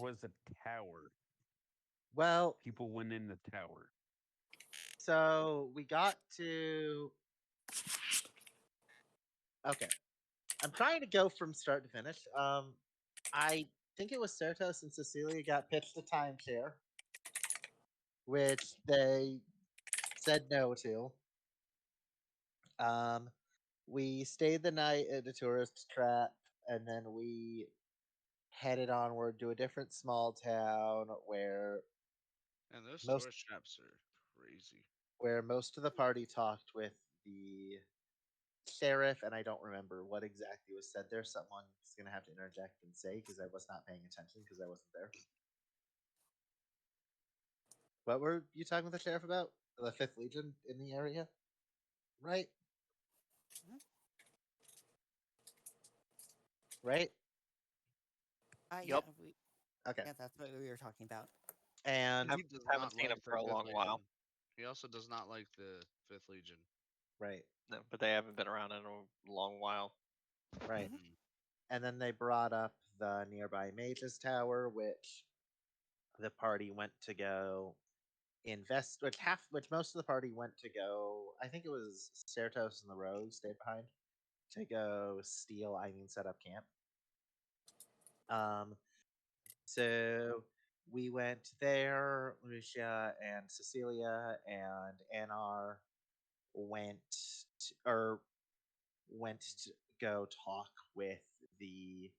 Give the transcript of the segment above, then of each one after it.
was a tower. Well, People went in the tower. so we got to. Okay, I'm trying to go from start to finish. I think it was Certos and Cecilia got pitched a timeshare, which they said no to. Um, we stayed the night at the tourist trap, and then we headed onward to a different small town And those most tourist traps are crazy. where most of the party talked with the sheriff, and I don't remember what exactly was said there. Someone's gonna have to interject and say because I was not paying attention because I wasn't there. What were you talking with the sheriff about? The Fifth Legion in the area, right? Right? Yeah, Yep. Okay. yeah, that's what we were talking about. And He does Haven't not seen him like for the a Fifth long while. Legion. He also does not like the Fifth Legion. right, No, but they haven't been around in a long while. right. Mhm. And then they brought up the nearby Mage's Tower, which the party went to go invest, which most of the party went to go. I think it was Certos and the Rogue stayed behind to go steal. I mean, set up camp. So we went there. Lucia and Cecilia and Anar went went to go talk with the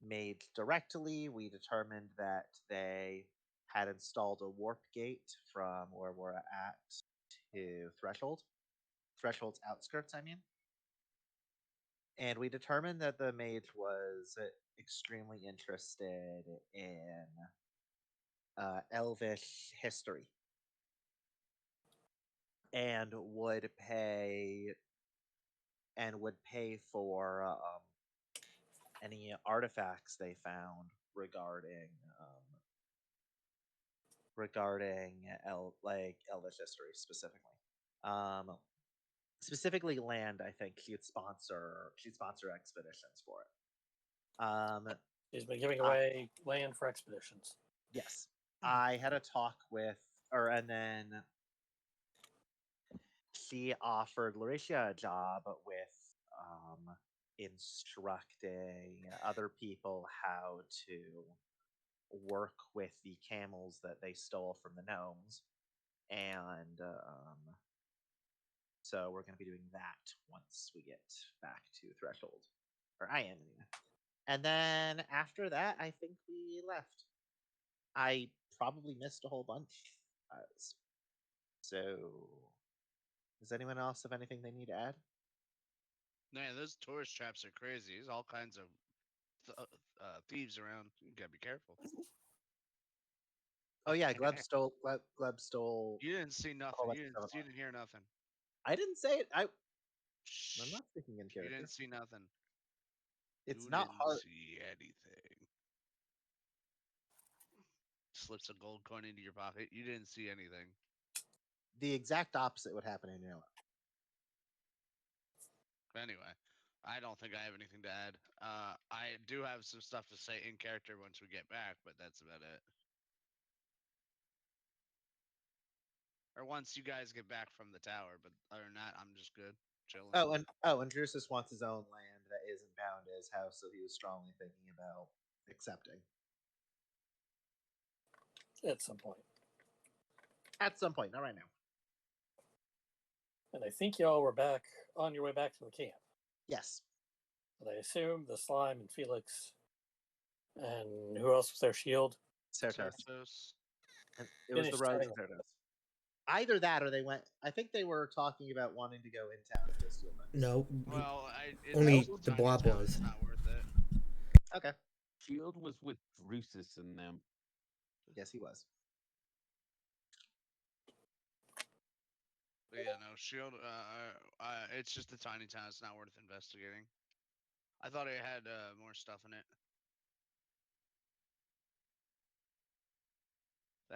mage directly. We determined that they had installed a warp gate from where we're at to Threshold's outskirts, I mean. And we determined that the mage was extremely interested in Elvish history and would pay for any artifacts they found regarding Elvish history specifically. Specifically land. I think she'd sponsor expeditions for it. She's been giving away land for expeditions. Yes, I had a talk with, and then she offered Lauricia a job with instructing other people how to work with the camels that they stole from the gnomes, and so we're going to be doing that once we get back to Threshold, or I am anyway. And then after that, I think we left. I probably missed a whole bunch. So, does anyone else have anything they need to add? Man, those tourist traps are crazy. There's all kinds of thieves around. You gotta be careful. Oh yeah, Gleb stole. You didn't see nothing. You didn't hear nothing. I didn't say it. I'm Shh. not speaking in You character. didn't see nothing. It's You not didn't hard. see anything. Slips a gold coin into your pocket. You didn't see anything. The exact opposite would happen in real life. Anyway, I don't think I have anything to add. I do have some stuff to say in character once we get back, but that's about it. Or once you guys get back from the tower, but other than that, I'm just good, chilling. And Drusus wants his own land that isn't bound to his house, so he was strongly thinking about accepting At some point. at some point, not right now. And I think y'all were back on your way back to the camp. Yes, But I assume the slime and Felix and who else was their shield? Certos. Certos. And it was the Finished Rogues turning. and Certos. Either that, or they went. I think they were talking about wanting to go in town to go steal things. No, Well, only it's the tiny blob town, was. It's not worth it. Okay. Shield was with Drusus and them. Yes, he was. But yeah, no, Shield. It's just a tiny town. It's not worth investigating. I thought it had more stuff in it.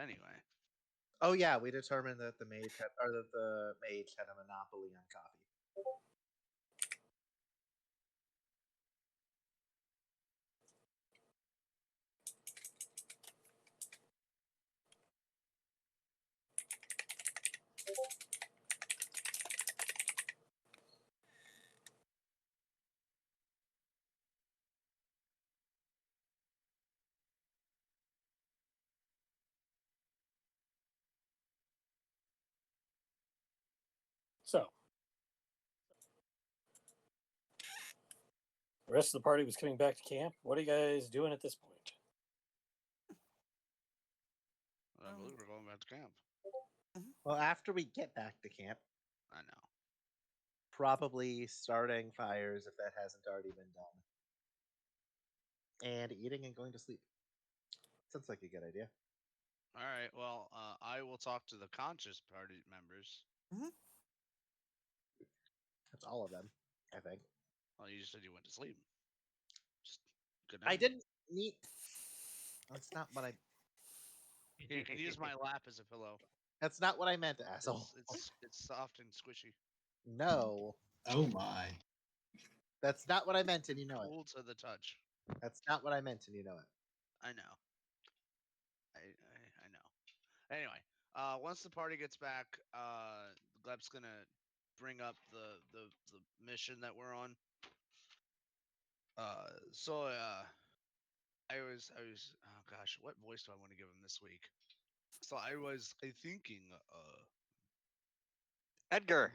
Anyway, Oh yeah, we determined that the mage had a monopoly on coffee. The rest of the party was coming back to camp. What are you guys doing at this point? I believe we're going back to camp. Well, after we get back to camp, I know. probably starting fires if that hasn't already been done. And eating and going to sleep. Sounds like a good idea. All right. Well, I will talk to the conscious party members. That's all of them, I think. Well, you just said you went to sleep. Just good I night. didn't need. That's not what I. Here, you can use my lap as a pillow. That's not what I meant, asshole. It's soft and squishy. No, Oh my. that's not what I meant, and you know it. Cool to the touch. That's not what I meant, and you know it. I know. I know. Anyway, once the party gets back, Gleb's gonna bring up the mission that we're on. I was oh gosh, what voice do I want to give him this week? So I thinking Edgar.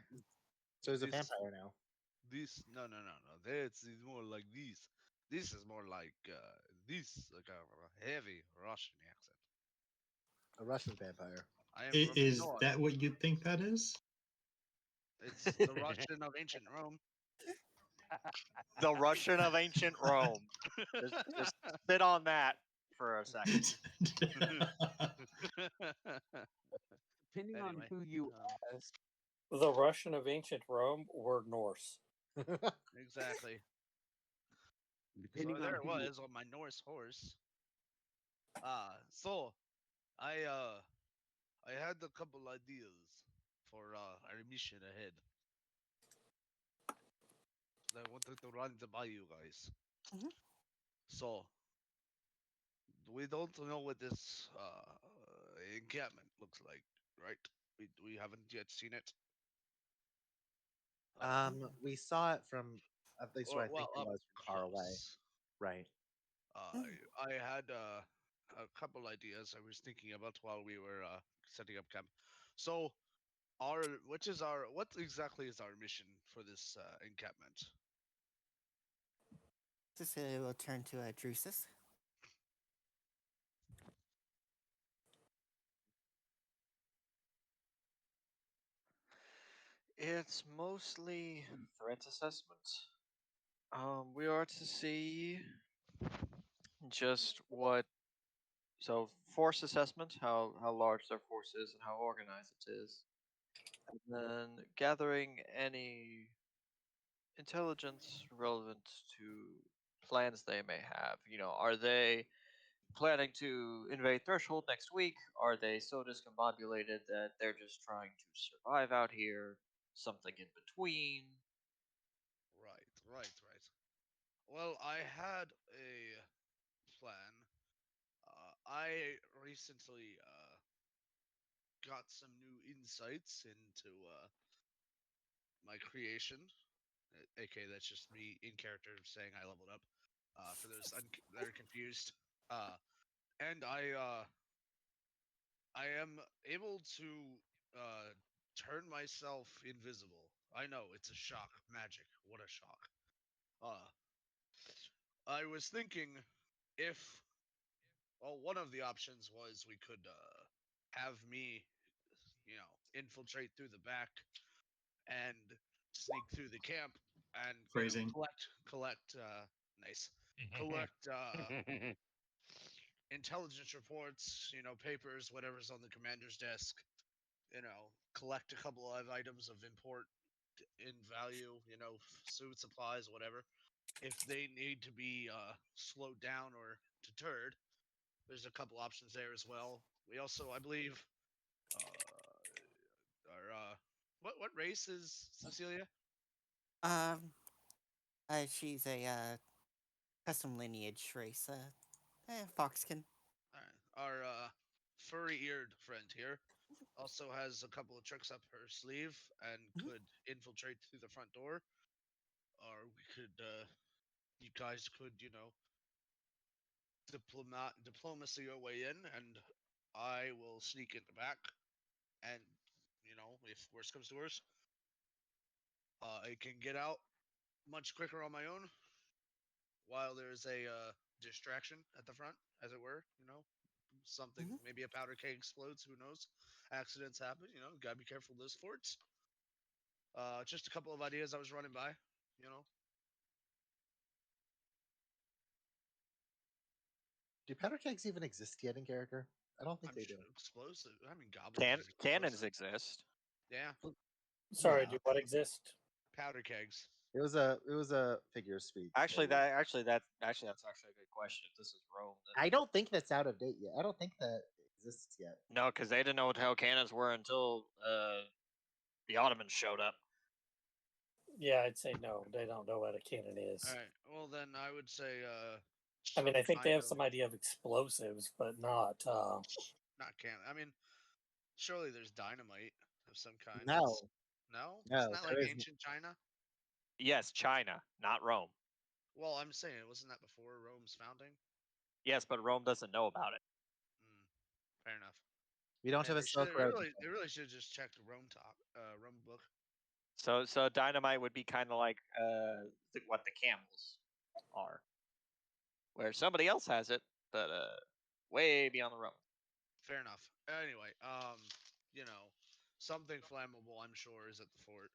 So he's a This- vampire now. this no. That's more like this. This is more like this like a heavy Russian accent. A Russian vampire. I am from the Is north. that what you think that is? It's the Russian of ancient Rome. The Russian of ancient Rome. Just spit on that for a second. Depending on Anyway, who you ask. The Russian of ancient Rome were Norse. exactly. Depending So there on it who you was on my Norse horse. So I had a couple ideas for our mission ahead. I wanted to run them by you guys. Mhm. So we don't know what this encampment looks like, right? We haven't yet seen it. We saw it from at least what I think it up was from far away. close. Right. I had a couple ideas I was thinking about while we were setting up camp. So, what exactly is our mission for this encampment? Cecilia will turn to Drusus. It's mostly threat assessment. We are to see just what. So force assessment, how large their force is and how organized it is, and then gathering any intelligence relevant to plans they may have. Are they planning to invade Threshold next week? Are they so discombobulated that they're just trying to survive out here? Something in between? Right. Well, I had a plan. I recently got some new insights into my creation. aka that's just me in character saying I leveled up. For those that are confused, and I am able to turn myself invisible. I know it's a shock, magic. What a shock. Uh, I was thinking if one of the options was we could have me, infiltrate through the back and sneak through the camp and Phrasing. collect nice collect intelligence reports, papers, whatever's on the commander's desk, collect a couple of items of import in value, suit supplies, whatever. If they need to be slowed down or deterred, there's a couple options there as well. We also, I believe, are what race is Cecilia? Um, she's a custom lineage race. Foxkin. Our furry-eared friend here also has a couple of tricks up her sleeve and could infiltrate through the front door, or we could, you guys could, diplomacy your way in, and I will sneak in the back, and if worst comes to worst, I can get out much quicker on my own. while there's a distraction at the front, as it were. Something, maybe a powder keg explodes. Who knows? Accidents happen. Gotta be careful of those forts. Just a couple of ideas I was running by. You know, Do powder kegs even exist yet in character? I don't think I'm they sure do. explosive. I mean, goblins. Is Cannons explosive. exist. Yeah, Sorry, Yeah. do what exist? powder kegs. It was a figure of speech. Actually, They- that's actually a good question. If this is Rome, then I don't think that's out of date yet. I don't think that exists yet. no, because they didn't know what the hell cannons were until the Ottomans showed up. Yeah, I'd say no. They don't know what a cannon is. All right. Well, then I would say. I mean, I think they have kind some idea of explosives, but not. Not cannon. I mean, surely there's dynamite of some kind. No, No? no, Isn't that there like isn't. ancient China? Yes, China, not Rome. Well, I'm saying, wasn't that before Rome's founding? Yes, but Rome doesn't know about it. Fair enough. We don't Man, have a Silk Road. they really should have just checked the Rome book. So dynamite would be kind of like what the camels are, where somebody else has it, but way beyond the Rome. Fair enough. Anyway, something flammable, I'm sure, is at the fort,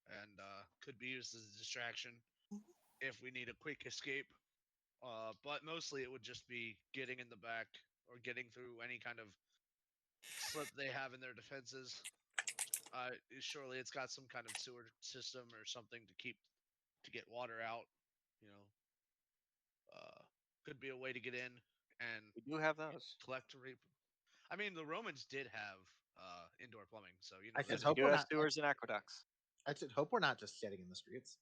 and could be used as a distraction if we need a quick escape. But mostly it would just be getting in the back or getting through any kind of slip they have in their defenses. Surely it's got some kind of sewer system or something to get water out. You know, could be a way to get in and We do have those. collect. I mean, the Romans did have indoor plumbing, so I should Yes, we hope do we're have not. sewers and aqueducts. I should hope we're not just shedding in the streets.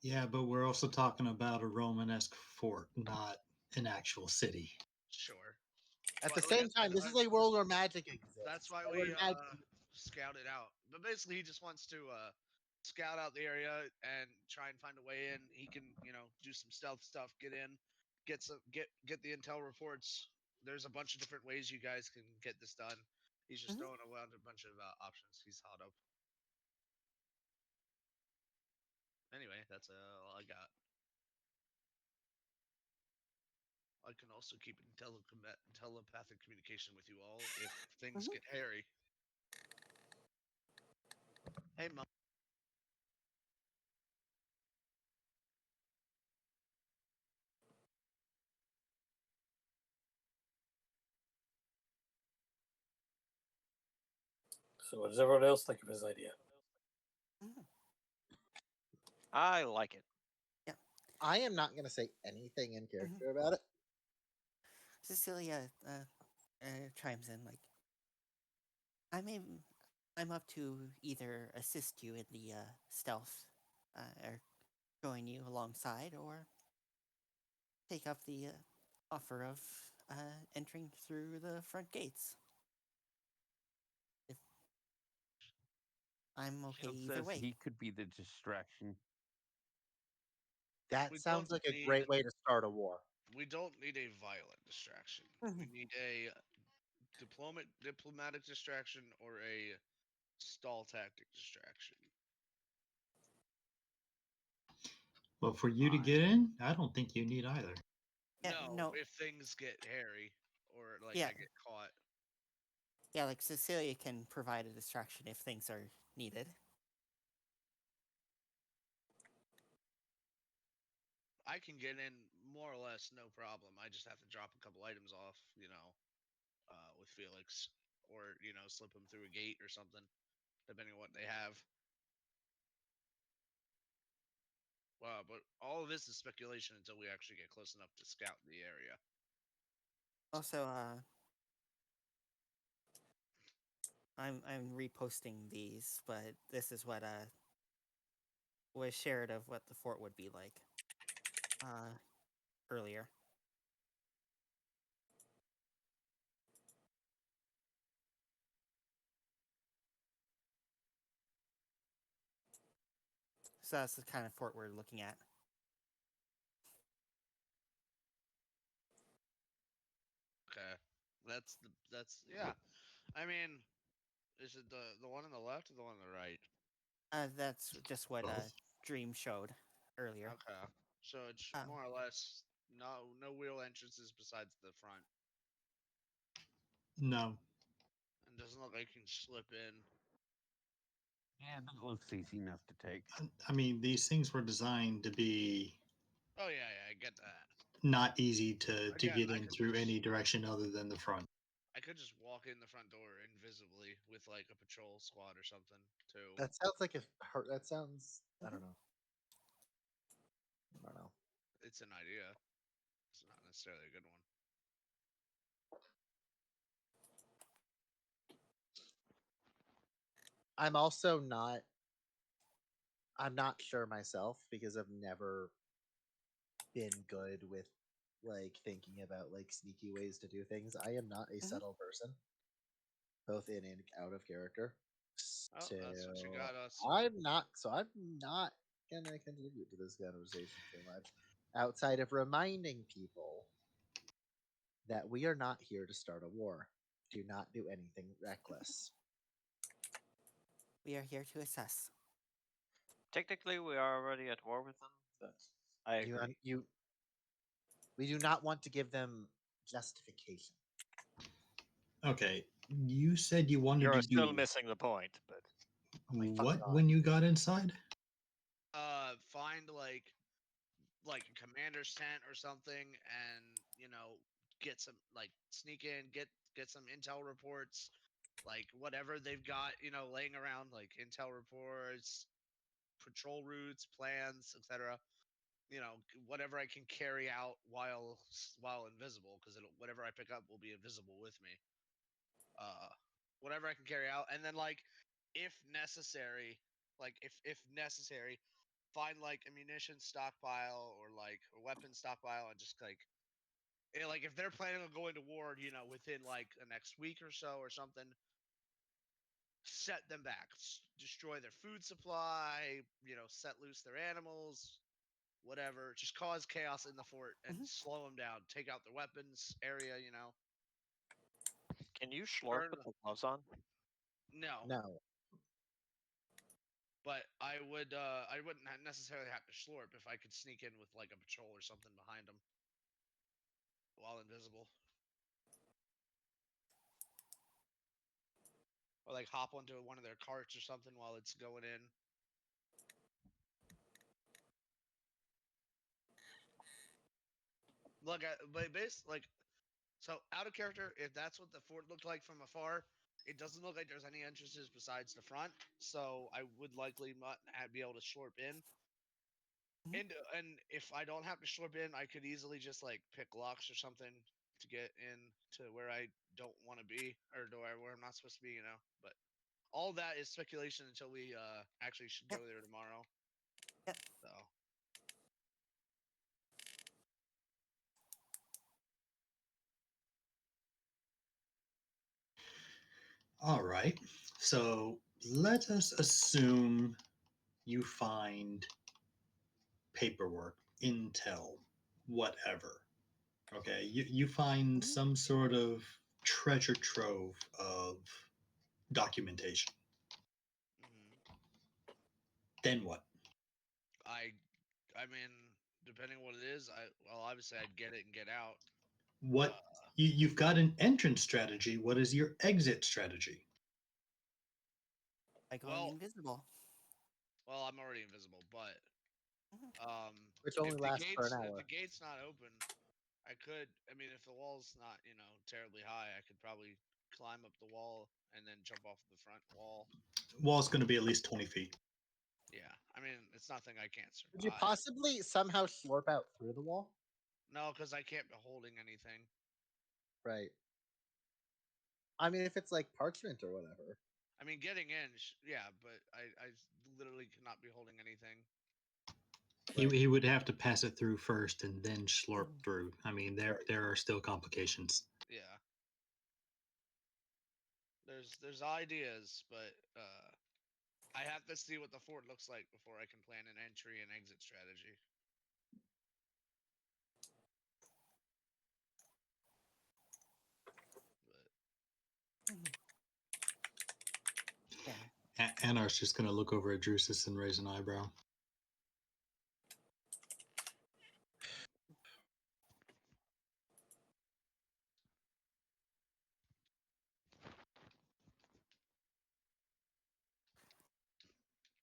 Yeah, but we're also talking about a Romanesque fort, not an actual city. Sure. At But the like I same time, said, this is a world where magic exists. that's why and we where magic- scout it out. But basically, he just wants to scout out the area and try and find a way in. He can, do some stealth stuff, get in, get the intel reports. There's a bunch of different ways you guys can get this done. He's just throwing around a bunch of options he's thought of. Anyway, that's all I got. I can also keep in telepathic communication with you all if things get hairy. Hey, Mom. So, what does everyone else think of his idea? I like it. I am not going to say anything in character about it. Cecilia chimes in like, I'm up to either assist you in the stealth, or join you alongside, or take up the offer of entering through the front gates. If I'm okay Shield either says way. he could be the distraction. That We sounds don't like a need- great way to start a war. We don't need a violent distraction. We need a diplomatic distraction or a stall tactic distraction. But for you to get in, I don't think you need either. Yeah, No, no. if things get hairy or like Yeah. I get caught. Yeah, like Cecilia can provide a distraction if things are needed. I can get in more or less no problem. I just have to drop a couple items off, with Felix, or slip them through a gate or something, depending on what they have. Wow, but all of this is speculation until we actually get close enough to scout the area. Also, I'm reposting these, but this is what was shared of what the fort would be like earlier. So that's the kind of fort we're looking at. Okay, that's yeah. I mean, is it the one on the left or the one on the right? That's just what Both. Dream showed earlier. Okay, So it's Oh. more or less no real entrances besides the front. No. And doesn't look like you can slip in. Yeah, that looks easy enough to take. I mean, these things were designed to be Oh yeah, I get that. not easy to Again, get I in could through just- any direction other than the front. I could just walk in the front door invisibly with like a patrol squad or something too. That sounds like that sounds. I Mhm. don't know. I don't know. It's an idea. It's not necessarily a good one. I'm also not. I'm not sure myself because I've never been good with like thinking about like sneaky ways to do things. I am not a subtle person, both in and out of character. Oh, that's what you So got us. I'm not. So I'm not gonna contribute to this conversation too much, outside of reminding people that we are not here to start a war. Do not do anything reckless. We are here to assess. Technically, we are already at war with them. But I You, agree. we do not want to give them justification. Okay, you said you wanted You're to still do missing the point, but Oh my fucking what God. when you got inside? Find like a commander's tent or something, and get some like sneak in, get some intel reports, like whatever they've got, laying around, like intel reports, patrol routes, plans, etc. Whatever I can carry out while invisible, because whatever I pick up will be invisible with me. Whatever I can carry out, and then like if necessary, find like a munition stockpile or like a weapon stockpile, and just like if they're planning on going to war, within like the next week or so or something, set them back, destroy their food supply, set loose their animals, whatever, just cause chaos in the fort and slow them down, take out their weapons area, can you slurp with the gloves on? No, No. but I wouldn't necessarily have to slurp if I could sneak in with like a patrol or something behind them while invisible. Or like hop onto one of their carts or something while it's going in. Look, but so out of character, if that's what the fort looked like from afar, it doesn't look like there's any entrances besides the front. So I would likely not be able to slurp in. And if I don't have to slurp in, I could easily just like pick locks or something to get in to where I don't want to be, or where I'm not supposed to be, But all that is speculation until we actually should go there tomorrow. Yep. So. All right. So let us assume you find paperwork, intel, whatever. Okay. You find some sort of treasure trove of documentation. Then what? I mean, depending on what it is, obviously I'd get it and get out. What you've got an entrance strategy. What is your exit strategy? By going invisible. Well, I'm already invisible, but Which only lasts for an if hour. the gate's not open, I could. I mean, if the wall's not terribly high, I could probably climb up the wall and then jump off the front wall. Wall's going to be at least 20 feet. Yeah, I mean, it's nothing I can't survive. Could you possibly somehow slurp out through the wall? No, because I can't be holding anything. Right. I mean, if it's like parchment or whatever. I mean, getting in, yeah, but I literally cannot be holding anything. He would have to pass it through first and then slurp through. I mean, there are still complications. Yeah. There's ideas, but I have to see what the fort looks like before I can plan an entry and exit strategy. Yeah. Anar's just going to look over at Drusus and raise an eyebrow.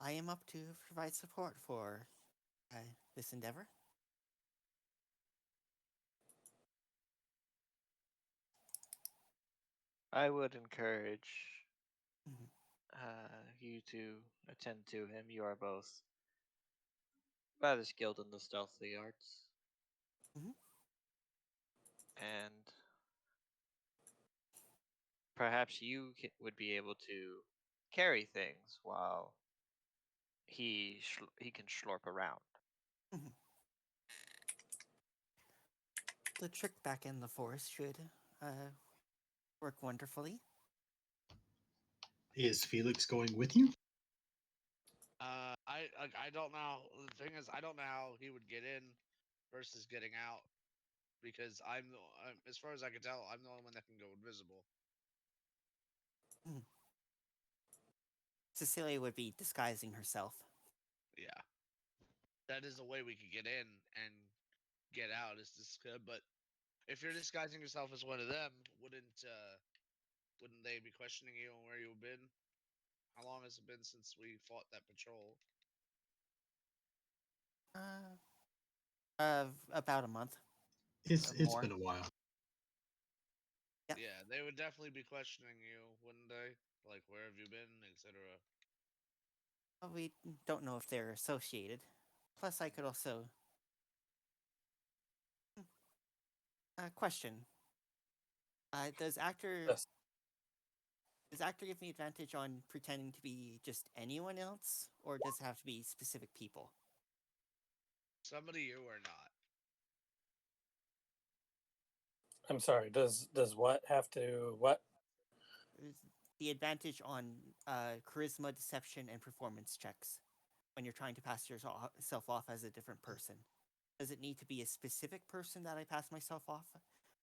I am up to provide support for this endeavor. I would encourage Mhm. you to attend to him. You are both rather skilled in the stealthy arts. Mhm. And perhaps you would be able to carry things while he can slurp around. Mhm. The trick back in the forest should work wonderfully. Is Felix going with you? I don't know. The thing is, I don't know how he would get in versus getting out because as far as I can tell, I'm the only one that can go invisible. Cecilia would be disguising herself. Yeah, that is a way we could get in and get out. Is this good? But if you're disguising yourself as one of them, wouldn't they be questioning you on where you've been? How long has it been since we fought that patrol? Uh, about a month. It's More. been a while. Yep. Yeah, they would definitely be questioning you, wouldn't they? Like, where have you been, etc. Well, we don't know if they're associated. Plus, I could also question. Does actor Yes. give me advantage on pretending to be just anyone else, or does it have to be specific people? Somebody you or not. I'm sorry. Does what have to what? Is the advantage on charisma, deception, and performance checks when you're trying to pass yourself off as a different person? Does it need to be a specific person that I pass myself off,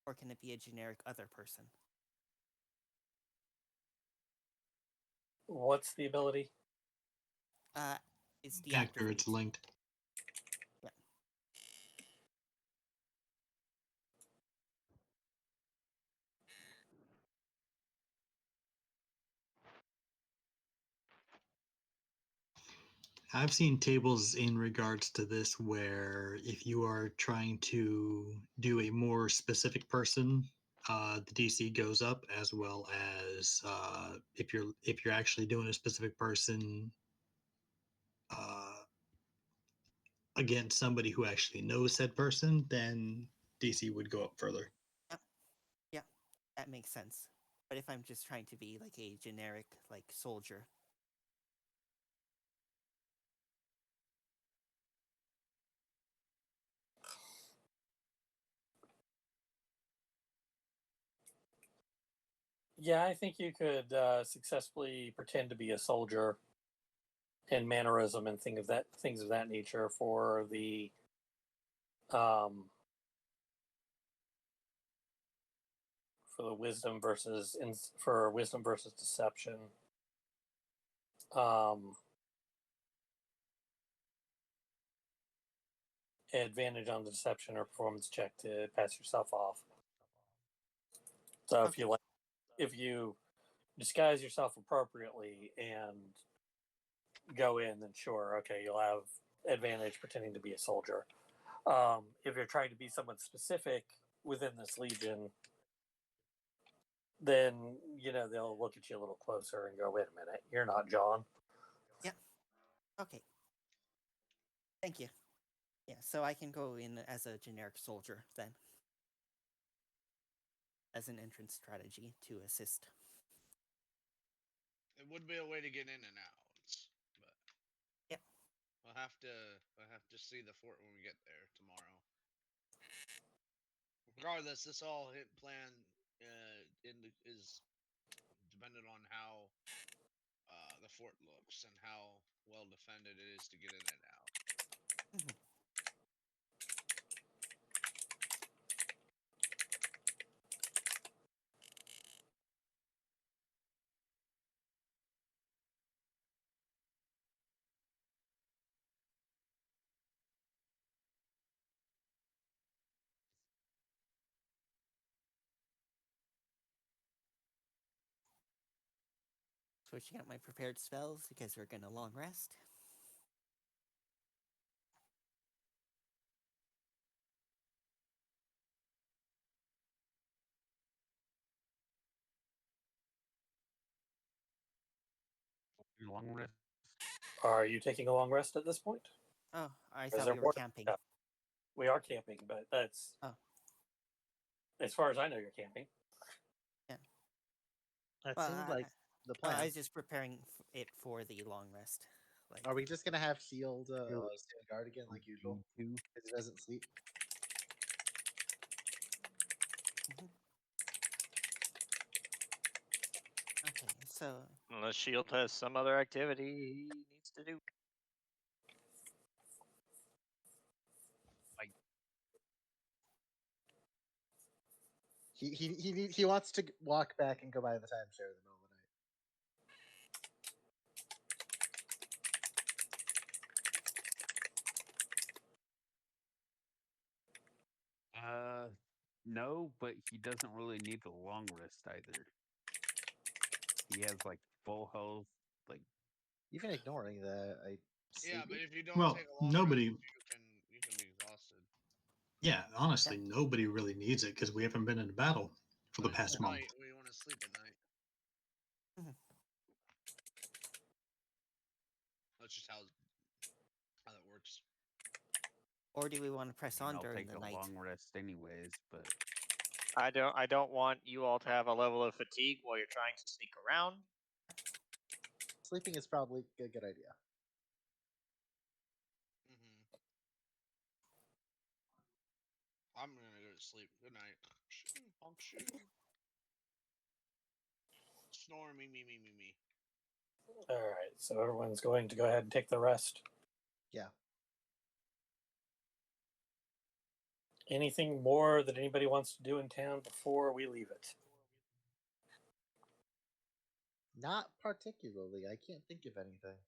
or can it be a generic other person? What's the ability? It's the Actor, it's feat. linked. Yeah. I've seen tables in regards to this where if you are trying to do a more specific person, the DC goes up, as well as if you're actually doing a specific person uh, against somebody who actually knows said person, then DC would go up further. Yeah, that makes sense. But if I'm just trying to be like a generic like soldier, Yeah, I think you could successfully pretend to be a soldier and mannerism and things of that nature um, for wisdom versus deception. Um, Advantage on the deception or performance check to pass yourself off. So okay. if you disguise yourself appropriately and go in, then sure, okay, you'll have advantage pretending to be a soldier. If you're trying to be someone specific within this legion, then they'll look at you a little closer and go, "Wait a minute, you're not John." Yeah. Okay. Thank you. Yeah, so I can go in as a generic soldier then, as an entrance strategy to assist. It would be a way to get in and out, but Yeah. I'll have to see the fort when we get there tomorrow. Regardless, this all hit plan is dependent on how the fort looks and how well defended it is to get in and out. Mhm. Switching out my prepared spells because we're gonna long rest. long rest? Are you taking a long rest at this point? Oh, I Is thought there we were more- camping. Yeah. We are camping, but that's Oh. as far as I know, you're camping. That Well, seemed like the I plan. was just preparing it for the long rest. Like, Are we just gonna have Shield Shield. stand guard again like usual? Two. Because he doesn't sleep. okay, so Unless Shield has some other activity he needs to do. He wants to walk back and go by the timeshare in the middle of the night. No, but he doesn't really need the long rest either. He has like full health. Like, Even ignoring that, Yeah, but if you don't Well, take a long nobody- rest, you can be exhausted. Yeah, honestly, nobody really needs it because we haven't been in a battle for the But past at month. night, we want to sleep at night. That's just how that works. or do we want to press on I'll during take the a night? long rest anyways. But I don't want you all to have a level of fatigue while you're trying to sneak around. sleeping is probably a good idea. I'm gonna go to sleep. Good night. Honk shoe. Snore me. All right, so everyone's going to go ahead and take the rest. Yeah. Anything more that anybody wants to do in town before we leave it? Not particularly. I can't think of anything.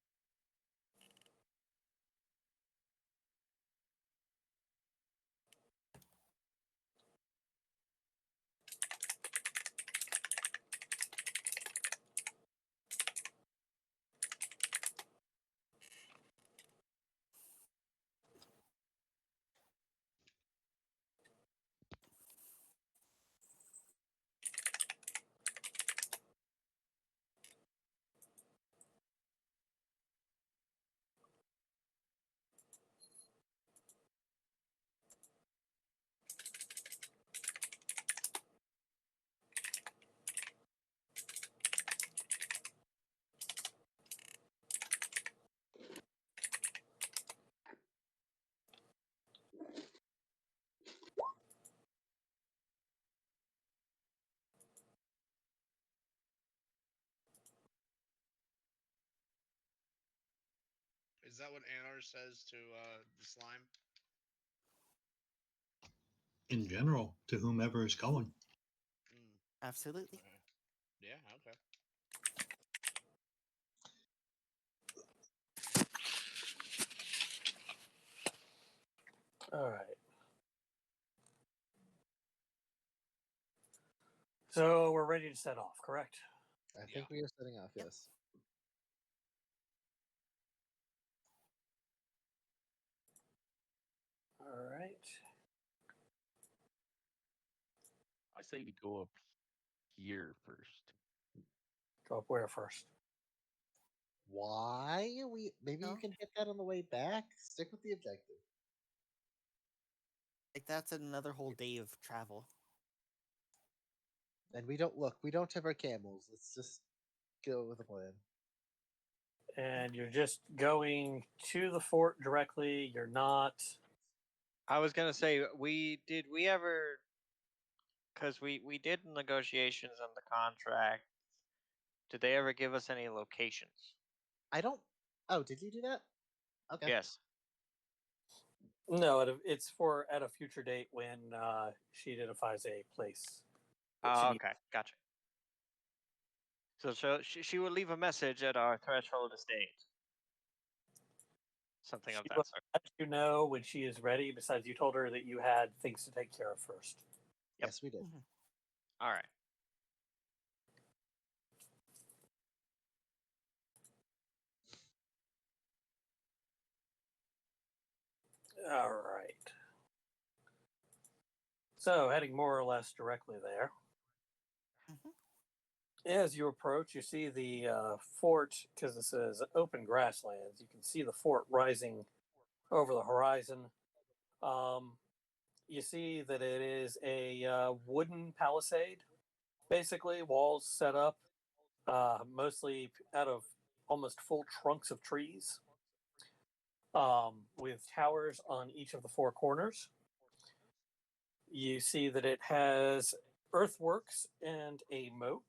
Is that what Anar says to the slime? In general, to whomever is going. Absolutely. Okay. Yeah. Okay. All right. So we're ready to set off, correct? I think we are setting off, yes. All right. I say you go up here first. Go up where first? Why? Maybe you No. can hit that on the way back. Stick with the objective. Like, that's another whole day of travel. And we don't have our camels. Let's just go with the plan. And you're just going to the fort directly. You're not. I was gonna say we ever, because we did negotiations on the contract. Did they ever give us any locations? I don't. Oh, did you do that? Okay. Yes. No, it's for at a future date when she identifies a place. that she Oh, needs. okay, gotcha. So she will leave a message at our threshold estate. Something of She that will sort. let you know when she is ready. Besides, you told her that you had things to take care of first. Yep. Yes, we did. All right. All right. So heading more or less directly there. As you approach, you see the fort, because this is open grasslands. You can see the fort rising over the horizon. You see that it is a wooden palisade, basically, walls set up mostly out of almost full trunks of trees, with towers on each of the four corners. You see that it has earthworks and a moat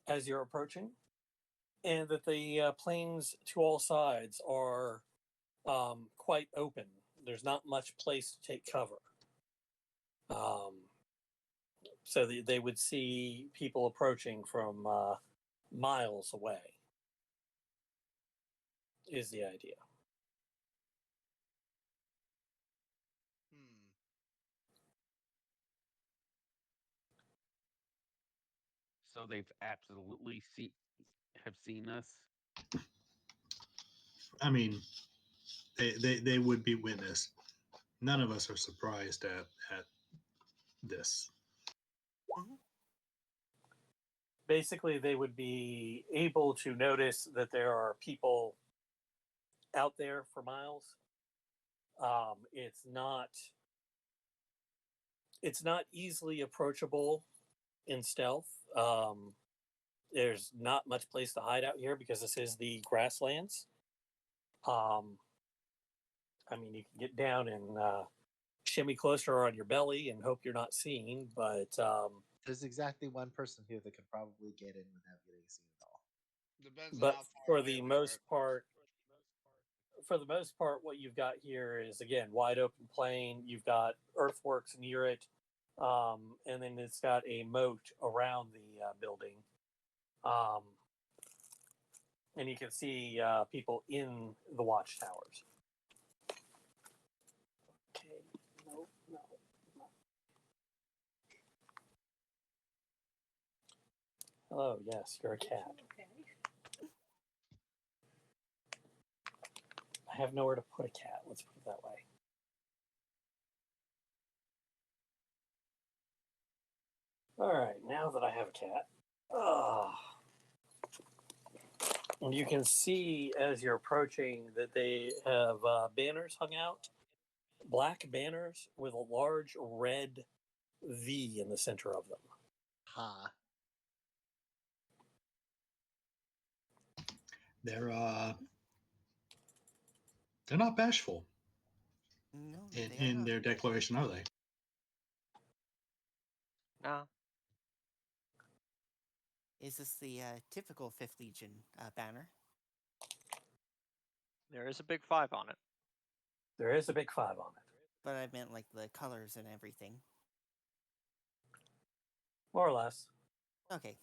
as you're approaching, and that the plains to all sides are quite open. There's not much place to take cover. So they would see people approaching from miles away, is the idea. Hmm. So they've absolutely have seen us. I mean, they would be witness. None of us are surprised at this. Mhm. Basically, they would be able to notice that there are people out there for miles. It's not easily approachable in stealth. There's not much place to hide out here because this is the grasslands. I mean, you can get down and shimmy closer on your belly and hope you're not seen, but There's exactly one person here that could probably get in without getting seen at all. Depends on but how far for away the we most are. part, what you've got here is again wide open plain. You've got earthworks near it, and then it's got a moat around the building, and you can see people in the watchtowers. Okay, no. Hello, yes, you're a cat. I have nowhere to put a cat. Let's put it that way. All right, now that I have a cat, and you can see as you're approaching that they have banners hung out, black banners with a large red V in the center of them. Ha. They're not bashful No, in, they are in not. their declaration, are they? No. Is this the typical Fifth Legion banner? There is a big 5 on it. There is a big 5 on it, But I meant like the colors and everything. more or less. Okay.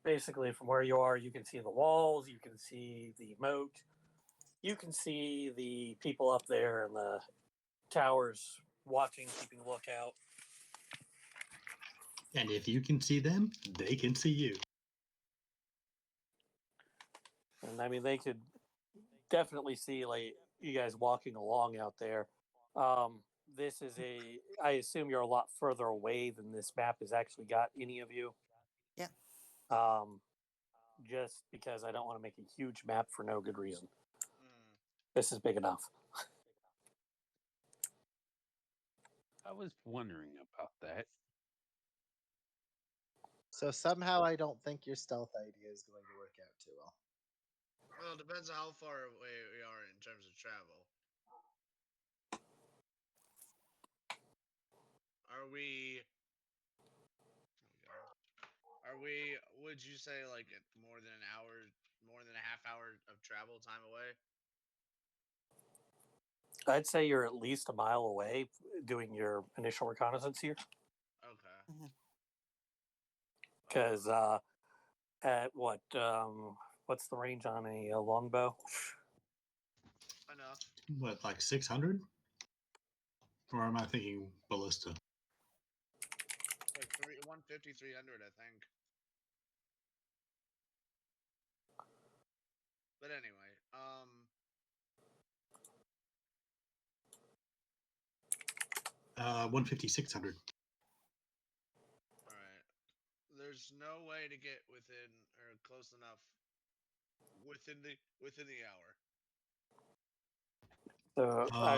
Basically, from where you are, you can see the walls, you can see the moat, you can see the people up there in the towers watching, keeping a lookout. And if you can see them, they can see you. And I mean, they could definitely see like you guys walking along out there. This is I assume you're a lot further away than this map has actually got any of you. Yeah. Just because I don't want to make a huge map for no good reason. Hmm. This is big enough. I was wondering about that. So somehow I don't think your stealth idea is going to work out too well. Well, it depends on how far away we are in terms of travel. Are we? Are we? Would you say like more than an hour, more than a half hour of travel time away? I'd say you're at least a mile away doing your initial reconnaissance here. Okay. Mhm. Because at what's the range on a longbow? Enough. What, like 600? Or am I thinking ballista? 5,300, I think. But anyway, 15600. all right. There's no way to get within or close enough within the hour. So I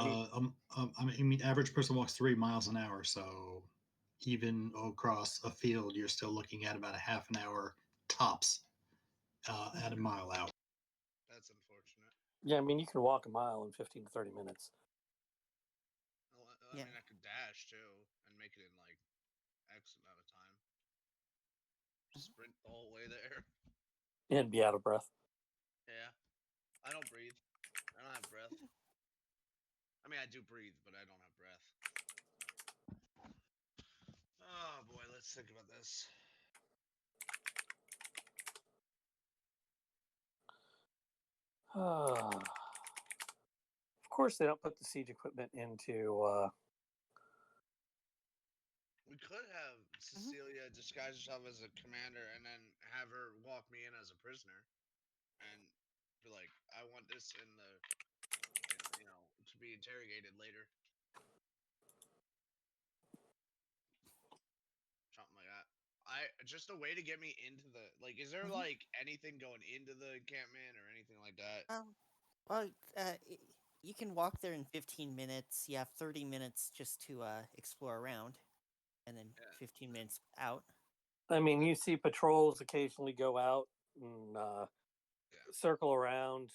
mean, average person walks 3 miles an hour, so even across a field, you're still looking at about a half an hour tops at a mile out. That's unfortunate. yeah, I mean, you can walk a mile in 15 to 30 minutes. Well, I Yeah. mean, I could dash too and make it in like X amount of time. Sprint the whole way there. And be out of breath. Yeah. I don't breathe. I don't have breath. I mean, I do breathe, but I don't have breath. Oh boy, let's think about this. Of course, they don't put the siege equipment into. We could have Cecilia disguise herself as a commander and then have her walk me in as a prisoner, and be like, "I want this in the, to be interrogated later." Something like that. Just a way to get me into the like. Is there like anything going into the encampment or anything like that? Well, you can walk there in 15 minutes. You have 30 minutes just to explore around, and then Yeah. 15 minutes out. I mean, you see patrols occasionally go out and circle around,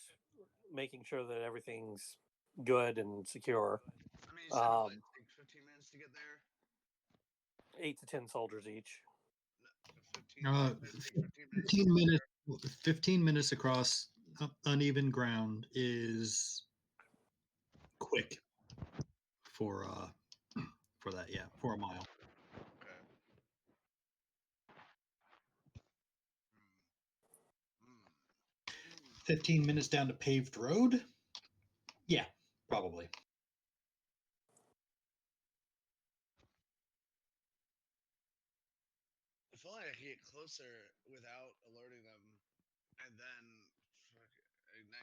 making sure that everything's good and secure. I mean, you said it would take 15 minutes to get there. 8 to 10 soldiers each. 15. Uh, It'd take 15 minutes. 15 minutes. 15 minutes across uneven ground is quick for that. Yeah, for a mile. Okay. Hmm. 15 minutes down to paved road. Yeah, probably. I feel like I could get closer without alerting them, and then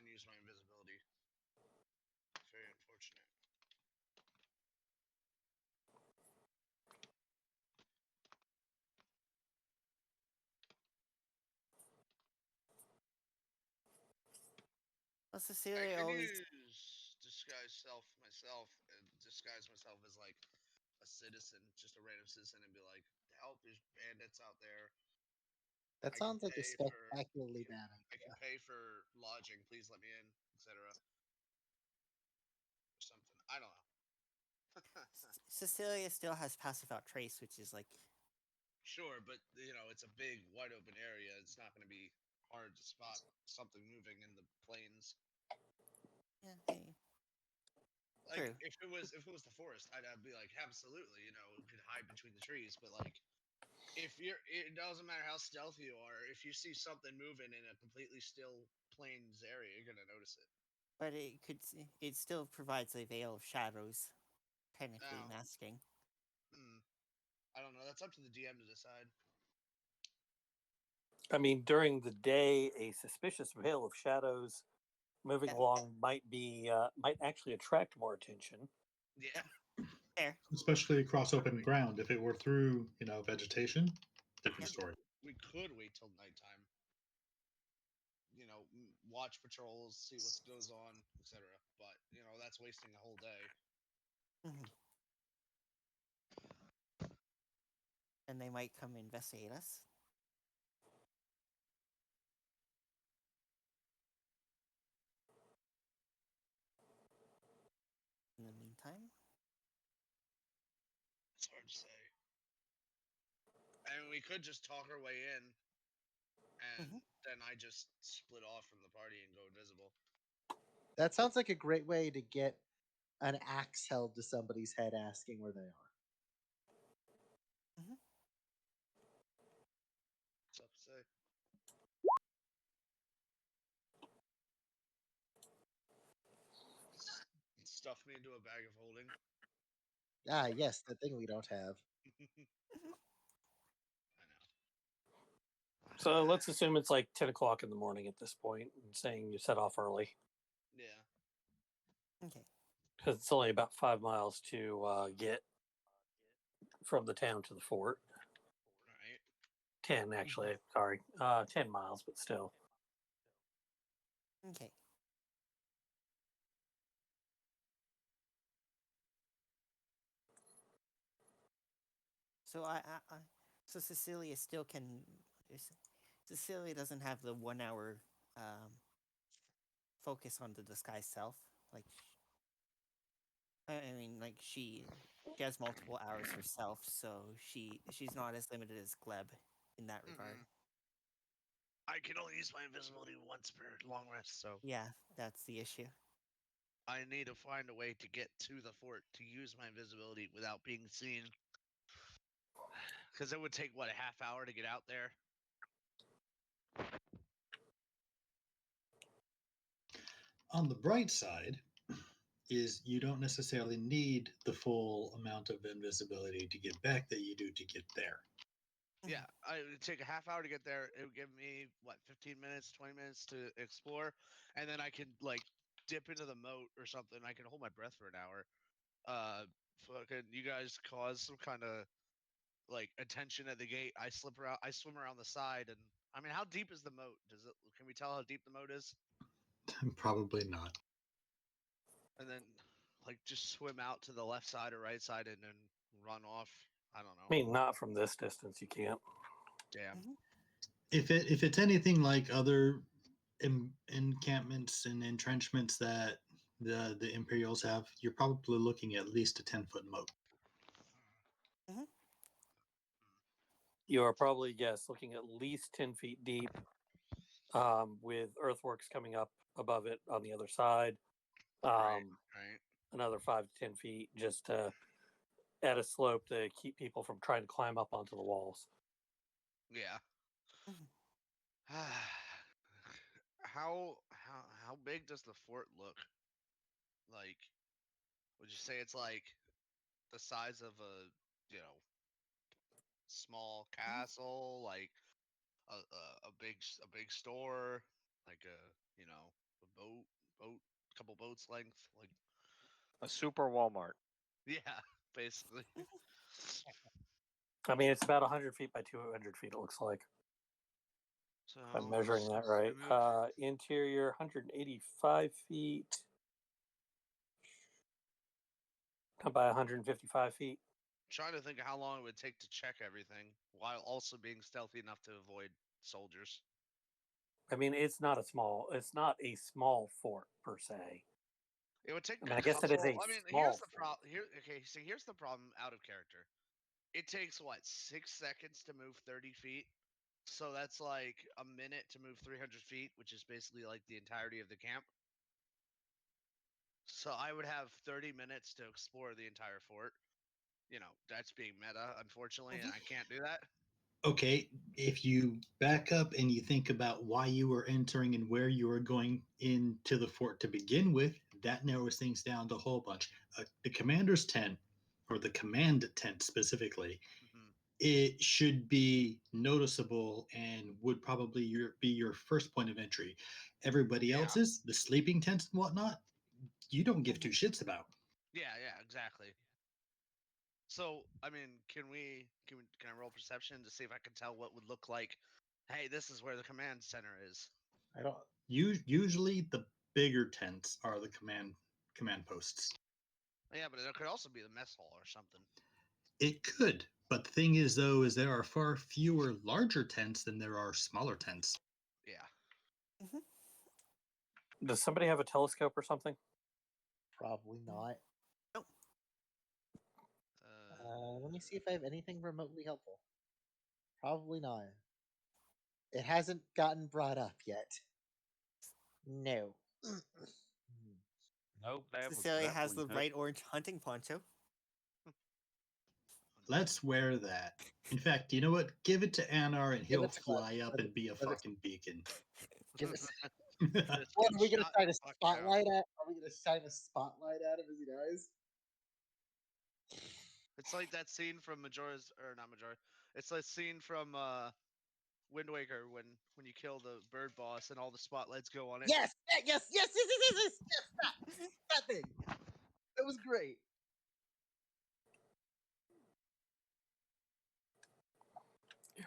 use my invisibility. Very unfortunate. Well, I Cecilia could always. use disguise myself, and disguise myself as like a citizen, just a random citizen, and be like, "Help! There's bandits out there. That I can sounds like a pay for spectacularly bad I can idea. pay for lodging. Please let me in, etc." Or something. I don't know. Cecilia still has pass without trace, which is like. Sure, but it's a big, wide open area. It's not going to be hard to spot something moving in the plains. Yeah, hey. Like True. if it was the forest, I'd be like, absolutely, you could hide between the trees. But like, it doesn't matter how stealthy you are. If you see something moving in a completely still plains area, you're gonna notice it. But it still provides a veil of shadows, technically Now, masking. I don't know. That's up to the DM to decide. I mean, during the day, a suspicious veil of shadows moving Yeah. along might actually attract more attention. Yeah. Fair. Especially across open ground. If it were through, vegetation, different Yeah. story. We could wait till nighttime. Watch patrols, see what goes on, etc. But that's wasting a whole day. Mhm. And they might come investigate us. In the meantime, It's hard to say. I mean, we could just talk our way in, and then I just split off from the party and go invisible. That sounds like a great way to get an axe held to somebody's head asking where they are. It's tough to say. Stuff me into a bag of holding. Ah, yes, the thing we don't have. So let's assume it's like 10 o'clock in the morning at this point, and saying you set off early Yeah. Okay. because it's only about 5 miles to get from the town to the fort. Right. 10 actually, sorry, 10 miles, but still. Okay. So so Cecilia still can. Cecilia doesn't have the 1 hour focus on the disguise self. Like, I mean, like she has multiple hours herself, so she's not as limited as Gleb in that regard. I can only use my invisibility once per long rest, so Yeah, that's the issue. I need to find a way to get to the fort to use my invisibility without being seen. Because it would take, what, a half hour to get out there? On the bright side, is you don't necessarily need the full amount of invisibility to get back that you do to get there. Yeah, it would take a half hour to get there. It would give me, what, 15 minutes, 20 minutes to explore. And then I could, like, dip into the moat or something. I can hold my breath for an hour. Fucking, you guys cause some kind of, like, attention at the gate. I swim around the side. And, I mean, how deep is the moat? Can we tell how deep the moat is? Probably not. And then, like, just swim out to the left side or right side and then run off. I don't know. I mean, not from this distance, you can't. Damn. If it's anything like other encampments and entrenchments that the Imperials have, you're probably looking at least a 10-foot moat. You are probably, yes, looking at least 10 feet deep, with earthworks coming up above it on the other side. Right. Another 5 to 10 feet just to at a slope to keep people from trying to climb up onto the walls. Yeah. How big does the fort look? Like, would you say it's like the size of a, small castle, like a big store, like a boat, couple boats length, like A super Walmart. yeah, basically. I mean, it's about 100 feet by 200 feet, it looks like. So If I'm measuring that right. Interior, 185 feet by 155 feet. Trying to think of how long it would take to check everything while also being stealthy enough to avoid soldiers. I mean, it's not a small fort per se. It would take. I mean, I guess it is a here's the small problem. Here's the problem out of character. It takes what, 6 seconds to move 30 feet. So that's like a minute to move 300 feet, which is basically like the entirety of the camp. So I would have 30 minutes to explore the entire fort. That's being meta, unfortunately, and I can't do that. Okay, if you back up and you think about why you were entering and where you were going into the fort to begin with, that narrows things down to a whole bunch. The commander's tent, or the command tent specifically, it should be noticeable and would probably be your first point of entry. Everybody else's, the sleeping tents and whatnot, you don't give two shits about. Yeah, exactly. So, I mean, can I roll perception to see if I can tell what would look like? Hey, this is where the command center is. I don't. Usually, the bigger tents are the command posts. Yeah, but it could also be the mess hall or something. It could, but the thing is, though, is there are far fewer larger tents than there are smaller tents. Yeah. Does somebody have a telescope or something? Probably not. Nope. Let me see if I have anything remotely helpful. Probably not. It hasn't gotten brought up yet. No. Nope. I have Cecilia a has the grappling hook. bright orange hunting poncho. Let's wear that. In fact, you know what? Give it to Anar and he'll fly up and be a fucking beacon. Give it. What are we gonna shine a spotlight at? Are we gonna shine a spotlight at him as he dies? It's like that scene from Majora's, or not Majora. It's that scene from Wind Waker when you kill the bird boss and all the spotlights go on it. Yes, that thing. It was great.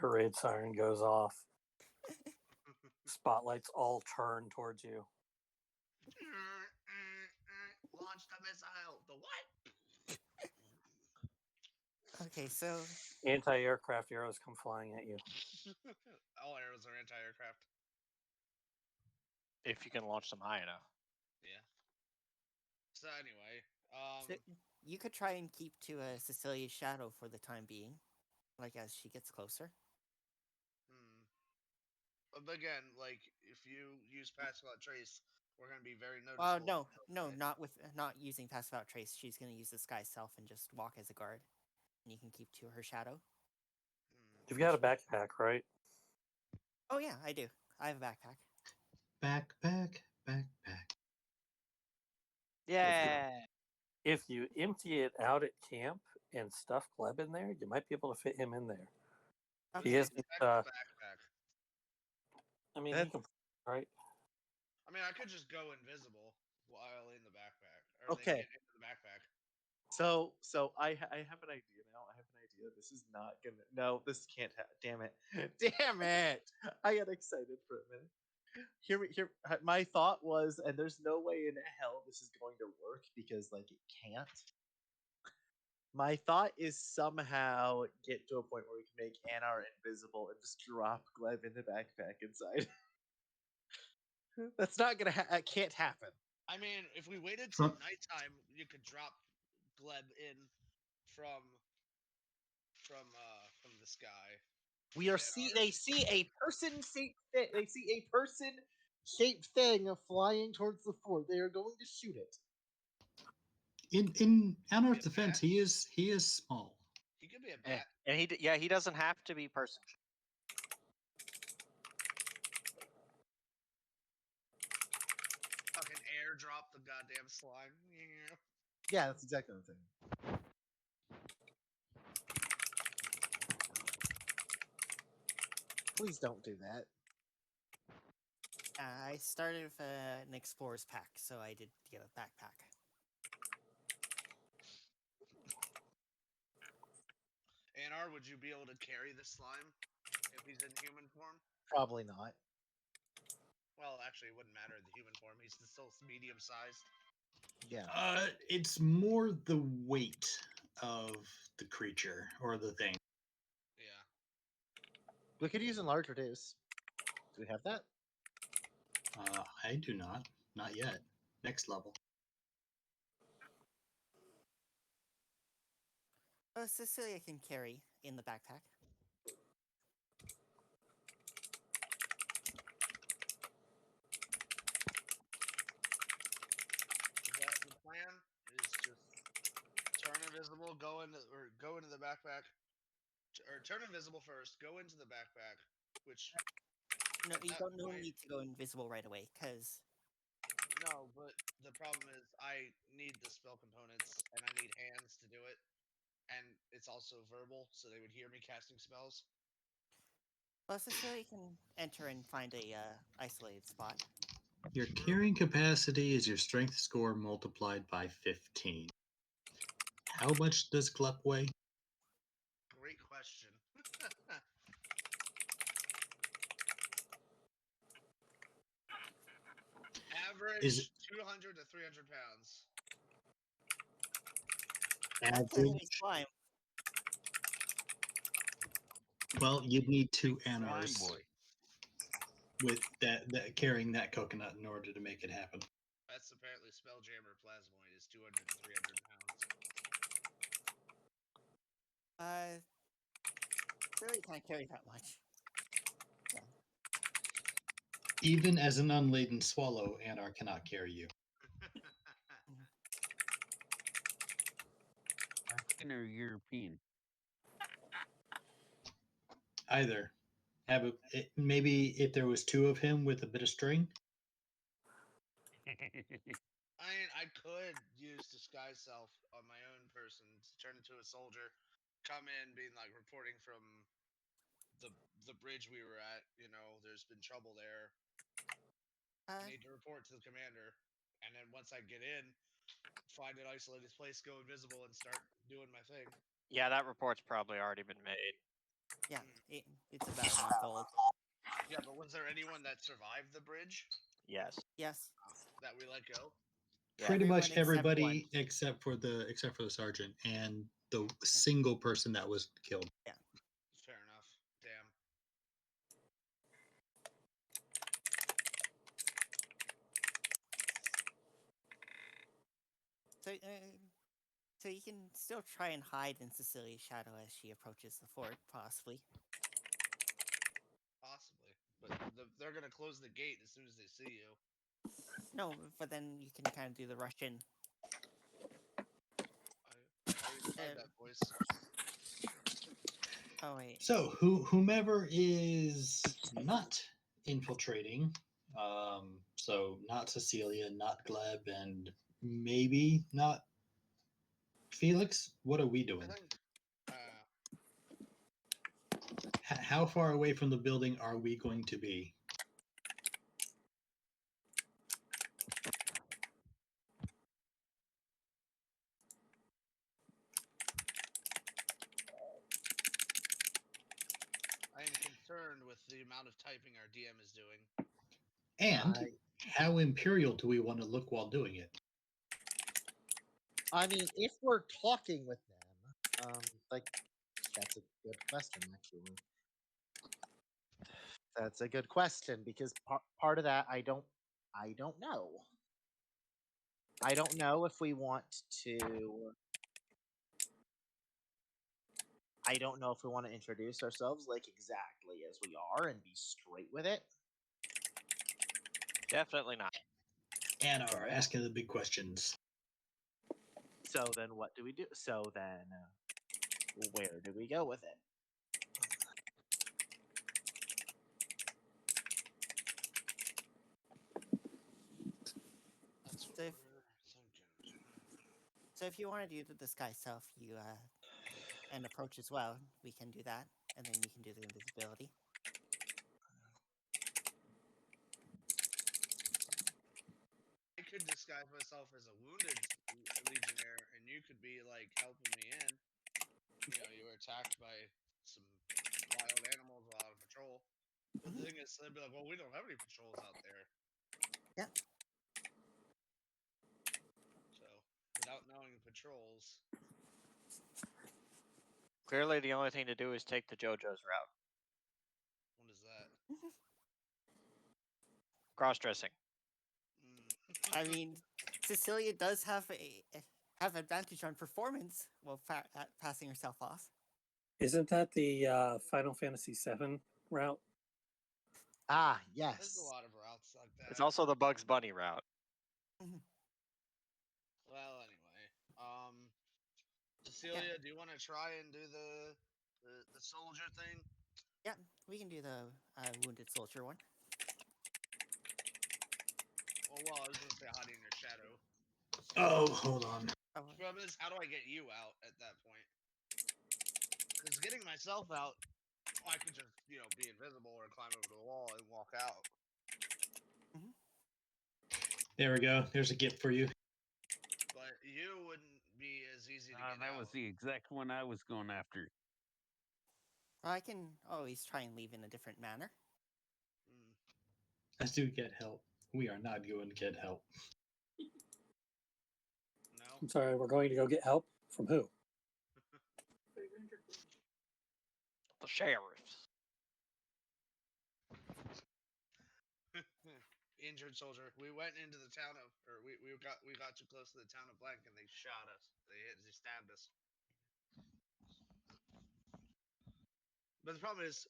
Your raid siren goes off. Spotlights all turn towards you. Launch the missile. The what? Okay, so Anti-aircraft arrows come flying at you. All arrows are anti-aircraft. If you can launch them high enough. Yeah. So anyway, so you could try and keep to Cecilia's shadow for the time being, like as she gets closer. But again, like if you use pass without trace, we're gonna be very noticeable. No, not using pass without trace. She's gonna use disguise self and just walk as a guard, and you can keep to her shadow. You've got a backpack, right? Oh yeah, I do. I have a backpack. Backpack. Yeah. If you empty it out at camp and stuff Gleb in there, you might be able to fit him in there. Okay. He has, backpack. I mean, he can, right? I mean, I could just go invisible while in the backpack. Or Okay. They get into the backpack. So I have an idea now. I have an idea. This is not gonna. No, this can't happen. Damn it! Damn it! I got excited for a minute. Here. My thought was, and there's no way in hell this is going to work because like it can't. My thought is somehow get to a point where we can make Anar invisible and just drop Gleb in the backpack inside. That's not gonna. It can't happen. I mean, if we waited till nighttime, you could drop Gleb in from the sky. They see a person shaped thing flying towards the fort. They are going to shoot it. In Anar's defense, he is small. He could be a bat. And he doesn't have to be person. Fucking airdrop the goddamn slime. Yeah, that's exactly the thing. Please don't do that. I started with an explorer's pack, so I did get a backpack. Anar, would you be able to carry the slime if he's in human form? Probably not. Well, actually, it wouldn't matter in the human form. He's still medium sized. Yeah. It's more the weight of the creature or the thing. Yeah. We could use enlarge reduce. Do we have that? I do not. Not yet. Next level. Cecilia can carry in the backpack. Is that the plan? Is just turn invisible, go into the backpack, or turn invisible first, go into the backpack, which. No, you don't need to go invisible right away, because. No, but the problem is I need the spell components and I need hands to do it, and it's also verbal, so they would hear me casting spells. Well, Cecilia can enter and find a isolated spot. Your carrying capacity is your strength score multiplied by 15. How much does Glep weigh? Great question. Average 200 to 300 pounds. Average. Well, you'd need 2 Anars with that carrying that coconut in order to make it happen. That's apparently Spelljammer Plasmoid is 200 to 300 pounds. Really can't carry that much. Yeah. Even as an unladen swallow, Anar cannot carry you. African or European? Either. Maybe if there was 2 of him with a bit of string. I mean, I could use disguise self on my own person to turn into a soldier, come in being like reporting from the the bridge we were at. You know, there's been trouble there. I Uh, need to report to the commander, and then once I get in, find an isolated place, go invisible, and start doing my thing. Yeah, that report's probably already been made. yeah, Mm. it's about a month old. Yeah, but was there anyone that survived the bridge Yes. Yes, that we let go? Yeah. Pretty everyone much except everybody one. except for the sergeant and the single person that was killed. Yeah. Fair enough. Damn. So you can still try and hide in Cecilia's shadow as she approaches the fort, possibly. Possibly. But they're going to close the gate as soon as they see you. No, but then you can kind of do the rush in. I already tried that voice. Oh wait, So whomever is not infiltrating, so not Cecilia, not Gleb, and maybe not Felix. What are we I doing? think. How far away from the building are we going to be? I am concerned with the amount of typing our DM is doing. And how imperial do we want to look while doing it? I mean, if we're talking with them, like that's a good question, actually. That's a good question because part of that I don't know. I don't know if we want to. I don't know if we want to introduce ourselves like exactly as we are and be straight with it. Definitely not. And are Okay. asking the big questions. So then, what do we do? So then, where do we go with it? That's what So if- we're thinking. so if you want to do the disguise self, you and approach as well, we can do that, and then you can do the invisibility. I could disguise myself as a wounded legionnaire, and you could be like helping me in. You know, you were attacked by some wild animals while on patrol. But the thing is, they'd be like, "Well, we don't have any patrols out there." Yeah. So, without knowing patrols, Clearly, the only thing to do is take the JoJo's route. what is that? Cross-dressing. I mean, Cecilia does have have advantage on performance while passing herself off. Isn't that the Final Fantasy VII route? Ah, There's a yes. lot of routes like that. It's also the Bugs Bunny route. Well, anyway, Cecilia, do you want to try and do the soldier thing? Yeah, we can do the wounded soldier one. Oh, well, I was gonna say hiding in your shadow. Oh, hold on. Oh, The problem is, how do I get you out at that point? Because getting myself out, I could just, be invisible or climb over the wall and walk out. There we go. There's a gift for you. But you wouldn't be as easy to get That out. was the exact one I was going after. I can always try and leave in a different manner. Mm. Let's do get help. We are not going to get help. No? I'm sorry, we're going to go get help from who? The sheriffs. Injured soldier. We went into the town of, or we got too close to the town of blank, and they shot us. They stabbed us. But the problem is,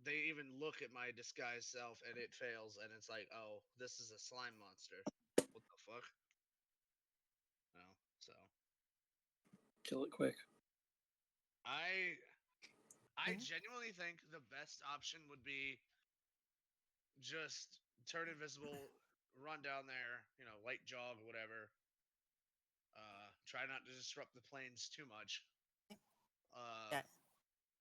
they even look at my disguised self and it fails, and it's like, oh, this is a slime monster. What the fuck? No, so Kill it quick. I genuinely think the best option would be just turn invisible, run down there, light jog, whatever. Try not to disrupt the planes too much. Yeah.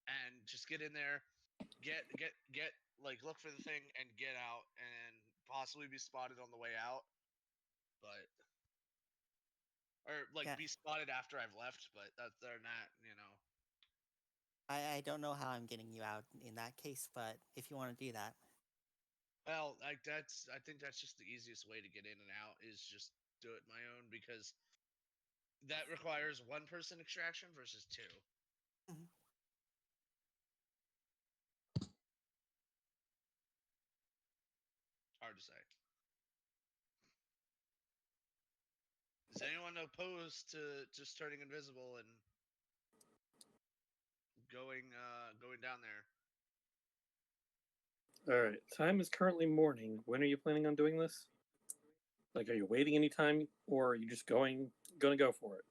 And just get in there, get like look for the thing and get out and possibly be spotted on the way out, but or like Yeah. be spotted after I've left. But they're not, I don't know how I'm getting you out in that case, but if you want to do that. Well, like I think that's just the easiest way to get in and out is just do it my own because that requires one person extraction versus two. Mhm. Hard to say. Is anyone opposed to just turning invisible and going down there? All right. Time is currently morning. When are you planning on doing this? Like, are you waiting any time, or are you just gonna go for it?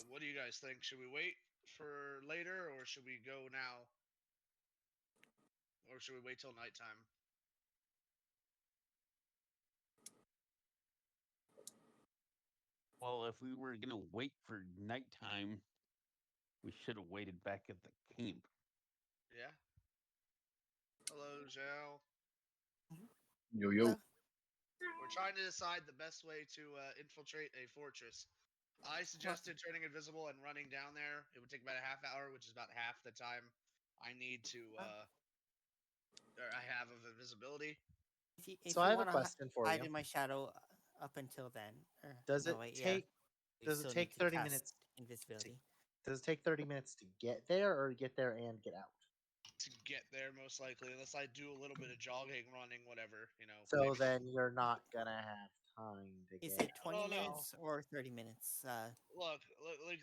What do you guys think? Should we wait for later, or should we go now, or should we wait till nighttime? Well, if we were gonna wait for nighttime, we should have waited back at the camp. Yeah. Hello, Zhao. Yo yo. Hello? We're trying to decide the best way to infiltrate a fortress. I suggested turning invisible and running down there. It would take about a half hour, which is about half the time I need to, or I have of invisibility. If So you I have a want to question for hide you. in my shadow up until then, or Does no, it wait, yeah, take you does it still need take to 30 cast minutes invisibility. does it take 30 minutes to get there or get there and get out? To get there, most likely, unless I do a little bit of jogging, running, whatever, So maybe. then you're not gonna have time to Is get it out. 20 Oh no! minutes or 30 minutes? Look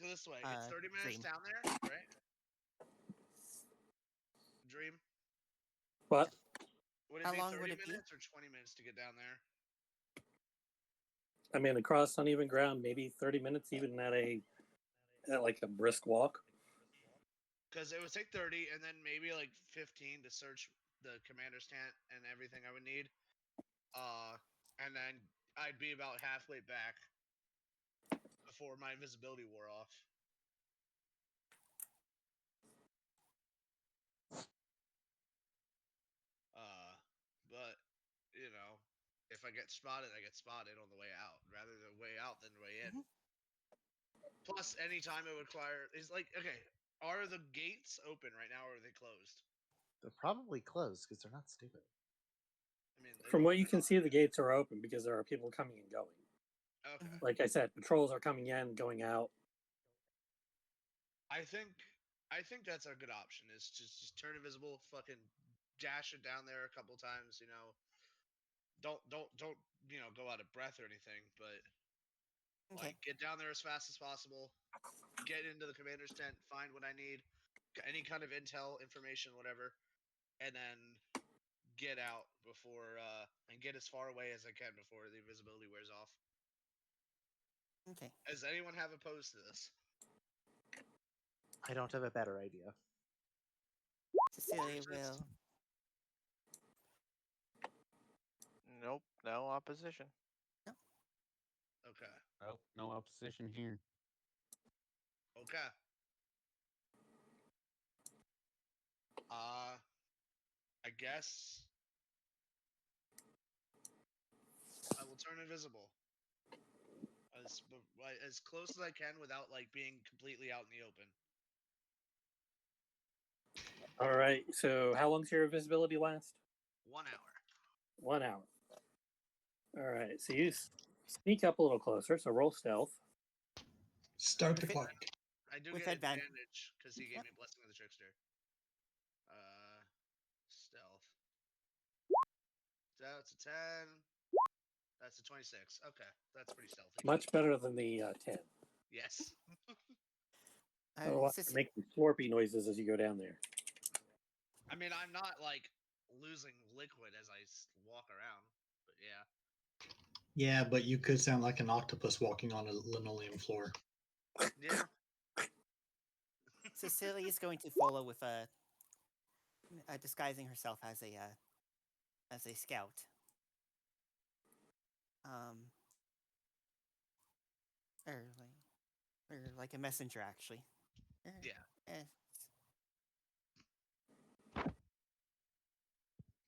this way. It's 30 minutes Dream. down there, right? Dream. What? Would it How be long 30 would it be? minutes or 20 minutes to get down there? I mean, across uneven ground, maybe 30 minutes, even at like a brisk walk. Because it would take 30 and then maybe like 15 to search the commander's tent and everything I would need. And then I'd be about halfway back before my invisibility wore off. But if I get spotted, I get spotted on the way out, rather than way out than way in. Mhm. Plus, anytime it would require is like, okay, are the gates open right now or are they closed? They're probably closed because they're not stupid. I mean, From what you can see, the gates are open because there are people coming and going. okay. Mhm. Like I said, patrols are coming in, going out. I think that's a good option. Is just turn invisible, fucking dash it down there a couple times. Don't go out of breath or anything, but Okay. like get down there as fast as possible. Get into the commander's tent, find what I need, any kind of intel, information, whatever, and then get out before and get as far away as I can before the invisibility wears off. Okay. Does anyone have opposed to this? I don't have a better idea. Cecilia Fortress? will. Nope, no opposition. No. Okay. Oh, no opposition here. Okay. I guess I will turn invisible as close as I can without like being completely out in the open. All right. So, how long's your invisibility last? 1 hour. 1 hour. All right. So you sneak up a little closer. So roll stealth. Start the With it- clock. I do With get advantage. advantage because he gave Yep. me Blessing of the Trickster. Stealth. That's a 10. That's a 26. Okay, that's pretty stealthy. Much better than the 10. Yes. Otherwise, Ceci- make slurpy noises as you go down there. I mean, I'm not like losing liquid as I walk around, but yeah. Yeah, but you could sound like an octopus walking on a linoleum floor. Yeah. Cecilia is going to follow with disguising herself as a scout. Or like a messenger, actually. Yeah. Eh,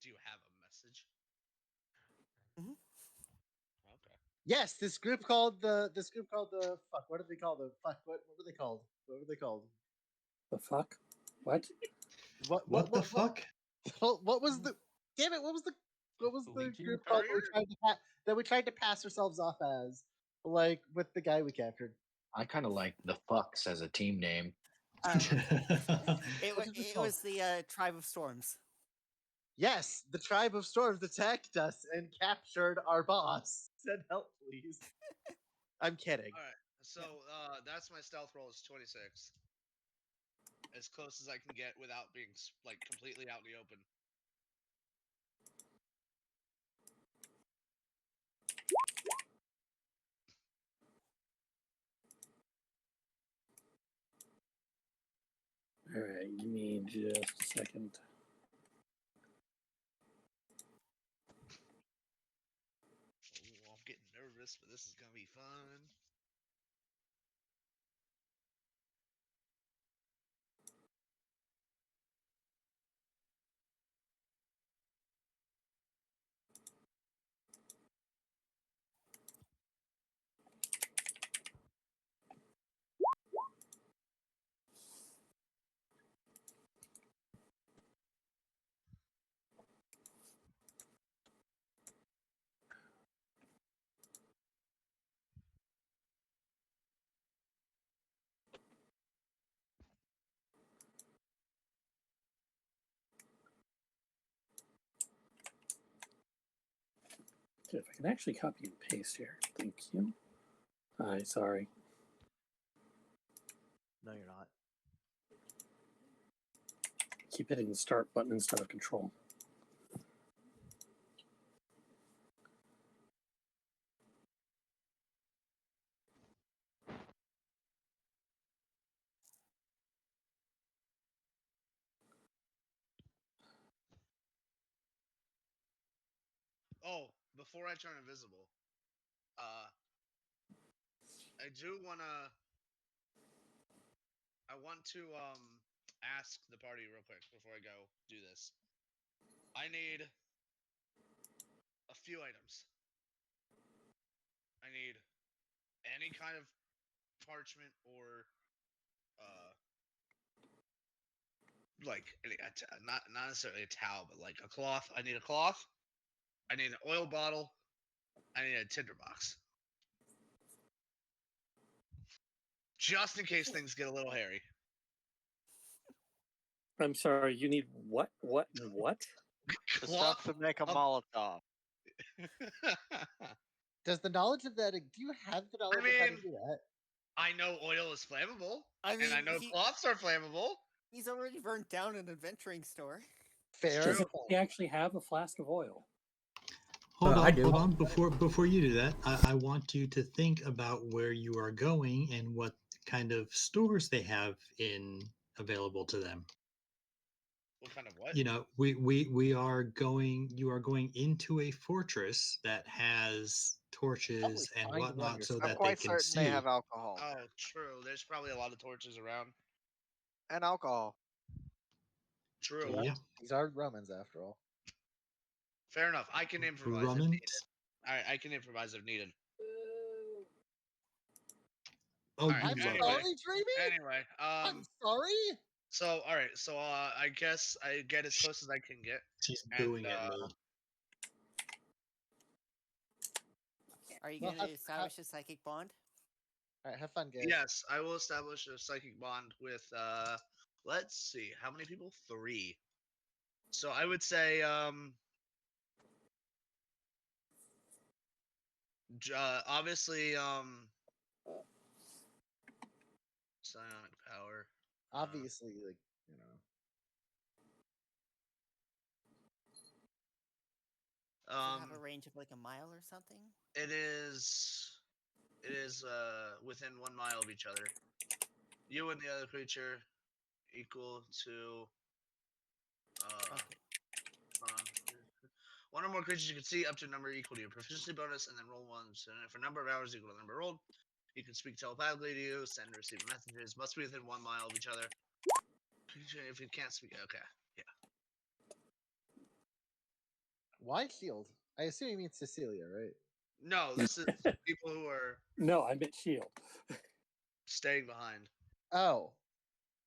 Do you have a message? Mhm. Okay. Yes, this group called the fuck. What did they call the fuck? What were they called? What were they called? The fuck? What? What the fuck? What was the? Damn it! What was the Legion group called Courier? that we tried to pass ourselves off as? Like with the guy we captured. I kind of like the fucks as a team name. Oh, What is this it called? was the Tribe of Storms. Yes, the tribe of storms attacked us and captured our boss. Send help, please. I'm kidding. All right. So that's my stealth roll is 26. As close as I can get without being like completely out in the open. All right, give me just a second. Ooh, I'm getting nervous, but this is gonna be fun. If I can actually copy and paste here. Thank you. Hi, sorry. No, you're not. Keep hitting the start button instead of control. Oh, before I turn invisible, I do I want to ask the party real quick before I go do this. I need a few items. I need any kind of parchment or like not necessarily a towel, but like a cloth. I need a cloth. I need an oil bottle. I need a tinderbox. Just in case things get a little hairy. I'm sorry, you need what? What? What? The stuff to make a Molotov. Does the knowledge of that? Do you have the knowledge of how to mean, do that? I know oil is flammable, I and I mean, know cloths are flammable. he's already burnt down an adventuring store. Fair Does true. he actually have a flask of oil? Hold I on, do. hold on. Before you do that, I want you to think about where you are going and what kind of stores they have in available to them. What kind of what? You know, we are going. You are going into a fortress that has torches and find one whatnot, so yourself. I'm that they quite can certain they see. have alcohol Oh, there. true. There's probably a lot of torches around. And alcohol. True. Yeah, These are Romans, after all. Fair enough. I can improvise if Rumins. needed. I can improvise if needed. Oh, All right. you I'm love Anyway, it. sorry, Dreamy. anyway. I'm sorry. So all right. So I guess I get as close as I can get. She's And booing at me. Are you Well, going to establish a psychic bond? All right, have fun, guys. yes, I will establish a psychic bond with. Let's see, how many people? 3. So I would say obviously psionic power. Obviously, like you know. Does it have a range of like a mile or something? It is within 1 mile of each other. You and the other creature equal to Okay. one or more creatures you can see up to a number equal to your proficiency bonus, and then roll ones. And for a number of hours equal to the number rolled, He can speak telepathically to you, send and receive messages. Must be within 1 mile of each other. If he can't speak, okay. Why shield? I assume you mean Cecilia, right? No, this is people who are No, I meant shield. staying behind. Oh,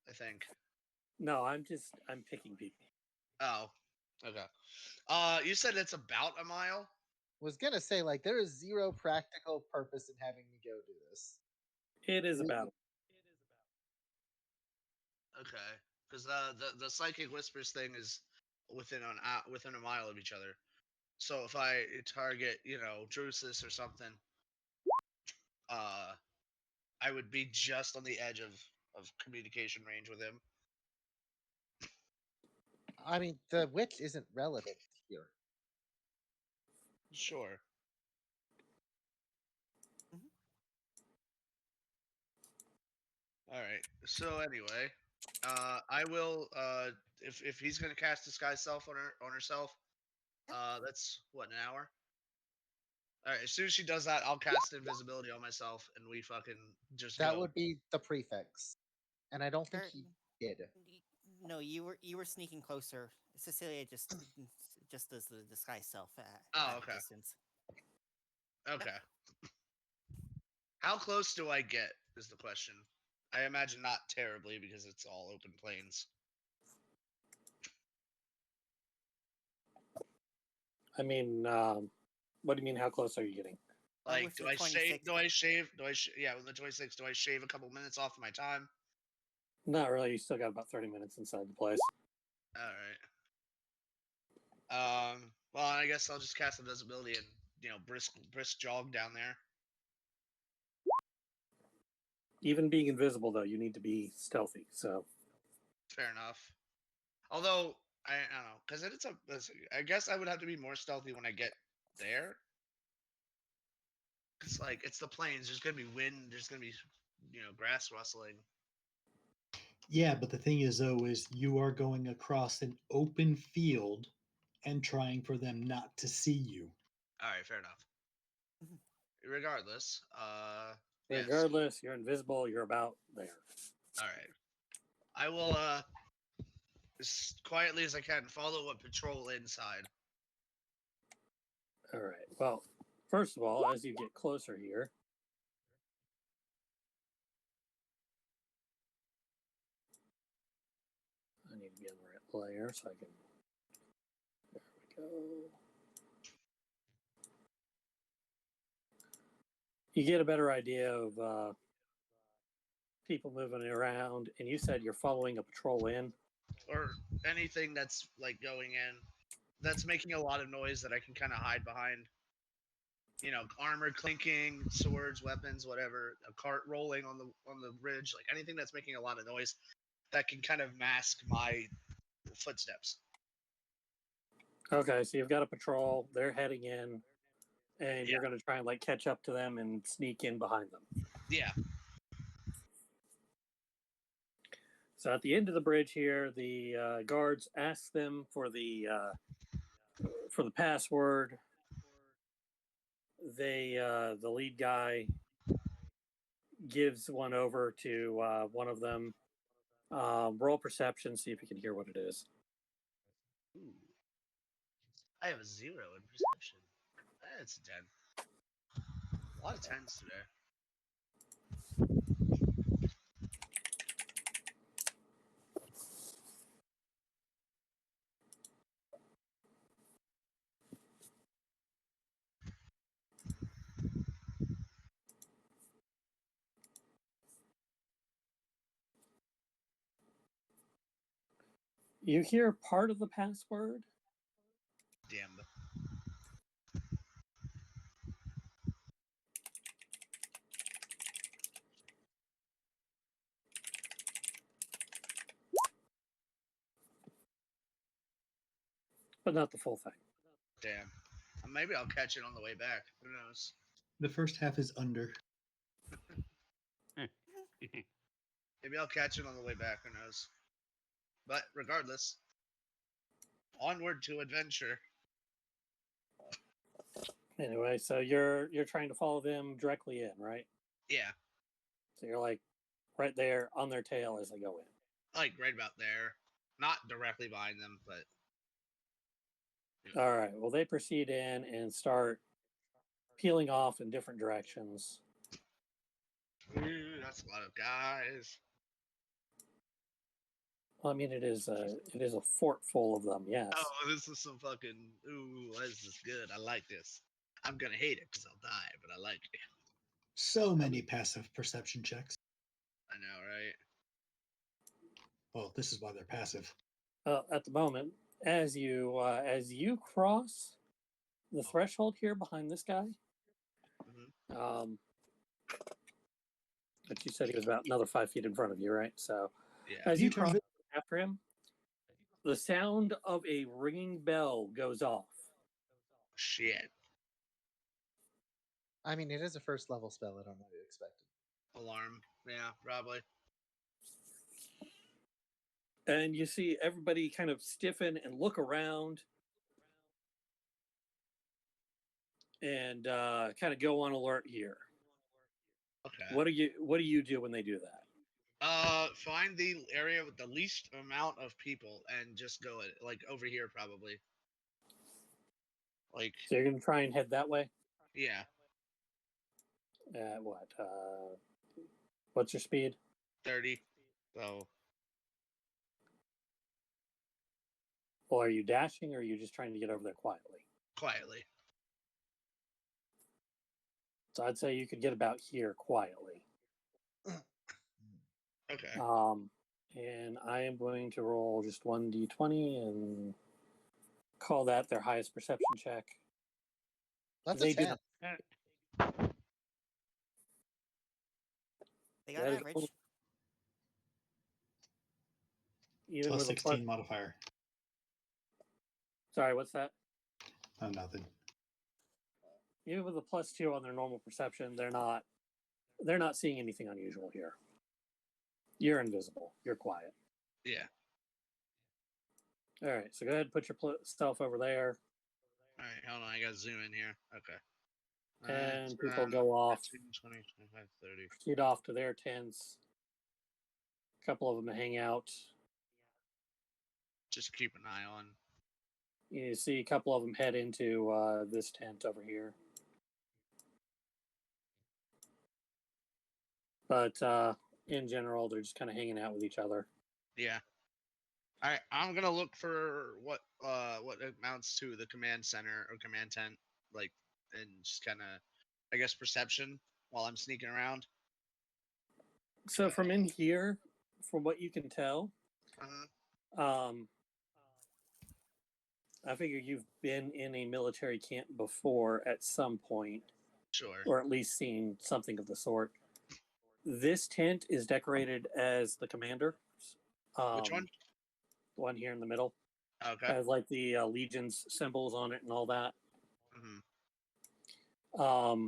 I think. No, I'm picking people. Oh, okay. You said it's about a mile. was gonna say like there is zero practical purpose in having me go do this. It is about. Okay, because the psychic whispers thing is within a mile of each other. So if I target, Drusus or something, I would be just on the edge of communication range with him. I mean, the witch isn't relevant here. Sure. Mhm. All right. So anyway, I will. If he's gonna cast disguise self on herself, that's what, an hour. All right. As soon as she does that, I'll cast invisibility on myself, and we fucking just That go. would be the prefix, and I don't think Er, he did. No, you were sneaking closer. Cecilia just does the disguise self Oh, at a okay. distance. Okay. How close do I get? Is the question. I imagine not terribly because it's all open plains. I mean, what do you mean? How close are you getting? Like, With do the I shave? 26 Do I shave? Yeah, with the 26, do I shave a couple minutes off of my time? Not really. You still got about 30 minutes inside the place. All right. Well, I guess I'll just cast invisibility and brisk jog down there. Even being invisible, though, you need to be stealthy. So Fair enough. Although I don't know, because I guess I would have to be more stealthy when I get there. Cause like it's the plains. There's gonna be wind. There's gonna be grass rustling. Yeah, but the thing is, though, is you are going across an open field and trying for them not to see you. All right, fair enough. Mhm. Regardless, yes. regardless, you're invisible. You're about there. All right. I will as quietly as I can follow a patrol inside. All right. Well, first of all, as you get closer here, I need to be on the right layer so I can. There we go. You get a better idea of people moving around, and you said you're following a patrol in. Or anything that's like going in, that's making a lot of noise that I can kind of hide behind. Armor clinking, swords, weapons, whatever. A cart rolling on the bridge, like anything that's making a lot of noise that can kind of mask my footsteps. Okay, so you've got a patrol. They're heading in, and Yeah. you're going to try and catch up to them and sneak in behind them. Yeah. So at the end of the bridge here, the guards ask them for the password. The lead guy gives one over to one of them. Roll perception, see if you can hear what it is. Ooh. I have a 0 in perception. That's a 10. A lot of 10s today. You hear part of the password. Damn. But not the full thing. Damn. Maybe I'll catch it on the way back. Who knows? The first half is under. Maybe I'll catch it on the way back. Who knows? But regardless, onward to adventure. Anyway, so you're trying to follow them directly in, right? Yeah, So you're like right there on their tail as they go in. like right about there, not directly behind them, but All right. Well, they proceed in and start peeling off in different directions. ooh, that's a lot of guys. Well, I mean, it is a fort full of them. Yes. Oh, this is some fucking. Ooh, this is good. I like this. I'm gonna hate it because I'll die, but I like it. So many passive perception checks. I know, right? Well, this is why they're passive. At the moment, as you cross the threshold here behind this guy, Mhm. but you said he was about another 5 feet in front of you, right? So Yeah. as You you turn cross vi- after him, the sound of a ringing bell goes off. Shit. I mean, it is a first level spell. I don't know what you expected. Alarm. Yeah, probably. And you see everybody kind of stiffen and look around and kind of go on alert here. Okay. What do you do when they do that? Find the area with the least amount of people and just go it like over here, probably. Like, So you're going to try and head that way? yeah, At what? What's your speed? 30. So, Well, are you dashing or are you just trying to get over there quietly? quietly. So I'd say you could get about here quietly. Okay. And I am going to roll just 1d20 and call that their highest perception check. That's They a do 10. not. They got That an is average. even Plus with 16 a plus. modifier. Sorry, what's that? Oh, nothing. Even with a +2 on their normal perception, they're not seeing anything unusual here. You're invisible. You're quiet. Yeah. All right, so go ahead and put your stuff over there, All right, hold on. I got to zoom in here. Okay. and people go off, 15, 20, 25, 30. proceed off to their tents. A couple of them hang out. Just keep an eye on. You see a couple of them head into this tent over here. But in general, they're just kind of hanging out with each other. Yeah. All right, I'm gonna look for what amounts to the command center or command tent, like, and just kind of, I guess, perception while I'm sneaking around. So from in here, from what you can tell, Uh-huh. I figure you've been in a military camp before at some point, Sure. or at least seen something of the sort. This tent is decorated as the commander. Which one? The one here in the middle. Okay. Has like the Legion's symbols on it and all that. Mm-hmm.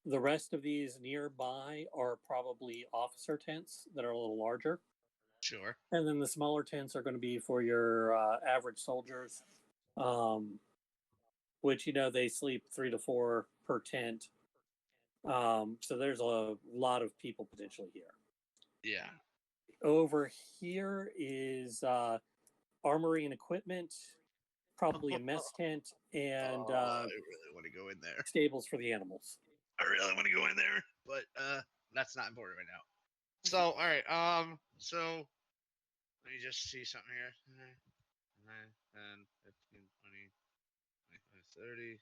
The rest of these nearby are probably officer tents that are a little larger. Sure. And then the smaller tents are going to be for your average soldiers, which, they sleep 3 to 4 per tent. So there's a lot of people potentially here. Yeah. Over here is armory and equipment, probably a mess tent, and I really want to go in there. stables for the animals. I really want to go in there, but that's not important right now. So, all right. So let me just see something here. 9, 10, 15, 20, 25, 30.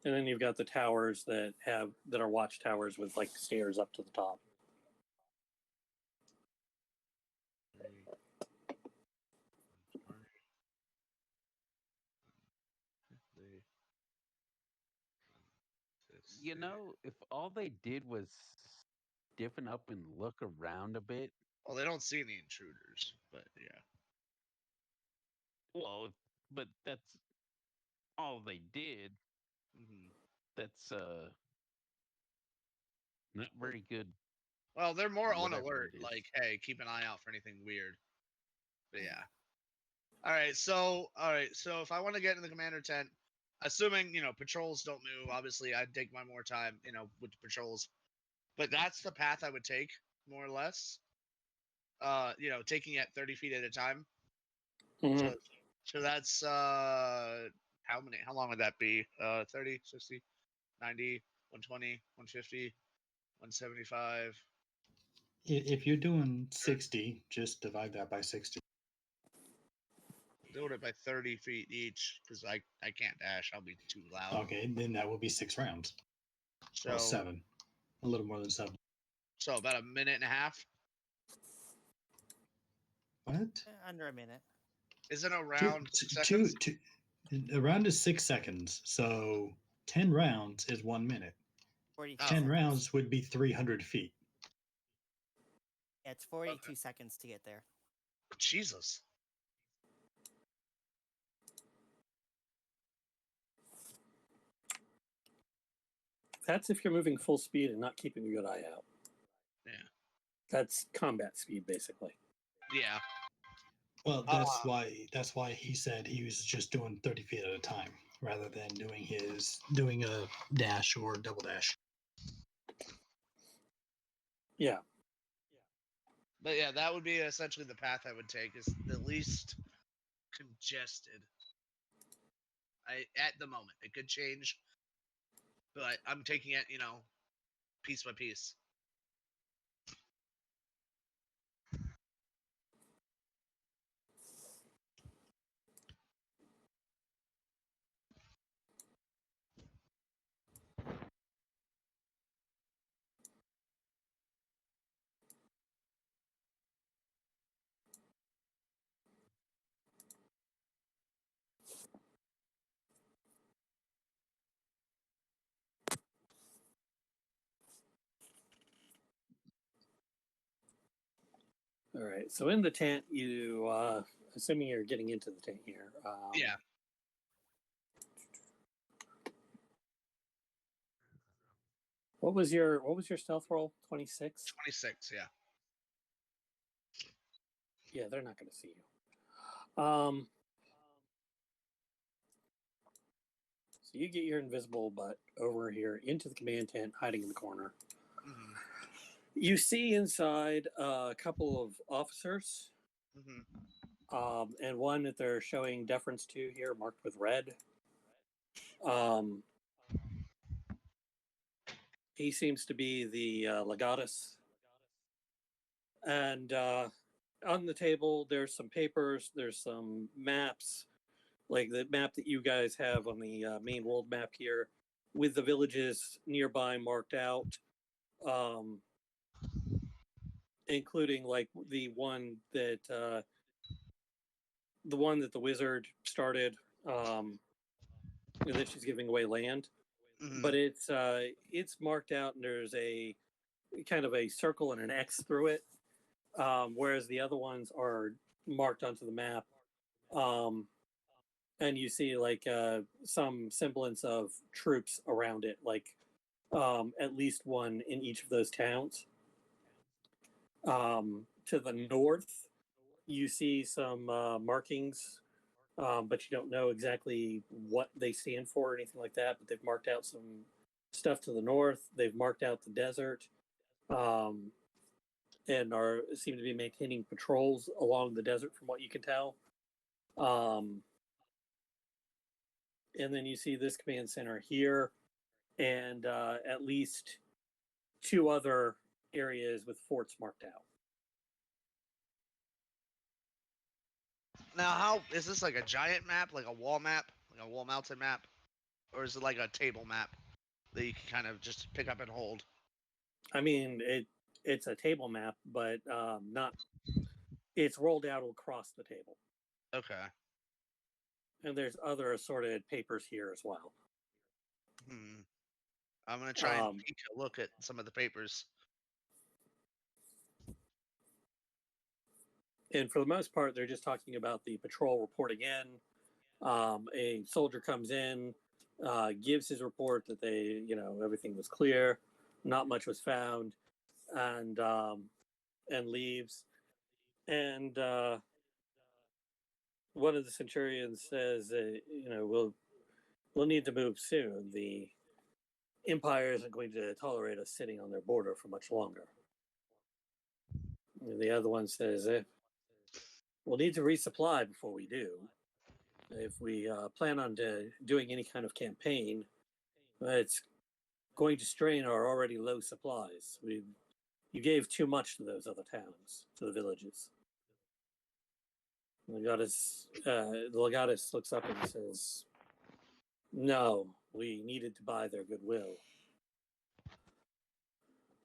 And then you've got the towers that are watchtowers with like stairs up to the top. 'Cause, if all they did was stiffen up and look around a bit, Well, they don't see any intruders, but yeah. well, but that's all they did. Mm-hmm. That's not very good. Well, they're more on Whatever alert. it is. Like, hey, keep an eye out for anything weird. But yeah. All right. So if I want to get in the commander tent, assuming patrols don't move. Obviously, I'd take my more time, with the patrols. But that's the path I would take, more or less. Taking it 30 feet at a time. Mhm. So that's how long would that be? 30, 60, 90, 120, 150, 175. If you're doing 60, just divide that by 60. Doing it by 30 feet each because I can't dash. I'll be too loud. Okay, then that will be 6 rounds. Well, So 7. A little more than 7. so about a minute and a half. What? Under a minute. Isn't a round 6 seconds? A round is 6 seconds, so 10 rounds is 1 minute. 42 10 seconds. rounds would be 300 feet. Yeah, it's 42 seconds to get there. Jesus. That's if you're moving full speed and not keeping a good eye out. Yeah. That's combat speed, basically. Yeah. Well, that's why he said he was just doing 30 feet at a time rather than doing a dash or double dash. Yeah. But yeah, that would be essentially the path I would take, is the least congested. At the moment. It could change. But I'm taking it, piece by piece. All right. So in the tent, you, assuming you're getting into the tent here. Yeah. What was your stealth roll? 26? 26, yeah. Yeah, they're not going to see you. So you get your invisible butt over here into the command tent, hiding in the corner. Mm-hmm. You see inside a couple of officers, and one that they're showing deference to here, marked with red. He seems to be the legatus. And on the table, there's some papers, there's some maps, like the map that you guys have on the main world map here, with the villages nearby marked out, including like the one that the wizard started, that she's giving away land. Mm-hmm. But it's marked out, and there's a kind of a circle and an X through it, whereas the other ones are marked onto the map. And you see like some semblance of troops around it, like at least one in each of those towns. To the north, you see some markings, but you don't know exactly what they stand for or anything like that. But they've marked out some stuff to the north. They've marked out the desert, and seem to be maintaining patrols along the desert, from what you can tell. And then you see this command center here, and at least 2 other areas with forts marked out. Now, how is this, like a giant map, like a wall map, like a wall mounted map, or is it like a table map that you can kind of just pick up and hold? I mean, it's a table map, but not. It's rolled out across the table. Okay. And there's other assorted papers here as well. I'm gonna try and take a look at some of the papers. And for the most part, they're just talking about the patrol reporting in. A soldier comes in, gives his report that everything was clear, not much was found, and leaves. And one of the centurions says, we'll need to move soon. The Empire isn't going to tolerate us sitting on their border for much longer. And the other one says, we'll need to resupply before we do. If we plan on doing any kind of campaign, it's going to strain our already low supplies. You gave too much to those other towns, to the villages. The legatus looks up and says, no, we needed to buy their goodwill.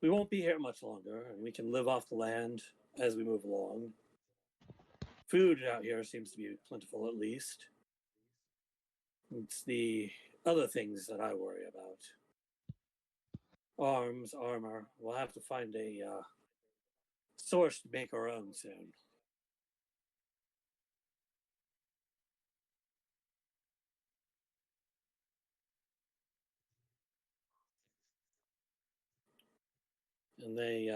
We won't be here much longer, and we can live off the land as we move along. Food out here seems to be plentiful, at least. It's the other things that I worry about. Arms, armor. We'll have to find a source to make our own soon. And they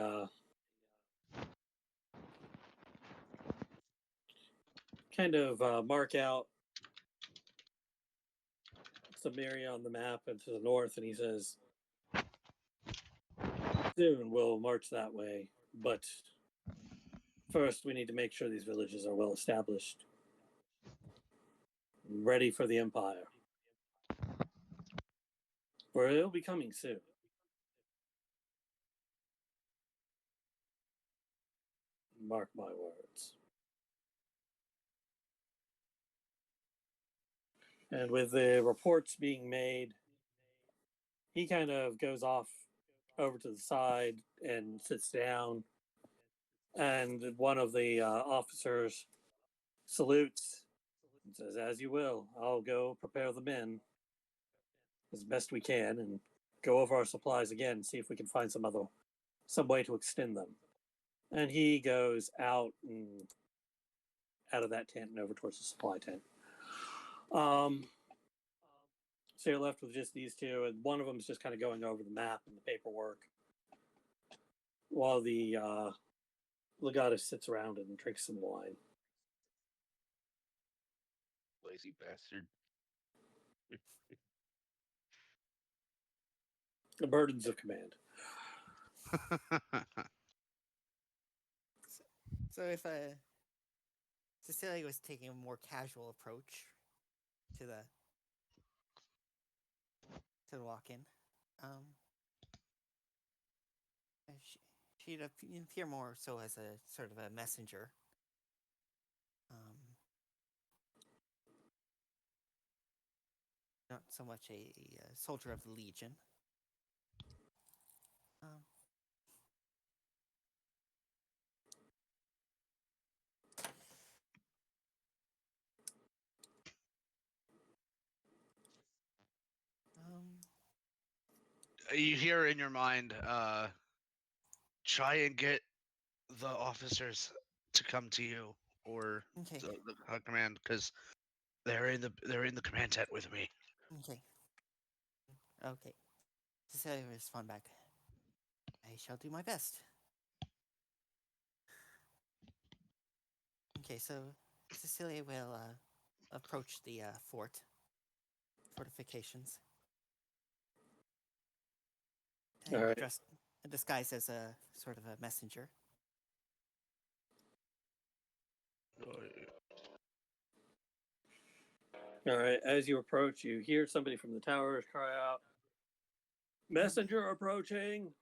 kind of mark out some area on the map and to the north, and he says, soon we'll march that way, but first we need to make sure these villages are well established, ready for the Empire. For it'll be coming soon. Mark my words. And with the reports being made, he kind of goes off over to the side and sits down. And one of the officers salutes and says, as you will. I'll go prepare the men as best we can and go over our supplies again and see if we can find some way to extend them. And he goes out of that tent and over towards the supply tent. So you're left with just these two, and one of them is just kind of going over the map and the paperwork, while the legatus sits around and drinks some wine. Lazy bastard. The burdens of command. So if Cecilia was taking a more casual approach to the walk-in, she'd appear more so as a sort of a messenger. Not so much a soldier of the Legion. You hear in your mind, try and get the officers to come to you, or Okay. the command, because they're in the command tent with me. Okay. Cecilia will respond back. I shall do my best. Okay, so Cecilia will approach the fortifications. And All right. disguised as a sort of a messenger. All right. As you approach, you hear somebody from the towers cry out, "Messenger approaching!"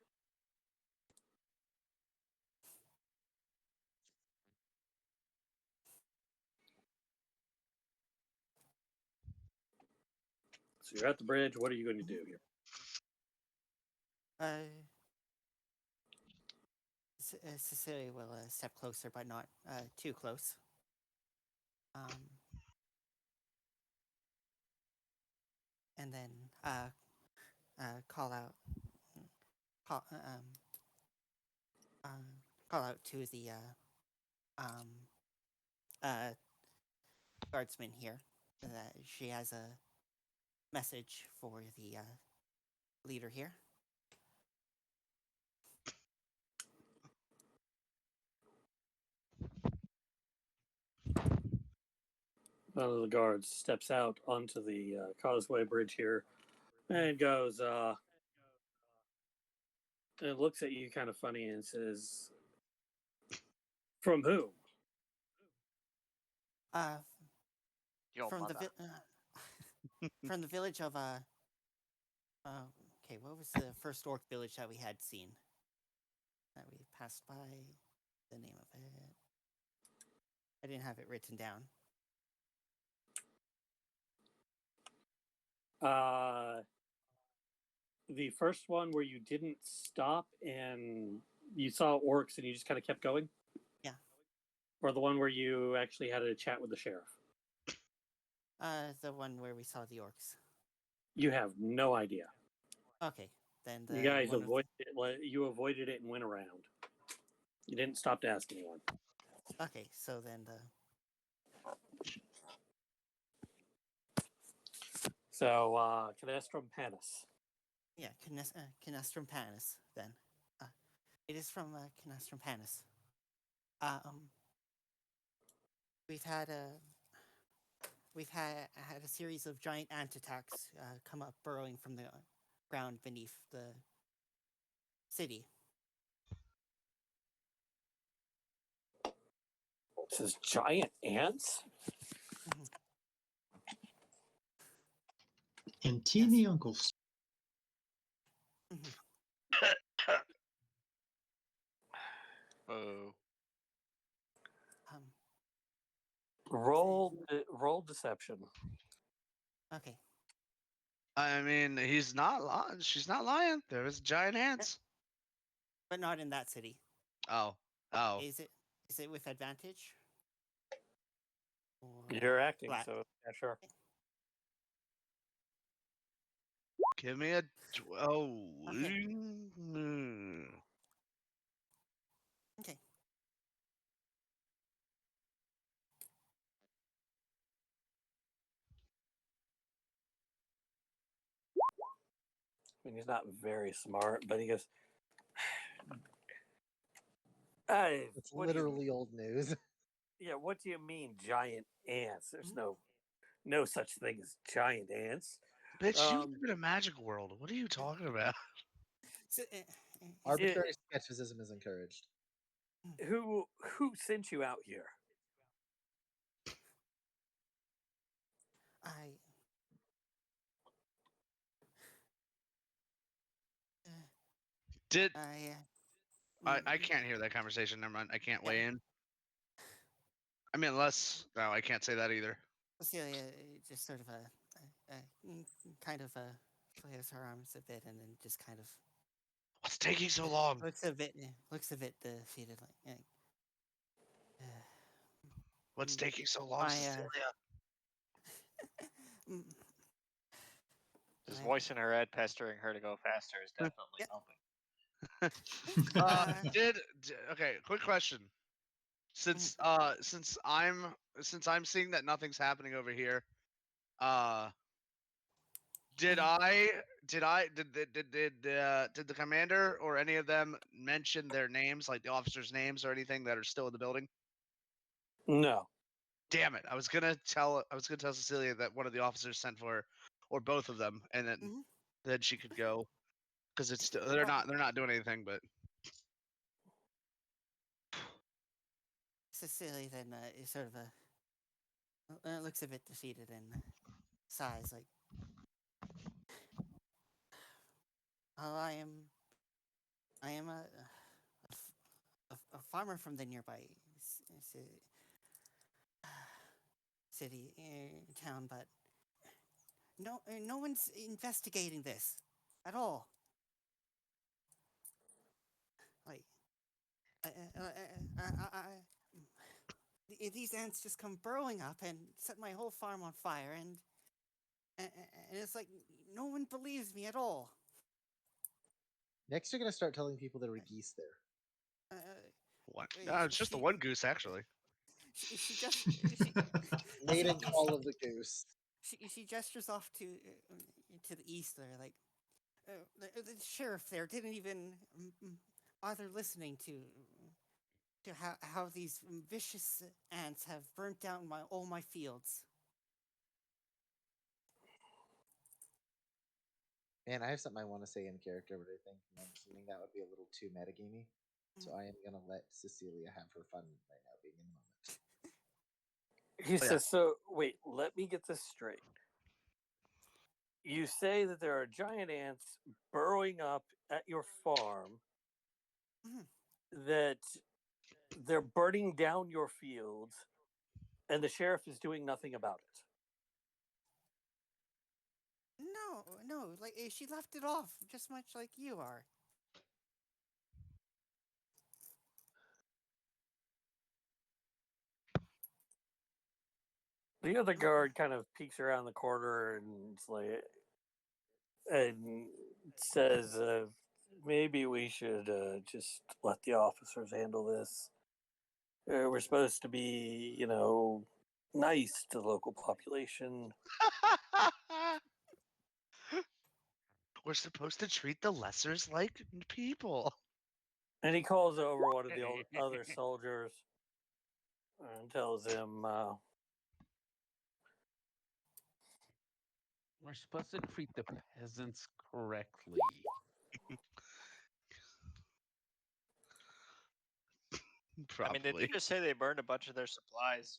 So you're at the bridge. What are you going to do here? Cecilia will step closer, but not too close. And then call out to the guardsman here that she has a message for the leader here. One of the guards steps out onto the causeway bridge here and goes, and looks at you kind of funny and says, "From whom?" Your From the mother. from the village of okay, what was the first orc village that we had seen? That we passed by. The name of it. I didn't have it written down. The first one where you didn't stop and you saw orcs and you just kind of kept going? Yeah. Or the one where you actually had a chat with the sheriff? The one where we saw the orcs. You have no idea. Okay, then You guys one of avoided it. You avoided it and went around. You didn't stop to ask anyone. okay, so then the So, Canestrum Panis. yeah, Canestrum Panis. Then, it is from Canestrum Panis. We've had a series of giant ant attacks come up burrowing from the ground beneath the city. It says giant ants? Mhm. And teeny uncles. Mhm. Oh. Um, Roll deception. okay. I mean, he's not lying. She's not lying. There was giant ants. But not in that city. Oh, oh. Is it with advantage? Or You're acting, flat? so yeah, sure. Give me a. Oh. Okay. Mm. Okay. I mean, he's not very smart, but he goes, It's what do you, literally old news. yeah, what do you mean giant ants? There's no such thing as giant ants. Bitch, you Um, live in a magic world. What are you talking about? So, Arbitrary skepticism is encouraged. who sent you out here? I. Did I. I can't hear that conversation. Never mind. I can't weigh Yeah. in. I mean, unless no, I can't say that either. Cecilia just sort of kind of flares her arms a bit and then just kind of What's taking so long? looks a bit defeated, like What's mm, taking so long, my Cecilia? mm, His my, voice in her head pestering her to go faster is definitely Yeah. helping. Okay, quick question. Since I'm seeing that nothing's happening over here, did the commander or any of them mention their names, like the officers' names or anything that are still in the building? No. Damn it! I was gonna tell Cecilia that one of the officers sent for her, or both of them, and Mhm. then she could go because it's still Well- they're not doing anything. But Cecilia then is sort of looks a bit defeated and sighs like, "Oh, I am a farmer from the nearby city town, but no one's investigating this at all. Like, these ants just come burrowing up and set my whole farm on fire, and it's like no one believes me at all." Next, you're gonna start telling people there were geese there. what? No, it's just the one goose actually. She just Maiden call of the goose. she gestures off to the east there, like the sheriff there didn't even bother listening to how these vicious ants have burnt down all my fields. And I have something I want to say in character, but I think I'm assuming that would be a little too metagamey. So I am gonna let Cecilia have her fun right now, being in the moment. He says, "So wait, let me get this straight. You say that there are giant ants burrowing up at your farm, Mhm. that they're burning down your fields, and the sheriff is doing nothing about it." No, like she left it off, just much like you are. The other guard kind of peeks around the corner and it's like, and says, "Maybe we should just let the officers handle this. We're supposed to be, nice to the local population." We're supposed to treat the lessers like people. And he calls over one of the other soldiers and tells him, We're supposed to treat the peasants correctly. I mean, they Probably. did just say they burned a bunch of their supplies,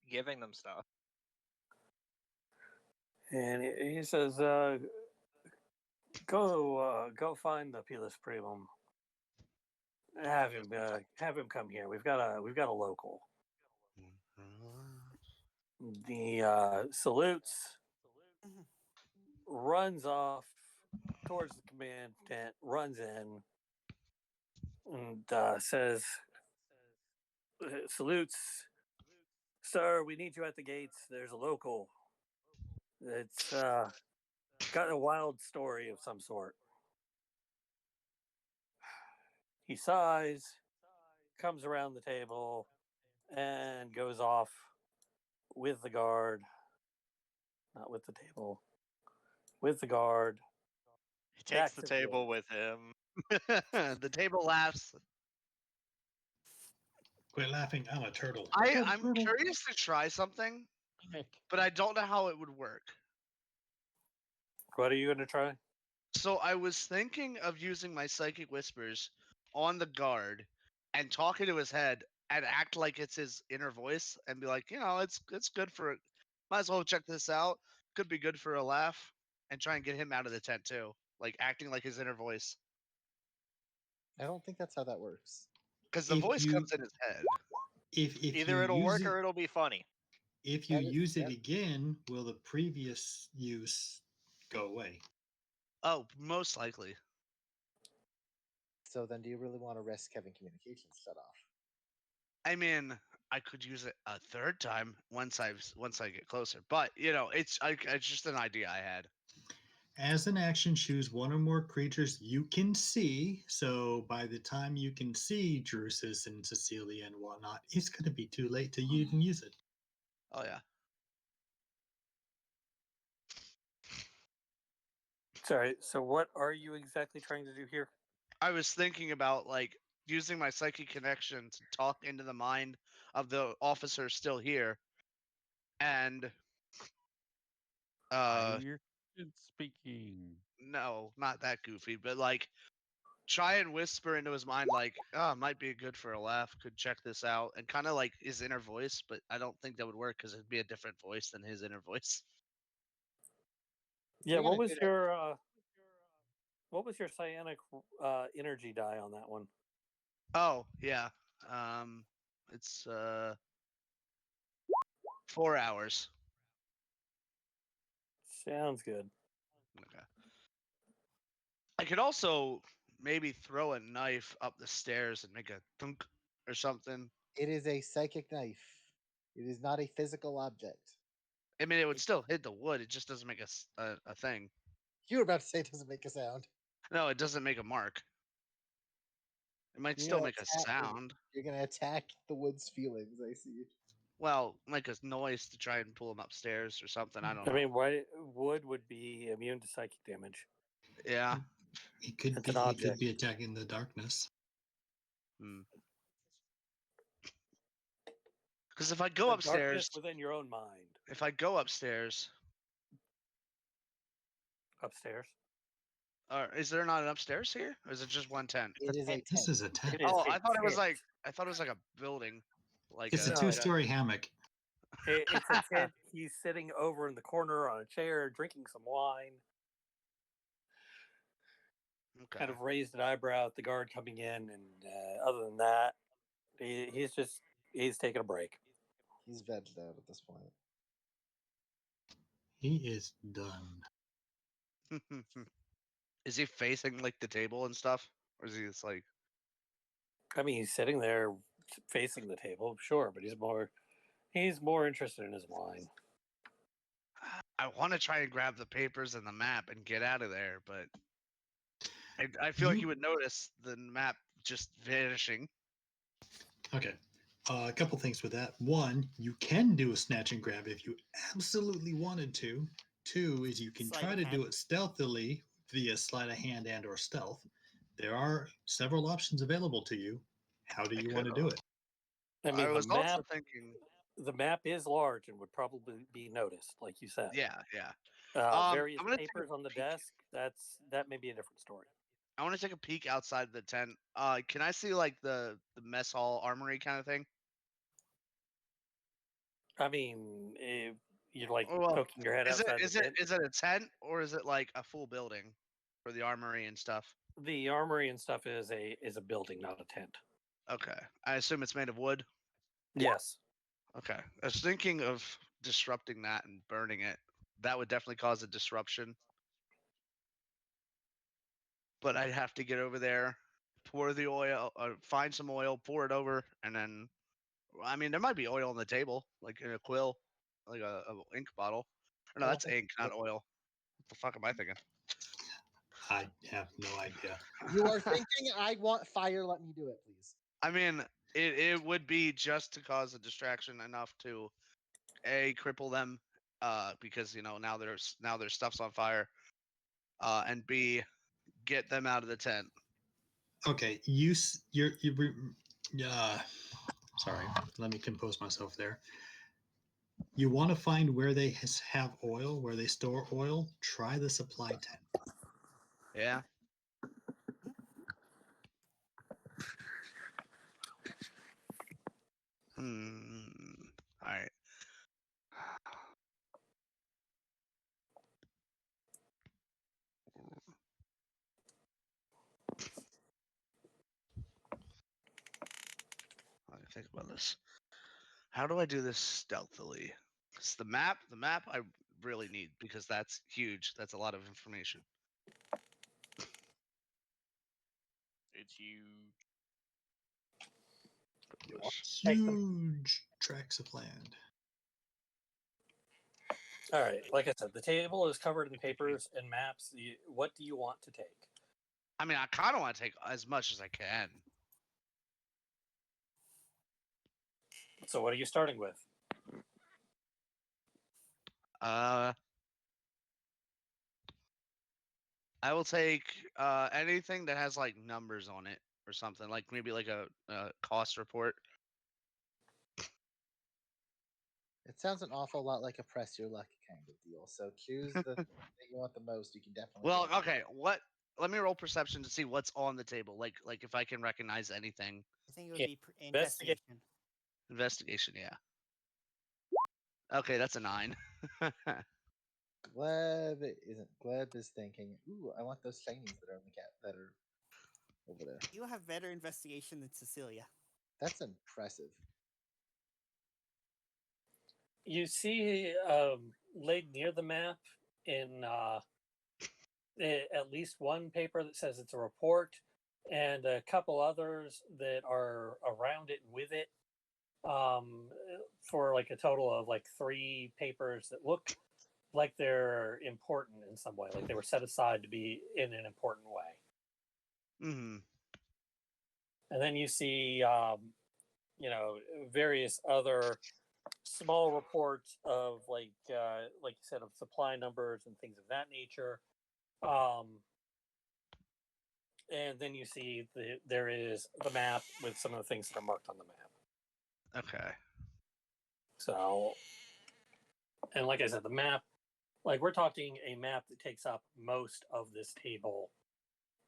giving them stuff. and he says, go find the Pilus Primum. Have him come here. We've got a local. He salutes, Mhm. runs off towards the command tent, runs in, and says, salutes, "Sir, we need you at the gates. There's a local. It's got a wild story of some sort." He sighs, comes around the table, and goes off with the guard. Not with the table, with the guard. He takes Back the to table the with him. The table laughs. Quit laughing. I'm a turtle. I'm Turtle. curious to try something, but I don't know how it would work. What are you going to try? So I was thinking of using my psychic whispers on the guard and talking to his head and act like it's his inner voice and be like, it's good for it. Might as well check this out. Could be good for a laugh and try and get him out of the tent too. Like acting like his inner voice. I don't think that's how that works. Because the If voice you comes in his head. if you Either it'll use work it, or it'll be funny. if you That is- use it that- again, will the previous use go away? Oh, most likely. So then, do you really want to risk having communications shut off? I mean, I could use it a third time once I get closer. But it's just an idea I had. As an action, choose one or more creatures you can see. So by the time you can see Drusus and Cecilia and whatnot, it's going to be too late to even use it. Oh yeah. Sorry. So what are you exactly trying to do here? I was thinking about like using my psychic connection to talk into the mind of the officer still here, and I'm your speaking. no, not that goofy, but like try and whisper into his mind like, "Oh, might be good for a laugh. Could check this out," and kind of like his inner voice. But I don't think that would work because it'd be a different voice than his inner voice. Yeah. You What gotta was do that. your psionic energy die on that one? Oh yeah, it's 4 hours. Sounds good. Okay. I could also maybe throw a knife up the stairs and make a thunk or something. It is a psychic knife. It is not a physical object. I mean, it would still hit the wood. It just doesn't make a thing. You were about to say it doesn't make a sound. No, it doesn't make a mark. It might You're still gonna make a attack- sound. You're gonna attack the wood's feelings. I see. Well, make a noise to try and pull him upstairs or something. I don't I know. mean, why wood would be immune to psychic damage? Yeah. It could It's be an he object. could be attacking the darkness. Because if I go The upstairs, darkness within your own mind. if I go upstairs, Upstairs. Is there not an upstairs here, or is it just one tent? It is a tent. This tent. is a tent. It is Oh, a I thought it was tent. like a building. Like It's a No, two-story hammock. It's a tent. He's sitting over in the corner on a chair, drinking some wine. Okay. Kind of raised an eyebrow at the guard coming in, and other than that, he's taking a break. He's vegged out at this point. He is done. Is he facing like the table and stuff, or is he just like? I mean, he's sitting there facing the table, sure, but he's more interested in his wine. I want to try and grab the papers and the map and get out of there, but I feel like You- you would notice the map just vanishing. Okay. A couple things with that. One, you can do a snatch and grab if you absolutely wanted to. Two is you can Sleight try of to hand. do it stealthily via sleight of hand and or stealth. There are several options available to you. How do you want to do it? I mean, I was the map also thinking, is large and would probably be noticed, like you said. yeah. Various I'm gonna take a papers on the peek. desk. That may be a different story. I want to take a peek outside the tent. Can I see like the mess hall armory kind of thing? I mean, if you're like Well, poking your head Is it outside is the it tent. is it a tent or is it like a full building for the armory and stuff? The armory and stuff is a building, not a tent. Okay, I assume it's made of wood. Yes. Okay, I was thinking of disrupting that and burning it. That would definitely cause a disruption. But I'd have to get over there, pour the oil, find some oil, pour it over, and then. I mean, there might be oil on the table, like in a quill, like a ink bottle. Or no, that's ink, not oil. What the fuck am I thinking? I have no idea. You are thinking, I want fire, let me do it, please. I mean, it would be just to cause a distraction enough to A, cripple them, because now their stuff's on fire, and B, get them out of the tent. Okay, sorry, let me compose myself there. You want to find where they have oil, where they store oil. Try the supply tent. Yeah. All right. Let me think about this. How do I do this stealthily? It's the map. The map I really need because that's huge. That's a lot of information. It's huge. Huge tracts of land. All right. Like I said, the table is covered in papers and maps. What do you want to take? I mean, I kind of want to take as much as I can. So, what are you starting with? I will take anything that has like numbers on it or something, like maybe like a cost report. It sounds an awful lot like a press your luck kind of deal. So choose the thing that you want the most. You can definitely. Well, get it. okay. Let me roll perception to see what's on the table. Like if I can recognize anything. I think it would Yeah, be investigate. investigation. Investigation, yeah. Okay, that's a 9. Gleb is thinking, ooh, I want those shinies that are on the cat that are over there. You have better investigation than Cecilia. That's impressive. You see, laid near the map in at least one paper that says it's a report, and a couple others that are around it and with it, for like a total of like 3 papers that look like they're important in some way, like they were set aside to be in an important way. Mm-hmm. And then you see, various other small reports of like you said, of supply numbers and things of that nature. And then you see there is the map with some of the things that are marked on the map. Okay. So, and like I said, the map, like we're talking a map that takes up most of this table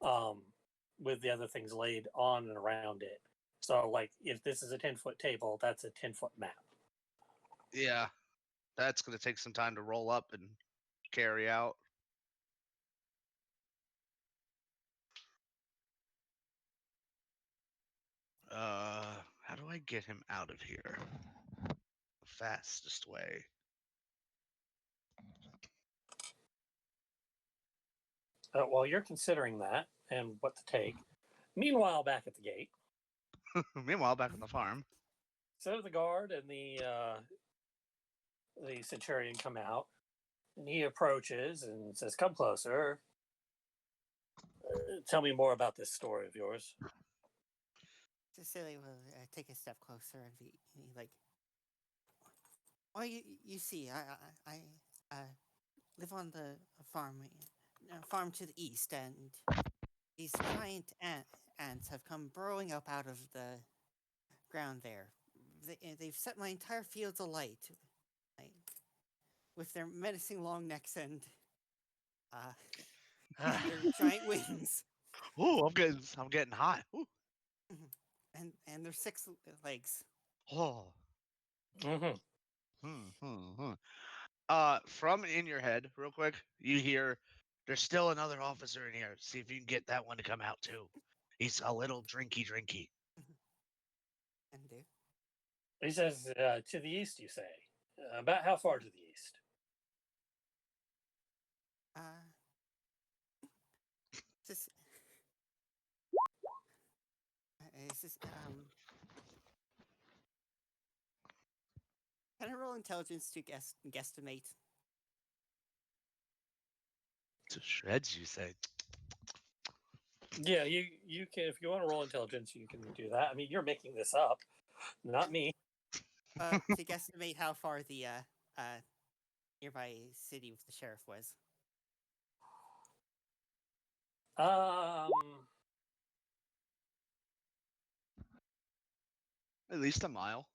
with the other things laid on and around it. So, like, if this is a 10-foot table, that's a 10-foot map. Yeah, that's going to take some time to roll up and carry out. How do I get him out of here? The fastest way. While you're considering that and what to take, meanwhile, back at the gate, Meanwhile, back on the farm. so the guard and the centurion come out, and he approaches and says, "Come closer. Tell me more about this story of yours." Cecilia will take a step closer and be like, "Oh, you see, I live on the farm to the east, and these giant ants have come burrowing up out of the ground there. They've set my entire fields alight, like, with their menacing long necks and their giant wings, Ooh, I'm getting hot. Ooh. and their 6 legs." Oh. Mm-hmm. From in your head, real quick, you hear there's still another officer in here. See if you can get that one to come out too. He's a little drinky. And do. He says, "To the east, you say? About how far to the east?" This, is this, can I roll intelligence to guesstimate? To shreds, you say. Yeah, you can, if you want to roll intelligence, you can do that. I mean, you're making this up, not me. To guesstimate how far the nearby city with the sheriff was. At least a mile.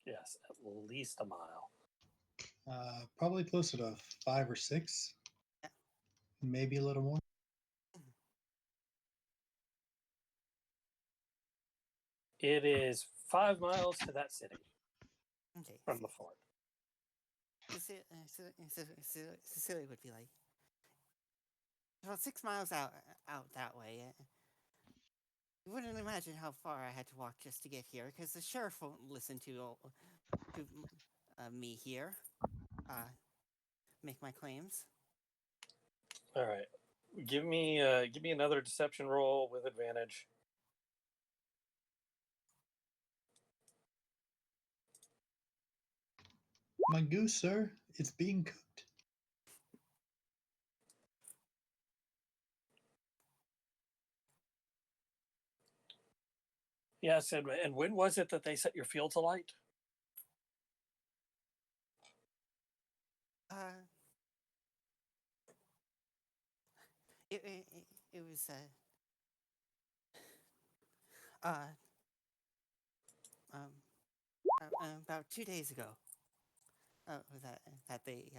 Yes, at least a mile. Probably closer to 5 or 6. Yeah. Maybe a little more. It is 5 miles to that city Okay. from the fort. Cecilia would be like, about 6 miles out that way. You wouldn't imagine how far I had to walk just to get here, because the sheriff won't listen to me here. Make my claims. All right, give me another deception roll with advantage. My goose, sir, it's being cooked. Yes, and when was it that they set your fields alight? It was about 2 days ago. That they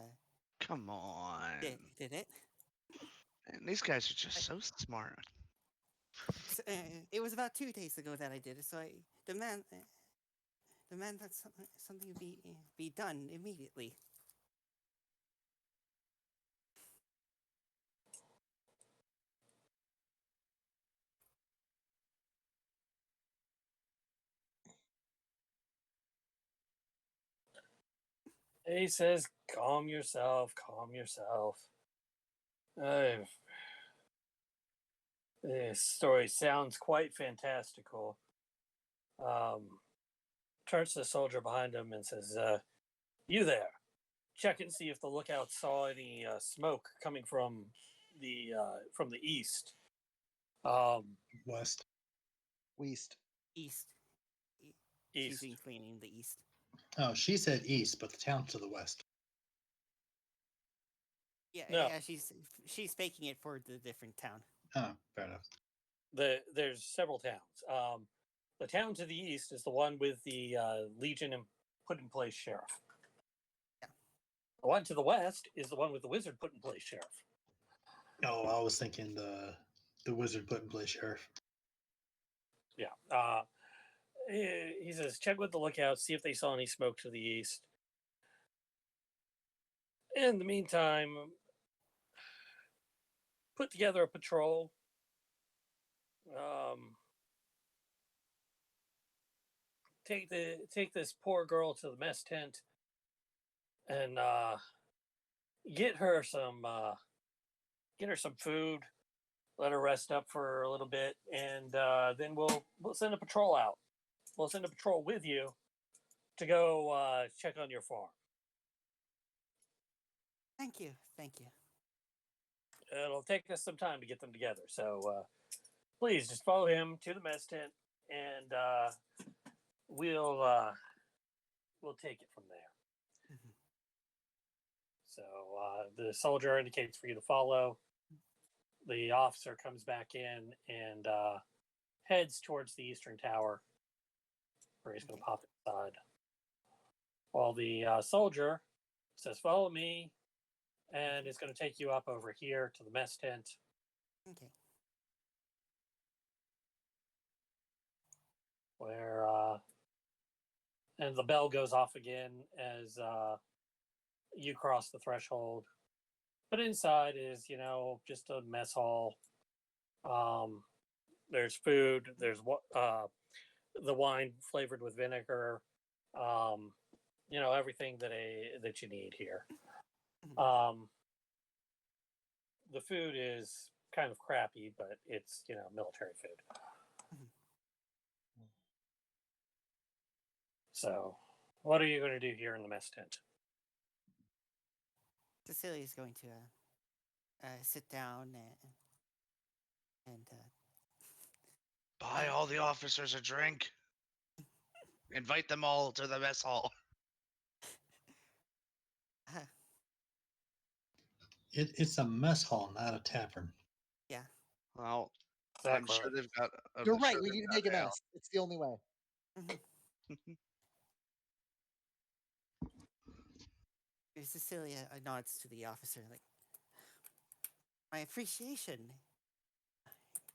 Come on. did it. And these guys are just so smart. So, it was about 2 days ago that I did it. So I demand that something be done immediately. He says, calm yourself. This story sounds quite fantastical. Turns to the soldier behind him and says, "You there? Check and see if the lookout saw any smoke coming from the east." West. East. East. East. She's been cleaning the east. Oh, she said east, but the town's to the west. Yeah, No. yeah. She's faking it for the different town. Oh, fair enough. There's several towns. The town to the east is the one with the Legion and put in place sheriff. Yeah. The one to the west is the one with the wizard put in place sheriff. Oh, I was thinking the wizard put in place sheriff. Yeah. He says, check with the lookout, see if they saw any smoke to the east. In the meantime, put together a patrol. Take this poor girl to the mess tent and get her some food. Let her rest up for a little bit, and then we'll send a patrol out. We'll send a patrol with you to go check on your farm. Thank you. Thank you. It'll take us some time to get them together, so please just follow him to the mess tent, and we'll take it from there. Mhm. So the soldier indicates for you to follow. The officer comes back in and heads towards the eastern tower, where he's going to pop inside. While the soldier says, "Follow me," and is going to take you up over here to the mess tent. Okay. Where and the bell goes off again as you cross the threshold. But inside is, just a mess hall. There's food. There's the wine flavored with vinegar. Everything that you need here. The food is kind of crappy, but it's military food. So, what are you going to do here in the mess tent? Cecilia's going to sit down and Buy all the officers a drink. Invite them all to the mess hall. It's a mess hall, not a tavern. yeah. Well, Exactly. I'm sure they've got. You're right. We need to make a mess. It's the only way. Cecilia nods to the officer, like, my appreciation.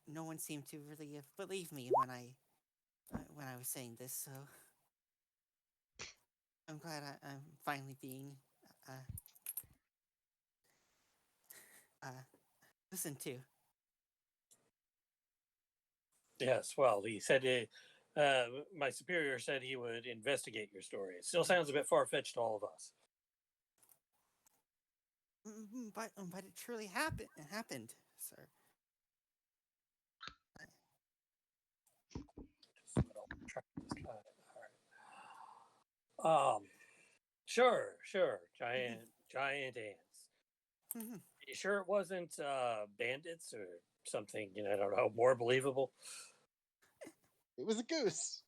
No one seemed to really believe me when I was saying this, so I'm glad I'm finally being listened to. Yes, well, he said my superior said he would investigate your story. It still sounds a bit far-fetched to all of us. But it truly happened, sir. Sure, giant ants. You sure it wasn't bandits or something? I don't know, more believable. It was a goose.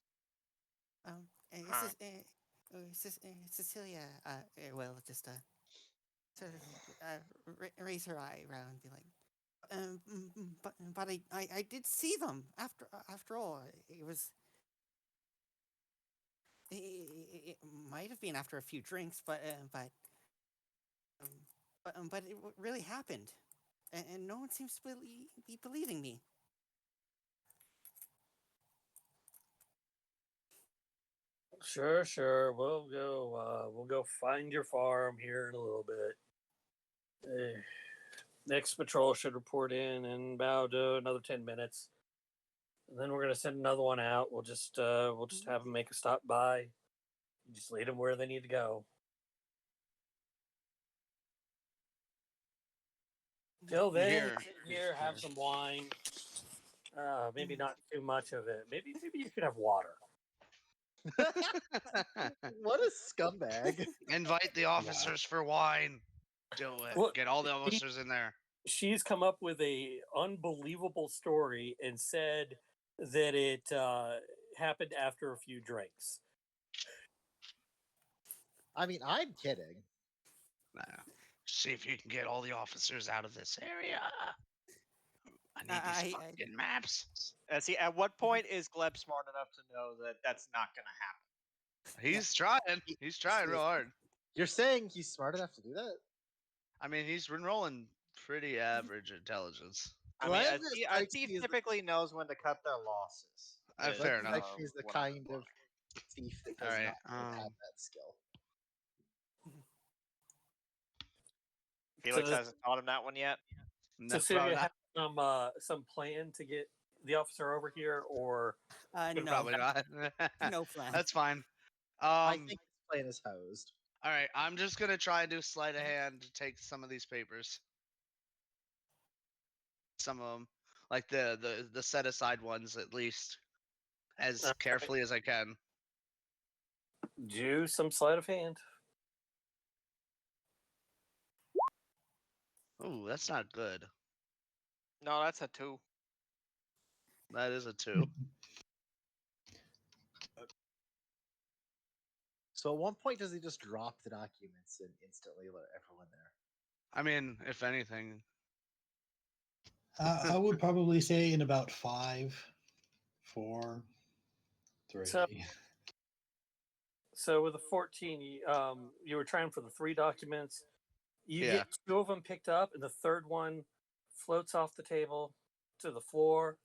Cecilia, well, just sort of raise her eye around and be like, but I did see them after all. It might have been after a few drinks, but it really happened, and no one seems to be believing me. Sure. We'll go find your farm here in a little bit. Next patrol should report in about another 10 minutes. And then we're gonna send another one out. We'll just have them make a stop by. Just lead them where they need to go. Till then, sit here, have some wine. Maybe not too much of it. Maybe you could have water. What a scumbag. Invite the officers for wine. Do it. Well, Get all the officers in there. She's come up with a unbelievable story and said that it happened after a few drinks. I mean, I'm kidding. See if you can get all the officers out of this area. I need these fucking maps. See, at what point is Gleb smart enough to know that that's not going to happen? He's trying. He's trying real hard. You're saying he's smart enough to do that? I mean, he's been rolling pretty average intelligence. I mean, Glenn a strikes thief me as typically knows when to cut their losses. Fair is, Glenn enough. strikes me as the what I'm kind of implying. thief that All does right, not yet have that skill. Felix So- hasn't taught him that one yet. no, Cecilia probably not. have some plan to get the officer over here, or No, Probably not. no plan. That's fine. I think his plan is hosed. All right, I'm just gonna try and do sleight of hand to take some of these papers. Some of them, like the set aside ones, at least, as Alright. carefully as I can. do some sleight of hand. Ooh, that's not good. No, that's a 2. That is a 2. So at one point, does he just drop the documents and instantly let everyone there? I mean, if anything, I would probably say in about 5, 4, 3. So with a 14, you were trying for the 3 documents. You Yeah. get 2 of them picked up, and the third one floats off the table to the floor.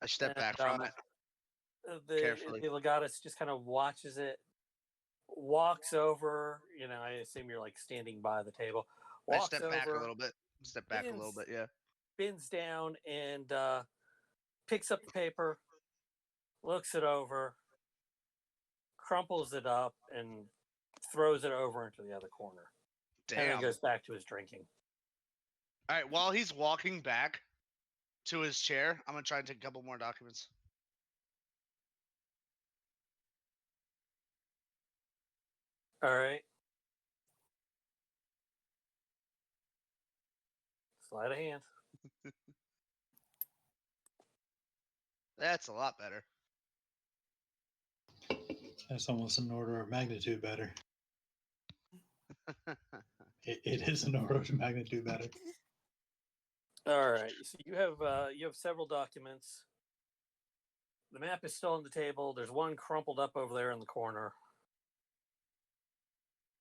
I step And, back from it. Carefully. The legatus just kind of watches it, walks over. I assume you're like standing by the table. I Walks step back a over, little bit. Step back a little bit, yeah. bends down, and picks up the paper, looks it over, crumples it up, and throws it over into the other corner. And Damn. then goes back to his drinking. All right, while he's walking back to his chair, I'm gonna try and take a couple more documents. All right. Sleight of hand. That's a lot better. That's almost an order of magnitude better. It is an order of magnitude better. All right. So you have several documents. The map is still on the table. There's one crumpled up over there in the corner.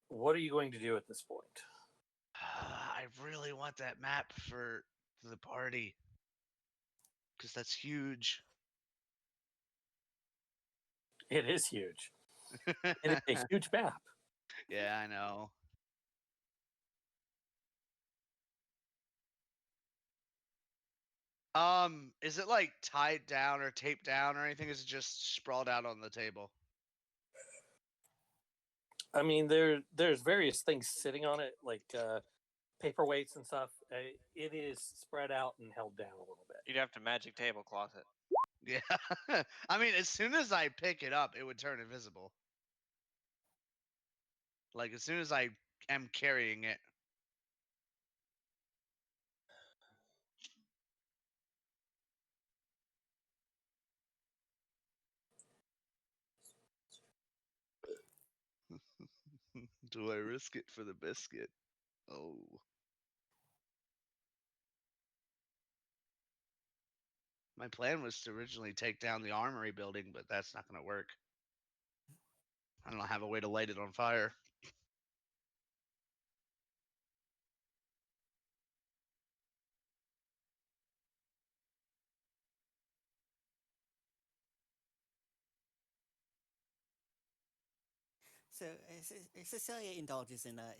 What are you going to do at this point? I really want that map for the party because that's huge. It is huge. It is a huge map. Yeah, I know. Is it like tied down or taped down or anything? Is it just sprawled out on the table? I mean, there's various things sitting on it, like paperweights and stuff. It is spread out and held down a little bit. You'd have to magic tablecloth it. Yeah. I mean, as soon as I pick it up, it would turn invisible. Like, as soon as I am carrying it. Do I risk it for the biscuit? Oh. My plan was to originally take down the armory building, but that's not going to work. I don't have a way to light it on fire. So Cecilia indulges in a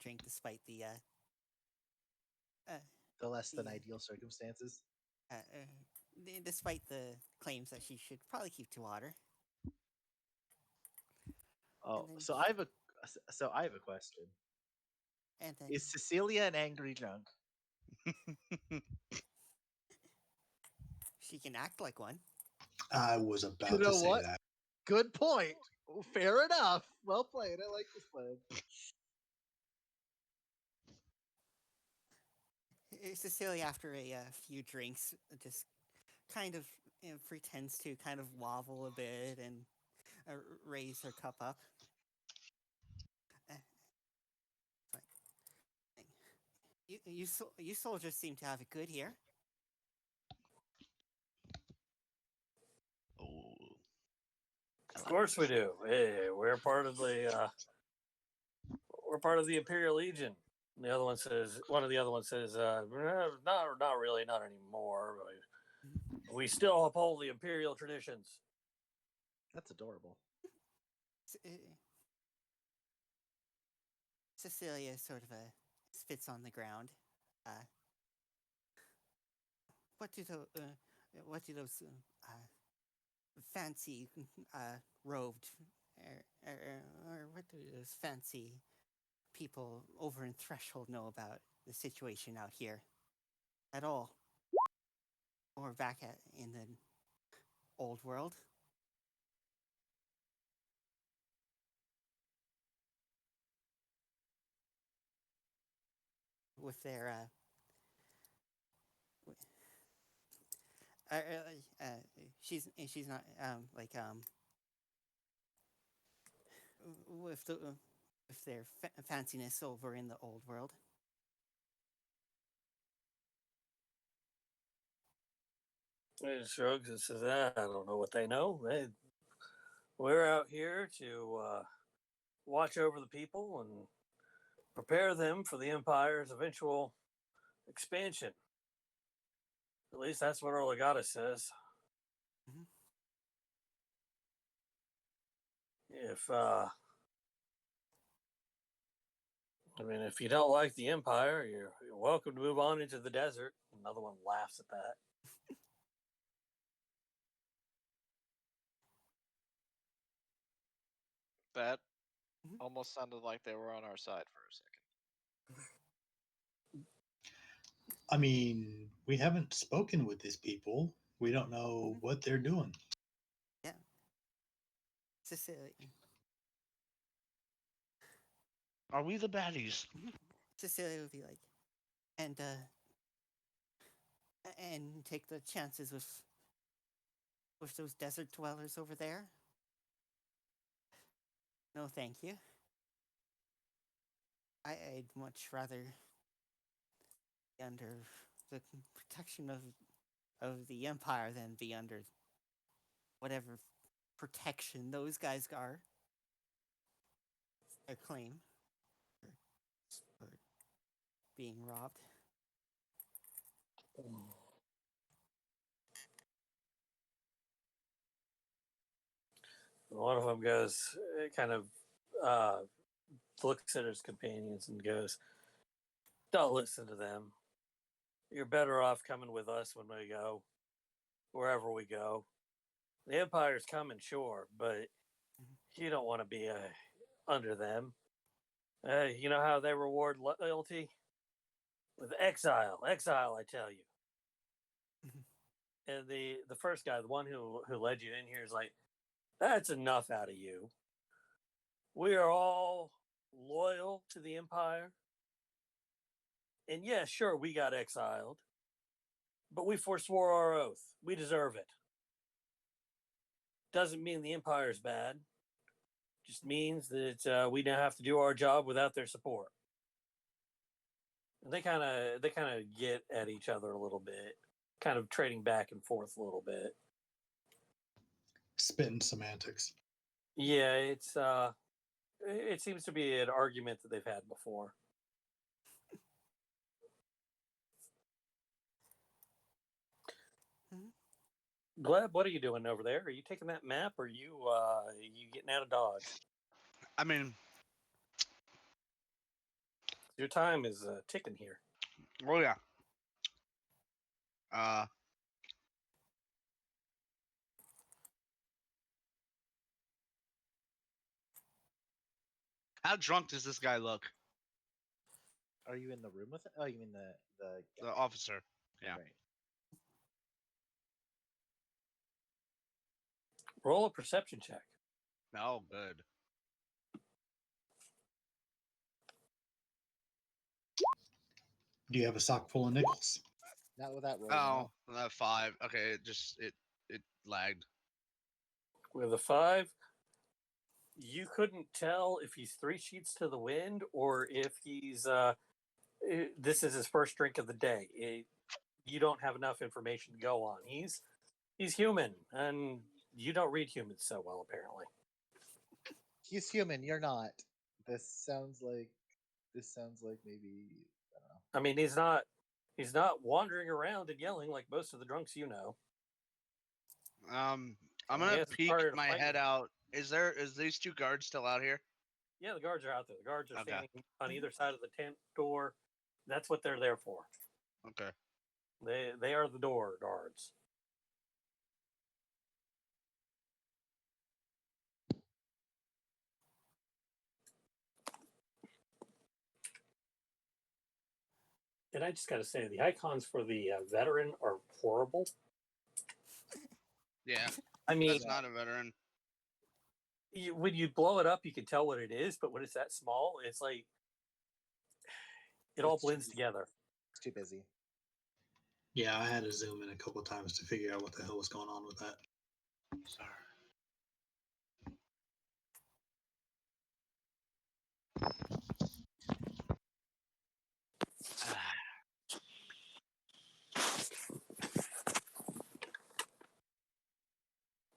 drink despite the The less than Yeah. ideal circumstances. despite the claims that she should probably keep to water. Oh, then so I have a question. And then Is Cecilia an angry drunk? she can act like one. I was about You know to say what? that. Good point. Fair enough. Well played. I like this plan. Cecilia, after a few drinks, just kind of pretends to kind of wobble a bit and raise her cup up. It's like, you soldiers seem to have it good here. Oh. Of course we do. Hey, we're part of the Imperial Legion. The other one says, one of the other ones says, not really, not anymore. We still uphold the imperial traditions. That's adorable. Cecilia sort of spits on the ground. What do those fancy robed or what do those fancy people over in Threshold know about the situation out here at all? Or back in the old world? With their she's not with their fanciness over in the old world. He shrugs and says, I don't know what they know. We're out here to watch over the people and prepare them for the Empire's eventual expansion. At least that's what our legata says. Mm-hmm. If you don't like the Empire, you're welcome to move on into the desert. Another one laughs at that. That almost sounded like they were on our side for a second. I mean, we haven't spoken with these people. We don't know what they're doing. Yeah. Cecilia. Are we the baddies? Cecilia would be like, and take the chances with those desert dwellers over there? No, thank you. I'd much rather be under the protection of the Empire than be under whatever protection those guys are. Their claim for being robbed. One of them goes, kind of looks at his companions and goes, don't listen to them. You're better off coming with us when we go, wherever we go. The Empire's coming, sure, but you don't want to be under them. You know how they reward loyalty? With exile. Exile, I tell you. And the first guy, the one who led you in here, is like, that's enough out of you. We are all loyal to the Empire. And yeah, sure, we got exiled. But we forswore our oath. We deserve it. Doesn't mean the Empire's bad. Just means that we now have to do our job without their support. And they kind of get at each other a little bit, kind of trading back and forth a little bit. Spitting semantics. Yeah, it seems to be an argument that they've had before. Gleb, what are you doing over there? Are you taking that map, or you getting out of Dodge? I mean, Your time is ticking here. oh yeah. How drunk does this guy look? Are you in the room with it? Oh, you mean The officer. Yeah. Right. Roll a perception check. Oh, good. Do you have a sock full of nickels? Not with that roll. Oh, 5. Okay, it lagged. With a 5, you couldn't tell if he's 3 sheets to the wind or if he's this is his first drink of the day. You don't have enough information to go on. He's human, and you don't read humans so well, apparently. He's human. You're not. This sounds like This sounds like maybe I don't know. I mean, he's not wandering around and yelling like most of the drunks you know. I'm He gonna hasn't peek started a my fight head with- out. Is these two guards still out here? Yeah, the guards are out there. The guards are Okay. standing on either side of the tent door. That's what they're there for. Okay. They are the door guards. And I just got to say, the icons for the veteran are horrible. Yeah. I mean, That's not a veteran. when you blow it up, you can tell what it is, but when it's that small, it's like it all It's blends too- together. It's too busy. Yeah, I had to zoom in a couple of times to figure out what the hell was going on with that. Sorry.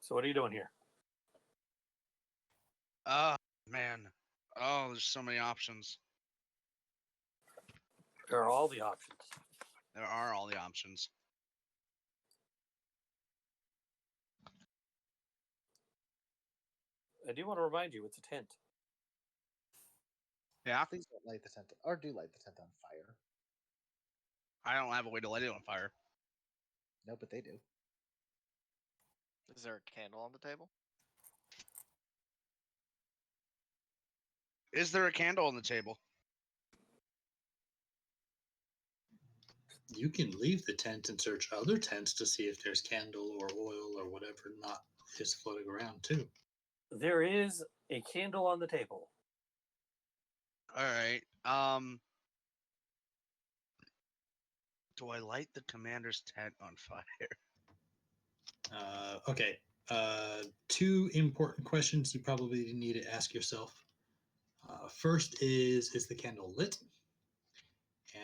So what are you doing here? Oh man. Oh, there's so many options. There are all the options. There are all the options. I do want to remind you, it's a tent. Yeah. Please don't light the tent, or do light the tent on fire. I don't have a way to light it on fire. No, but they do. Is there a candle on the table? Is there a candle on the table? You can leave the tent and search other tents to see if there's candle or oil or whatever not is floating around too. There is a candle on the table. All right. Do I light the commander's tent on fire? Okay. Two important questions you probably need to ask yourself. First is the candle lit?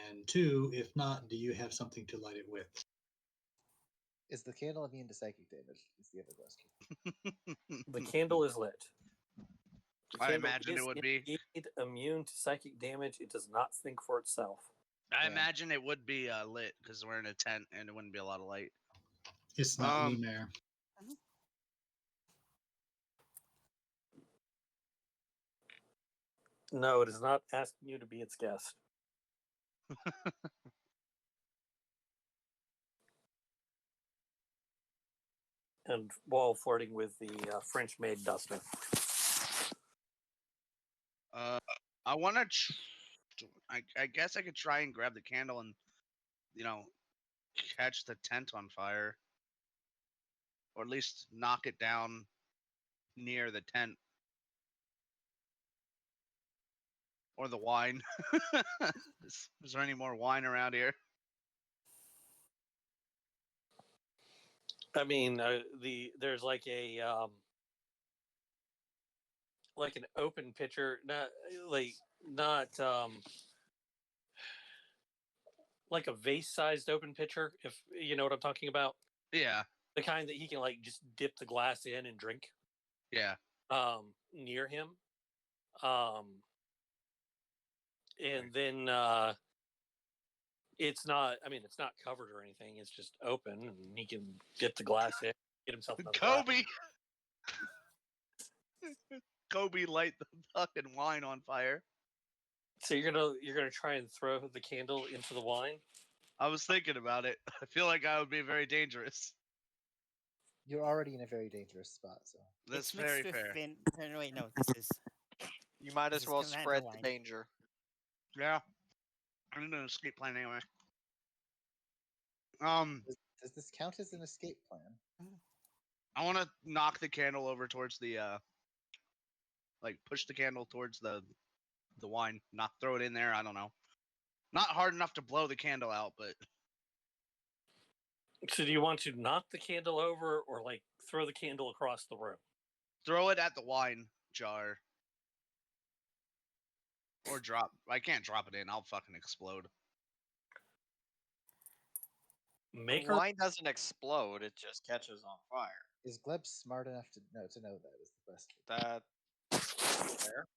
And two, if not, do you have something to light it with? Is the candle immune to psychic damage? Is the other question. The candle is lit. The I candle imagined it is would be. indeed immune to psychic damage. It does not think for itself. I Yeah. imagine it would be lit because we're in a tent and it wouldn't be a lot of light. It's not luminaire. No, it is not asking you to be its guest. And while flirting with the French maid Dustin. I want to. I guess I could try and grab the candle and, catch the tent on fire, or at least knock it down near the tent or the wine. Is there any more wine around here? I mean, there's like an open pitcher, not like a vase-sized open pitcher, if you know what I'm talking about. Yeah, The kind that he can like just dip the glass in and drink. yeah. Near him. And then it's not covered or anything. It's just open, and he can dip the glass in, get himself another glass. Kobe. Kobe, light the fucking wine on fire. So you're gonna try and throw the candle into the wine. I was thinking about it. I feel like I would be very dangerous. You're already in a very dangerous spot, so. That's It's very mixed with fair. No, wait, no. This is You might This as is well commander spread wine. the danger. Yeah, I'm doing an escape plan anyway. Does this count as an escape plan? I want to knock the candle over towards the push the candle towards the wine. Not throw it in there. I don't know. Not hard enough to blow the candle out, but So do you want to knock the candle over, or like throw the candle across the room? throw it at the wine jar. Or drop. I can't drop it in. I'll fucking explode. Make The her. wine doesn't explode; it just catches on fire. Is Gleb smart enough to know that is the question. That fair.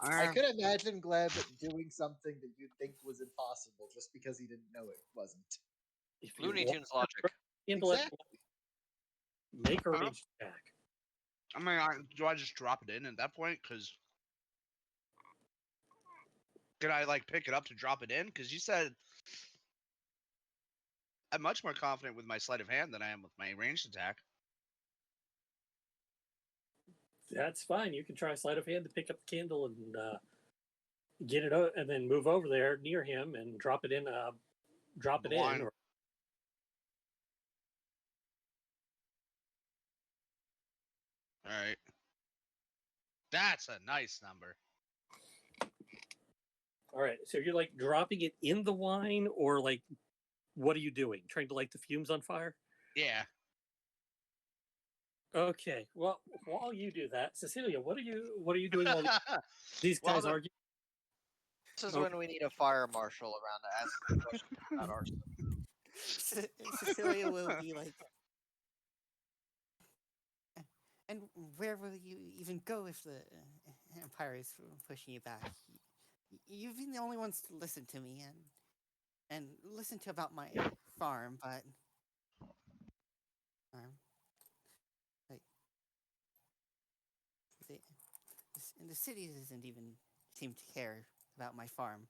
I could imagine Gleb doing something that you'd think was impossible just because he didn't know it wasn't. If you Looney want Tunes logic. handle it, Exactly. make a Huh? ranged attack. I mean, do I just drop it in at that point? Because could I like pick it up to drop it in? Because you said I'm much more confident with my sleight of hand than I am with my ranged attack. That's fine. You can try sleight of hand to pick up the candle and get it out, and then move over there near him and drop it in. Drop it The line. in. Or, All right. That's a nice number. all right. So you're like dropping it in the wine, or like, what are you doing? Trying to light the fumes on fire? Yeah. Okay. Well, while you do that, Cecilia, what are you doing while these Well, guys the- argue? This is Okay. when we need a fire marshal around to ask some questions about our Cecilia will be like, and where will you even go if the Empire is pushing you back? You've been the only ones to listen to me and listen to about my farm, but like the city doesn't even seem to care about my farm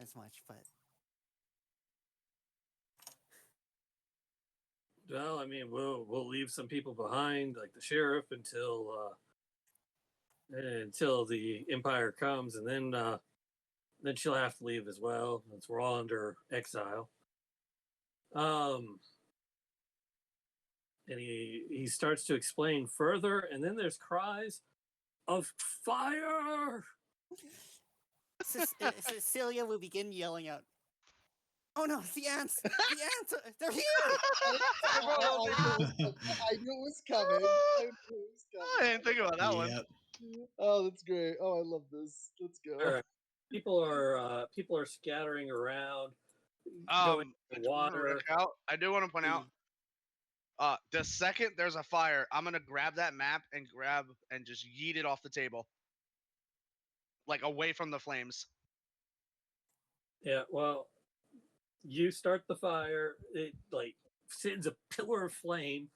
as much. But Well, I mean, we'll leave some people behind, like the sheriff, until the Empire comes, and then she'll have to leave as well, since we're all under exile. And he starts to explain further, and then there's cries of fire. Cecilia will begin yelling out, "Oh no, the ants! The ants! They're here!" I knew it was coming. I didn't think about that one. Yep. Oh, that's great. Oh, I love this. Let's go. All right. People are scattering around, going I to do wanna water. look out- I do want to point out. The second there's a fire, I'm gonna grab that map and just yeet it off the table, like away from the flames. Yeah, well, you start the fire. It like sends a pillar of flame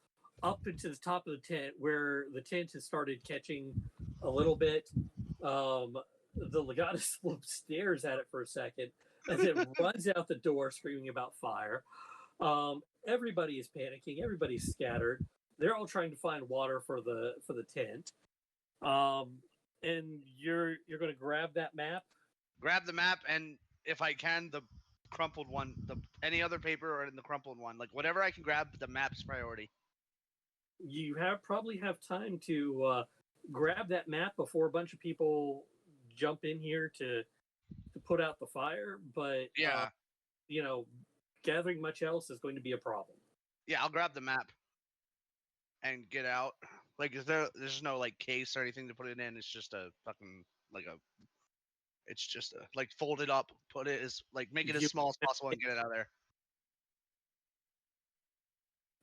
up into the top of the tent, where the tent has started catching a little bit. The legatus stares at it for a second, and then runs out the door screaming about fire. Everybody is panicking. Everybody's scattered. They're all trying to find water for the tent. And you're going to grab that map. Grab the map and, if I can, the crumpled one, any other paper or in the crumpled one, like whatever I can grab. The map's priority. You probably have time to grab that map before a bunch of people jump in here to put out the fire. But Yeah, gathering much else is going to be a problem. yeah. I'll grab the map and get out. Like, there's no like case or anything to put it in. It's just a fucking it's just like fold it up, put it as like make it as small as possible and get it out of there.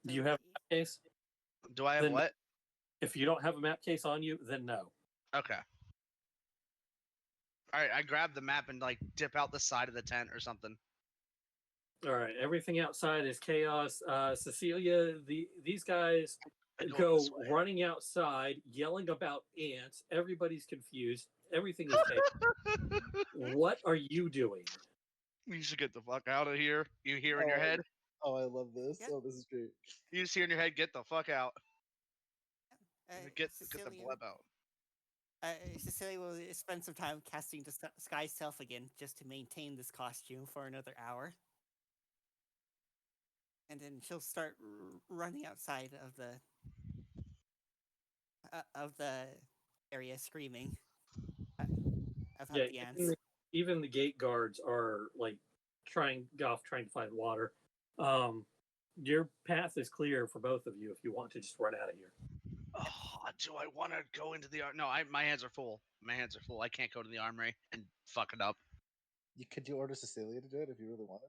Do you have a map case? Do I have Then- what? If you don't have a map case on you, then no. Okay. All right, I grab the map and like dip out the side of the tent or something. All right, everything outside is chaos. Cecilia, these guys I go go this way. running outside, yelling about ants. Everybody's confused. Everything is chaos. What are you doing? You should get the fuck out of here. You hear in your head? Oh, I love this. Yeah. Oh, this is great. You just hear in your head, get the fuck out. Get the Cecilia, bleb out. Cecilia will spend some time casting Disguise Self again just to maintain this costume for another hour. And then she'll start running outside of the area screaming about Yeah, the ants. even the gate guards are like trying to find water. Your path is clear for both of you if you want to just run out of here. Oh, do I want to go into the No, my hands are full. My hands are full. I can't go to the armory and fuck it up. Could you order Cecilia to do it if you really wanted?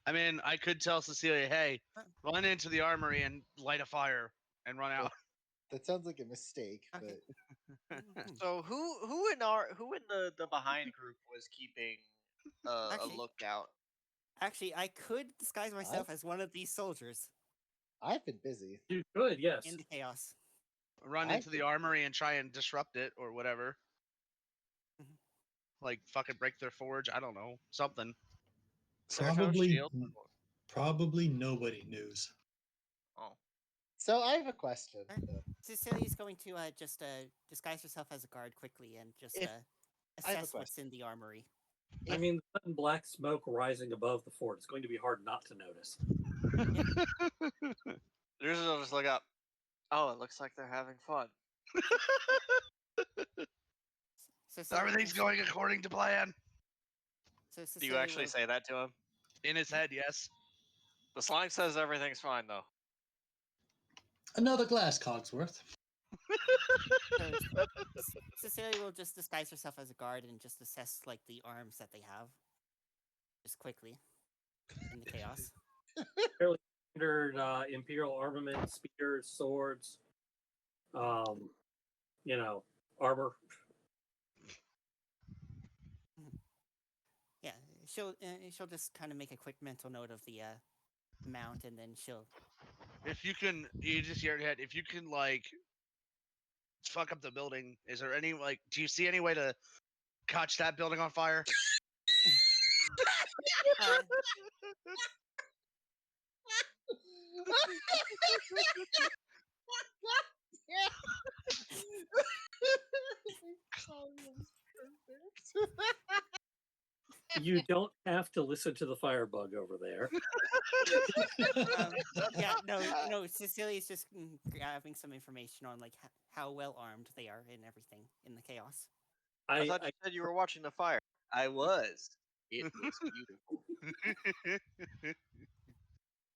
I mean, I could tell Cecilia, hey, run into the armory and light a fire and run out. That sounds like a mistake, Okay. but Mhm. So who in the behind group was keeping a Actually- lookout? Actually, I could disguise myself I've- as one of these soldiers I've been busy. You could, yes. in the chaos. Run I into the think- armory and try and disrupt it or whatever. Mhm. Like fucking break their forge. I don't know, something. There's no Probably, shield. probably nobody knows. Oh, So I have a question. Cecilia's going to just disguise herself as a guard quickly and just If- I have a assess what's in the armory. I mean, the sudden black smoke rising above the fort is going to be hard not to notice. usually I'll just look up. Oh, it looks like they're having fun. Cecilia, Everything's going according to plan. So Do you Cecilia actually will- say that to him? In his head, yes. The slime says everything's fine though. Another glass, Cogsworth. so Cecilia will just disguise herself as a guard and just assess like the arms that they have, just quickly, in the chaos. Standard Imperial armament, spears, swords, armor. Yeah, she'll just kind of make a quick mental note of the mount, and then she'll. If you can, you just hear in your head. If you can, like, fuck up the building, is there any like? Do you see any way to catch that building on fire? Uh, You don't have to listen to the firebug over there. yeah, no. Cecilia's just grabbing some information on like how well armed they are and everything in the chaos. I thought you said you were watching the fire. I was. It was beautiful.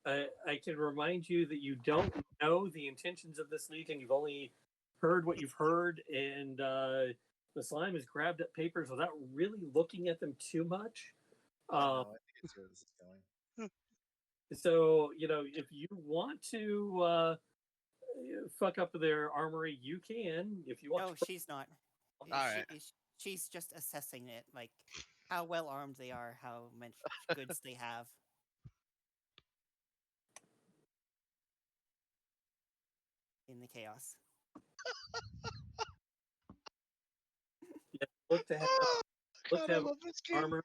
I can remind you that you don't know the intentions of this legion. You've only heard what you've heard, and the slime has grabbed up papers without really looking at them too much. I know, I think it's where this is going. So, if you want to fuck up their armory, you can. If you want No, to. she's not. Alright. She's just assessing it, like how well armed they are, how much goods they have. In the chaos. Look to have, look God, to I have love this game. armor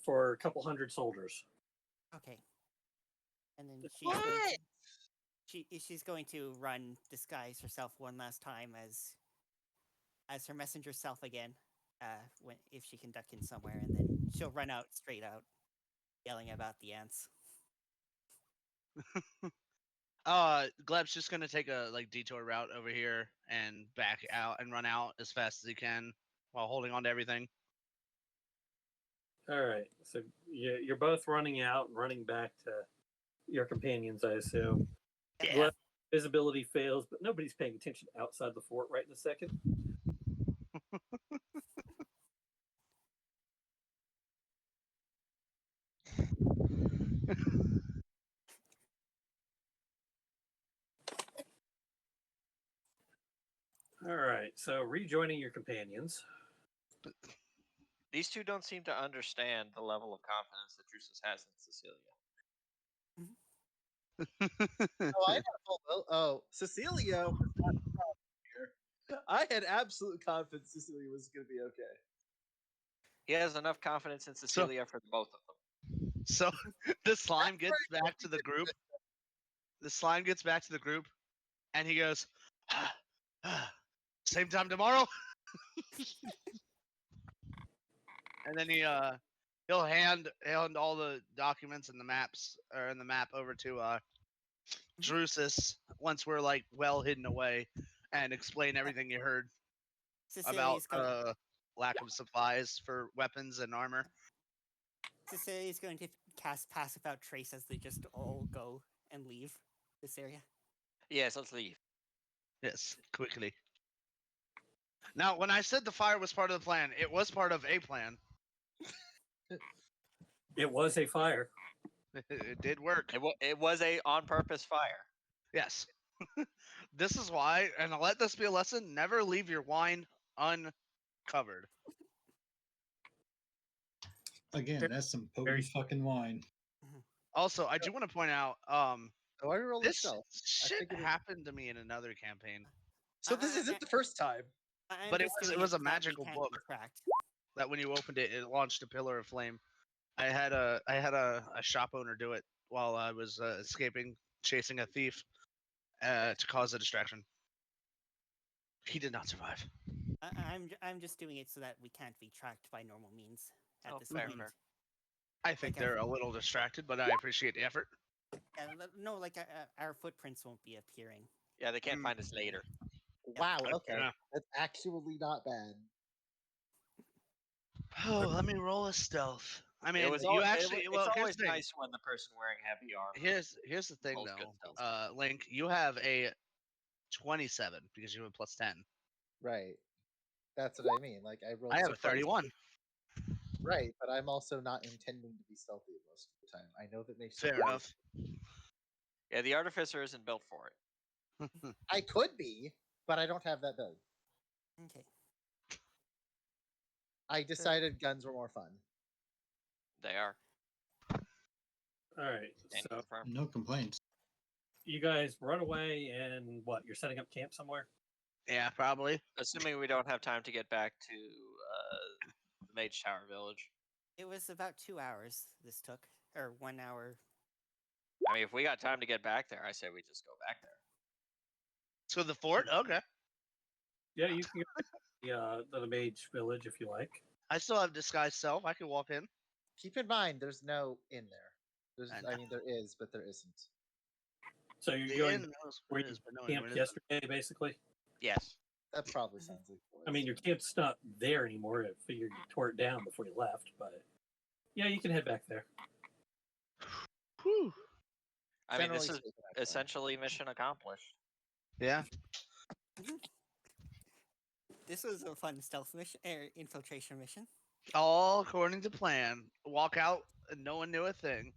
for a couple hundred soldiers. Okay. And then she's going to run disguise herself one last time as her messenger self again, if she can duck in somewhere, and then she'll run out straight out, yelling about the ants. Gleb's just gonna take a detour route over here and back out and run out as fast as he can while holding on to everything. All right. So you're both running out and running back to your companions, I assume. Yeah. Gleb, visibility fails, but nobody's paying attention outside the fort right in a second. All right. So rejoining your companions. These two don't seem to understand the level of confidence that Drusus has in Cecilia. Oh, I had Cecilia was not here. I had absolute confidence Cecilia was going to be okay. He has enough confidence in Cecilia for both of them. So the slime gets back to the group. The slime gets back to the group, and he goes, "Same time tomorrow." And then he'll hand all the documents and the maps and the map over to Drusus once we're like well hidden away, and explain everything you heard about Cecilia's going, lack of supplies for weapons and armor. Cecilia's going to cast Pass Without Trace as they just all go and leave this area. Yes, let's leave. Yes, quickly. Now, when I said the fire was part of the plan, it was part of a plan. It was a fire. It did work. It was a on purpose fire. Yes. This is why, and let this be a lesson: never leave your wine uncovered. Again, that's some Very potent fucking wine. Also, I do want to point out, Oh, I rolled a this stealth. shit figured it- happened to me in another campaign. So this isn't the first time. I'm But it just was- doing it was a so that we magical can't book. be tracked. That when you opened it, it launched a pillar of flame. I had a shop owner do it while I was escaping, chasing a thief, to cause a distraction. He did not survive. I'm just doing it so that we can't be tracked by normal means at Oh, this fair, point. fair. I think Like they're a little distracted, but I appreciate the effort. No, like our footprints won't be appearing. Yeah, they can't Mm. find us later. Wow. Okay, Yeah. that's actually not bad. Oh, let me roll a stealth. I mean, It was you al- actually. it, Well, it's here's always the thing. nice when the person wearing heavy armor. Here's the thing, rolls good though. stealth. Link, you have a 27 because you have a plus 10. Right. That's what I mean. Like I rolled. I have so a far- 31. Right, but I'm also not intending to be stealthy most of the time. I know that makes Fair sense. enough. Yeah, the artificer isn't built for it. I could be, but I don't have that build. Okay. I decided guns were more fun. They are. All right. And So confirmed. No complaints. you guys run away, and what? You're setting up camp somewhere. Yeah, probably. Assuming we don't have time to get back to the Mage Tower Village. It was about 2 hours this took, or 1 hour. I mean, if we got time to get back there, I say we just go back there. So the fort? Okay. Yeah, you can go to the mage village if you like. I still have disguised self. I can walk in. Keep in mind, there's no in there. There's, I I know. mean, there is, but there isn't. So you're The going inn knows where what it you is, but no anyone camped is. yesterday, basically. Yes. That probably sounds like. I mean, your camp's not there anymore. I figured you tore it down before you left, but yeah, you can head back there. Whew. I mean, this Generally is speaking, actually. essentially mission accomplished. Yeah. This was a fun stealth mission, infiltration mission. All according to plan. Walk out and no one knew a thing.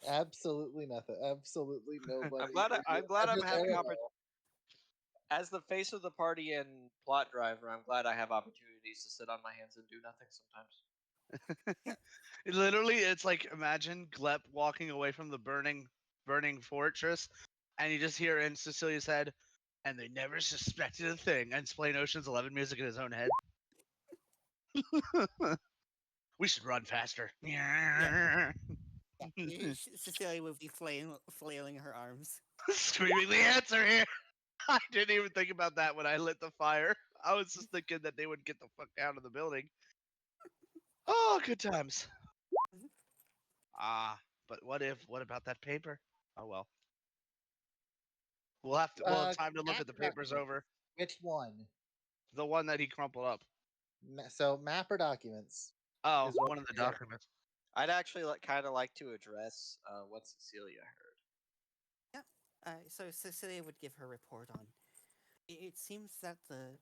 Absolutely nothing. Absolutely nobody. I'm glad I'm ever having there. As the face of the party and plot driver, I'm glad I have opportunities to sit on my hands and do nothing sometimes. Literally, it's like imagine Glep walking away from the burning fortress, and you just hear in Cecilia's head, and they never suspected a thing, and it's playing Ocean's 11 music in his own head. We should run faster. Cecilia would be flailing her arms. Screaming the answer here. I didn't even think about that when I lit the fire. I was just thinking that they would get the fuck out of the building. Oh, good times. But what about that paper? Oh well. We'll have Uh, time to look at the map papers documents. over. Which one? The one that he crumpled up. So map or documents? Oh, Is what one of the we have. documents. I'd actually kind of like to address what Cecilia heard. So Cecilia would give her report on. It seems that the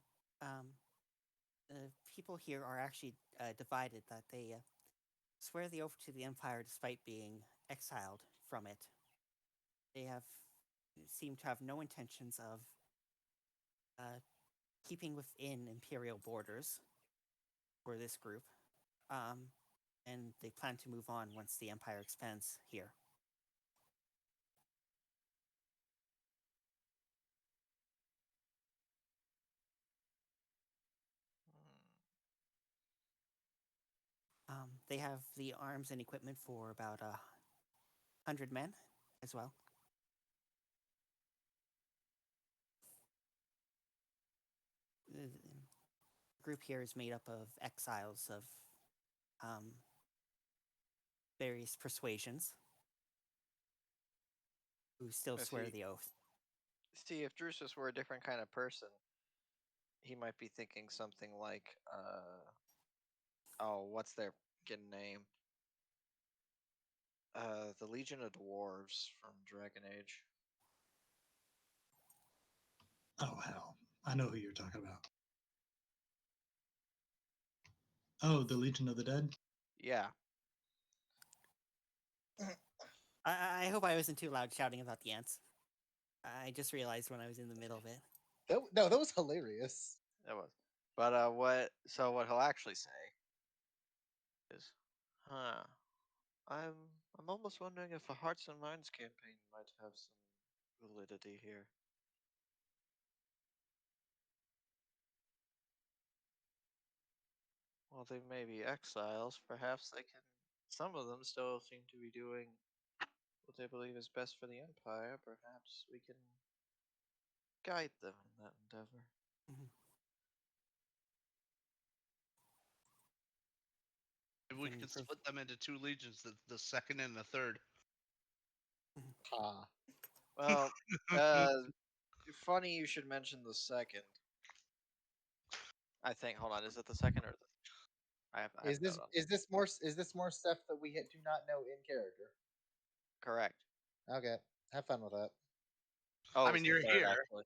people here are actually divided. That they swear the oath to the Empire despite being exiled from it. They seem to have no intentions of keeping within Imperial borders for this group, and they plan to move on once the Empire expands here. They have the arms and equipment for about 100 men as well. The group here is made up of exiles of various persuasions who still If swear he- the oath. See, if Drusus were a different kind of person, he might be thinking something like, oh, what's their fucking name? The Legion of Dwarves from Dragon Age. Oh hell, I know who you're talking about. Oh, the Legion of the Dead. Yeah. I hope I wasn't too loud shouting about the ants. I just realized when I was in the middle of it. No, that was hilarious. It was. But what he'll actually say is, huh. I'm almost wondering if a Hearts and Minds campaign might have some validity here. While they may be exiles, perhaps they can. Some of them still seem to be doing what they believe is best for the Empire. Perhaps we can guide them in that endeavor. Mhm. Maybe we Can could prov- split them into two legions, the second and the third. Ha. Well, funny you should mention the second. I think. Hold on. Is it the second or the? I have Is this note on. is this more stuff that we do not know in character? Correct. Okay, have fun with that. Oh, I it's mean, the you're third, here. actually.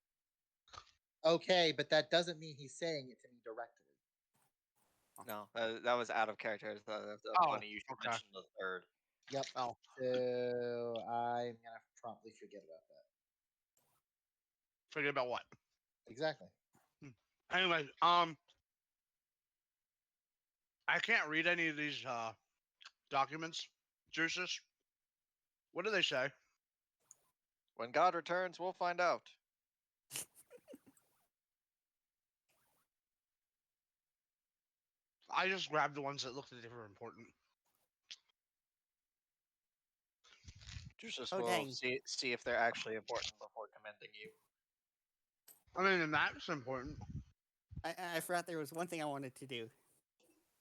Okay, but that doesn't mean he's saying it to me directly. No, that was out of character. That's Oh, funny you should okay. mention the third. Yep. Oh, So I'm gonna promptly forget about that. forget about what? Exactly. Anyway, I can't read any of these documents. Juices. What do they say? When God returns, we'll find out. I just grabbed the ones that looked like they were important. Just Oh, will dang. see if they're actually important before commending you. I mean, and that's important. I forgot there was one thing I wanted to do,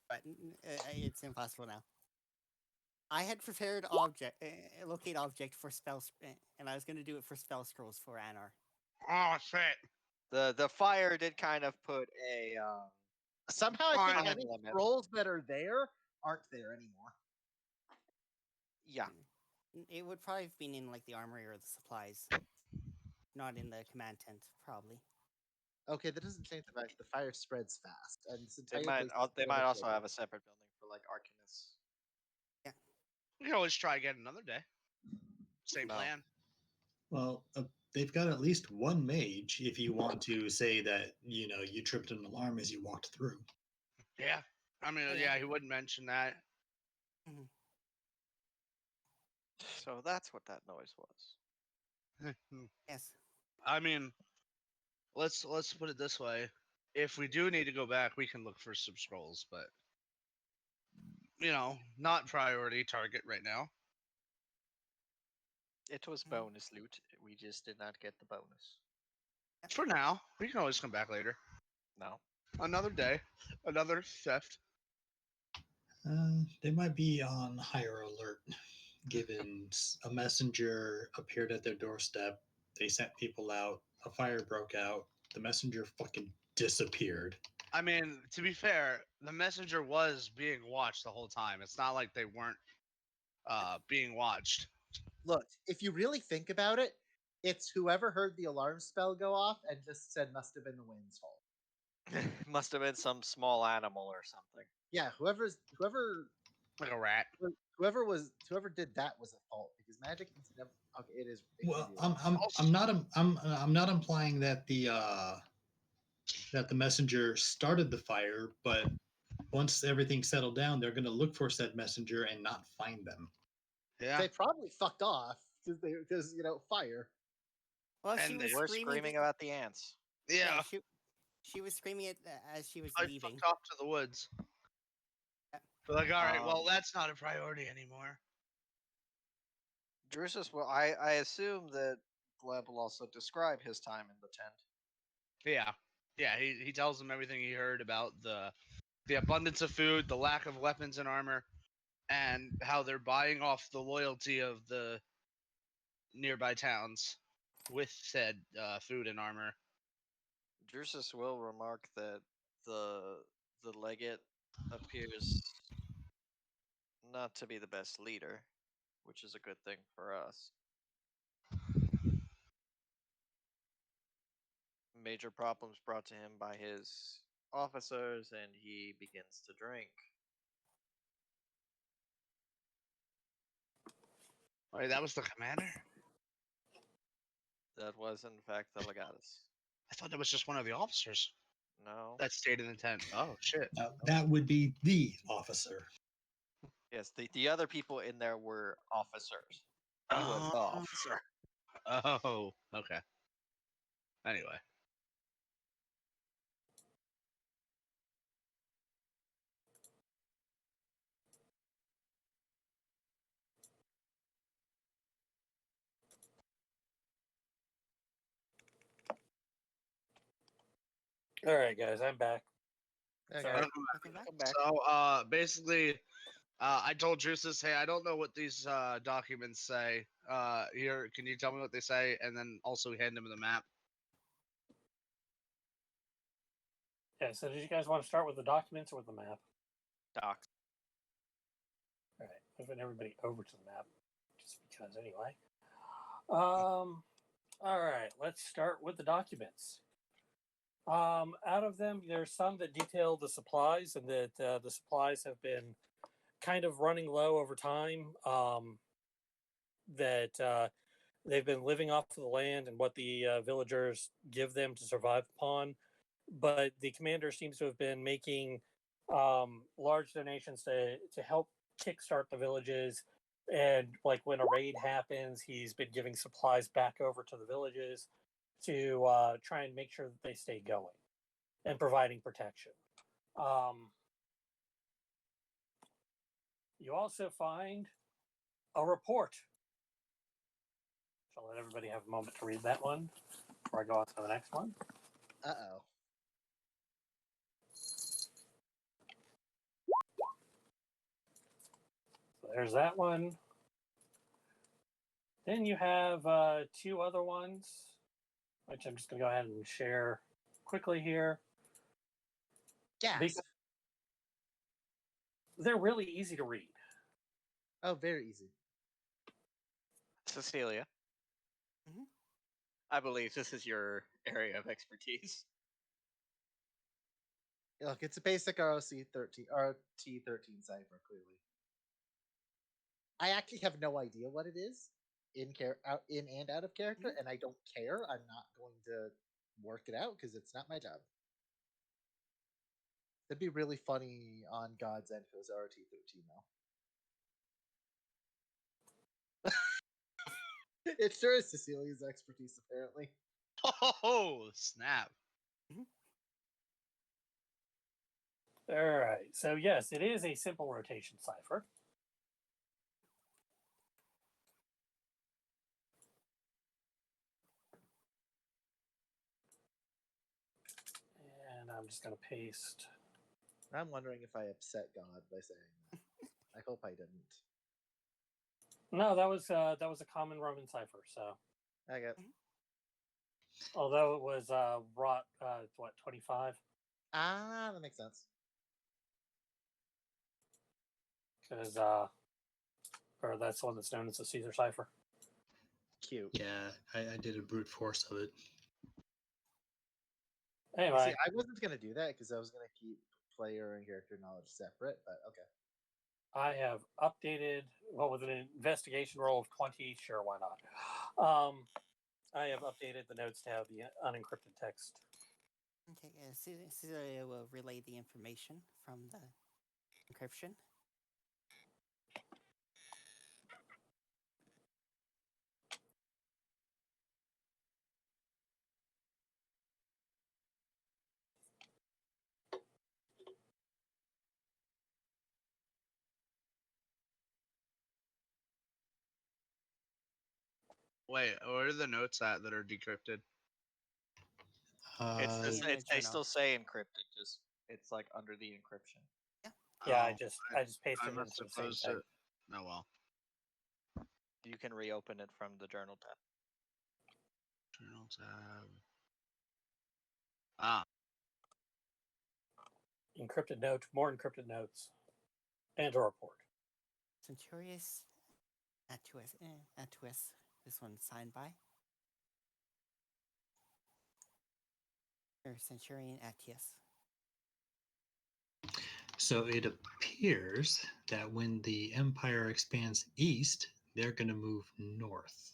but it's impossible now. I had prepared locate object for spells, and I was going to do it for spell scrolls for Anar. Oh shit! The fire did kind of put a Somehow I think Fine. any limit. scrolls that are there aren't there anymore. Yeah. It would probably have been in like the armory or the supplies, not in the command tent, probably. Okay, that doesn't change the fact the fire spreads fast, and this They entire might place is they full might of also children. have a separate building for like arcanists. We can always try again another day. Same No. plan. Well, they've got at least one mage if you want to say that, you tripped an alarm as you walked through. Yeah. I mean, Oh, yeah, yeah. he wouldn't mention that. So that's what that noise was. Yes. I mean, let's put it this way: if we do need to go back, we can look for some scrolls, but not priority target right now. It was bonus loot. We just did not get the bonus. For now, we can always come back later. No. Another day, another theft. They might be on higher alert, given a messenger appeared at their doorstep. They sent people out. A fire broke out. The messenger fucking disappeared. I mean, to be fair, the messenger was being watched the whole time. It's not like they weren't being watched. Look, if you really think about it, it's whoever heard the alarm spell go off and just said must have been the wind's fault. Must have been some small animal or something. Yeah, whoever Like a rat. whoever did that was at fault because magic is never okay. It is. It Well, can be I'm not implying that the messenger started the fire, but once everything settled down, they're going to look for said messenger and not find them. Yeah. They probably fucked off because fire. Well, And she they was We're screaming. screaming about the ants. Yeah. She was screaming it as she was I leaving. fucked off to the woods. But like, all right, well, that's not a priority anymore. Drusus, well, I assume that Gleb will also describe his time in the tent. Yeah. Yeah, he tells them everything he heard about the abundance of food, the lack of weapons and armor, and how they're buying off the loyalty of the nearby towns with said food and armor. Drusus will remark that the legate appears not to be the best leader, which is a good thing for us. Major problems brought to him by his officers, and he begins to drink. Wait, that was the commander? That was in fact the legatus. I thought that was just one of the officers No. that stated intent. Oh shit. That would be the officer. Yes, the other people in there were officers. He was the Oh. officer. Oh, okay. Anyway. All right, guys, I'm back. Okay. Sorry. Welcome back. Come back. So, basically, I told Drusus, hey, I don't know what these documents say. Here, can you tell me what they say? And then also hand him the map. Yeah, so did you guys want to start with the documents or with the map? Doc. All right, moving everybody over to the map, just because anyway. All right, let's start with the documents. Out of them, there's some that detail the supplies and that the supplies have been kind of running low over time. That they've been living off of the land and what the villagers give them to survive upon. But the commander seems to have been making large donations to help kickstart the villages. And like when a raid happens, he's been giving supplies back over to the villages to try and make sure that they stay going and providing protection. You also find a report. So I'll let everybody have a moment to read that one before I go on to the next one. Uh-oh. So there's that one. Then you have two other ones, which I'm just going to go ahead and share quickly here. Gas. Because they're really easy to read. Oh, very easy. Cecilia. Mhm. I believe this is your area of expertise. Look, it's a basic ROC 13 or T13 cipher, clearly. I actually have no idea what it is in and out of character, and I don't care. I'm not going to work it out because it's not my job. It'd be really funny on God's End if it was RT13 though. It sure is Cecilia's expertise, apparently. Oh, snap. All right. So, yes, it is a simple rotation cipher. And I'm just going to paste. I'm wondering if I upset God by saying that. I hope I didn't. No, that was a common Roman cipher. So, I got. although it was wrought, 25? Ah, that makes sense. Because or that's the one that's known as the Caesar cipher. Cute. Yeah, I did a brute force of it. You Anyway, see, I wasn't gonna do that because I was gonna keep player and character knowledge separate, but okay. I have updated, well, with an investigation roll of 20, sure, why not? I have updated the notes to have the unencrypted text. Okay, Cecilia will relay the information from the encryption. Wait, where are the notes at that are decrypted? It's In the they journal. still say encrypted. Just it's like under the encryption. Yeah, Oh, I just pasted I it must into have the same closed thing. it. Oh well. You can reopen it from the journal tab. Journal tab. Ah, Encrypted note, more encrypted notes, and a report. Centurius Attuis. This one's signed by. Or Centurion Attius. So it appears that when the empire expands east, they're going to move north.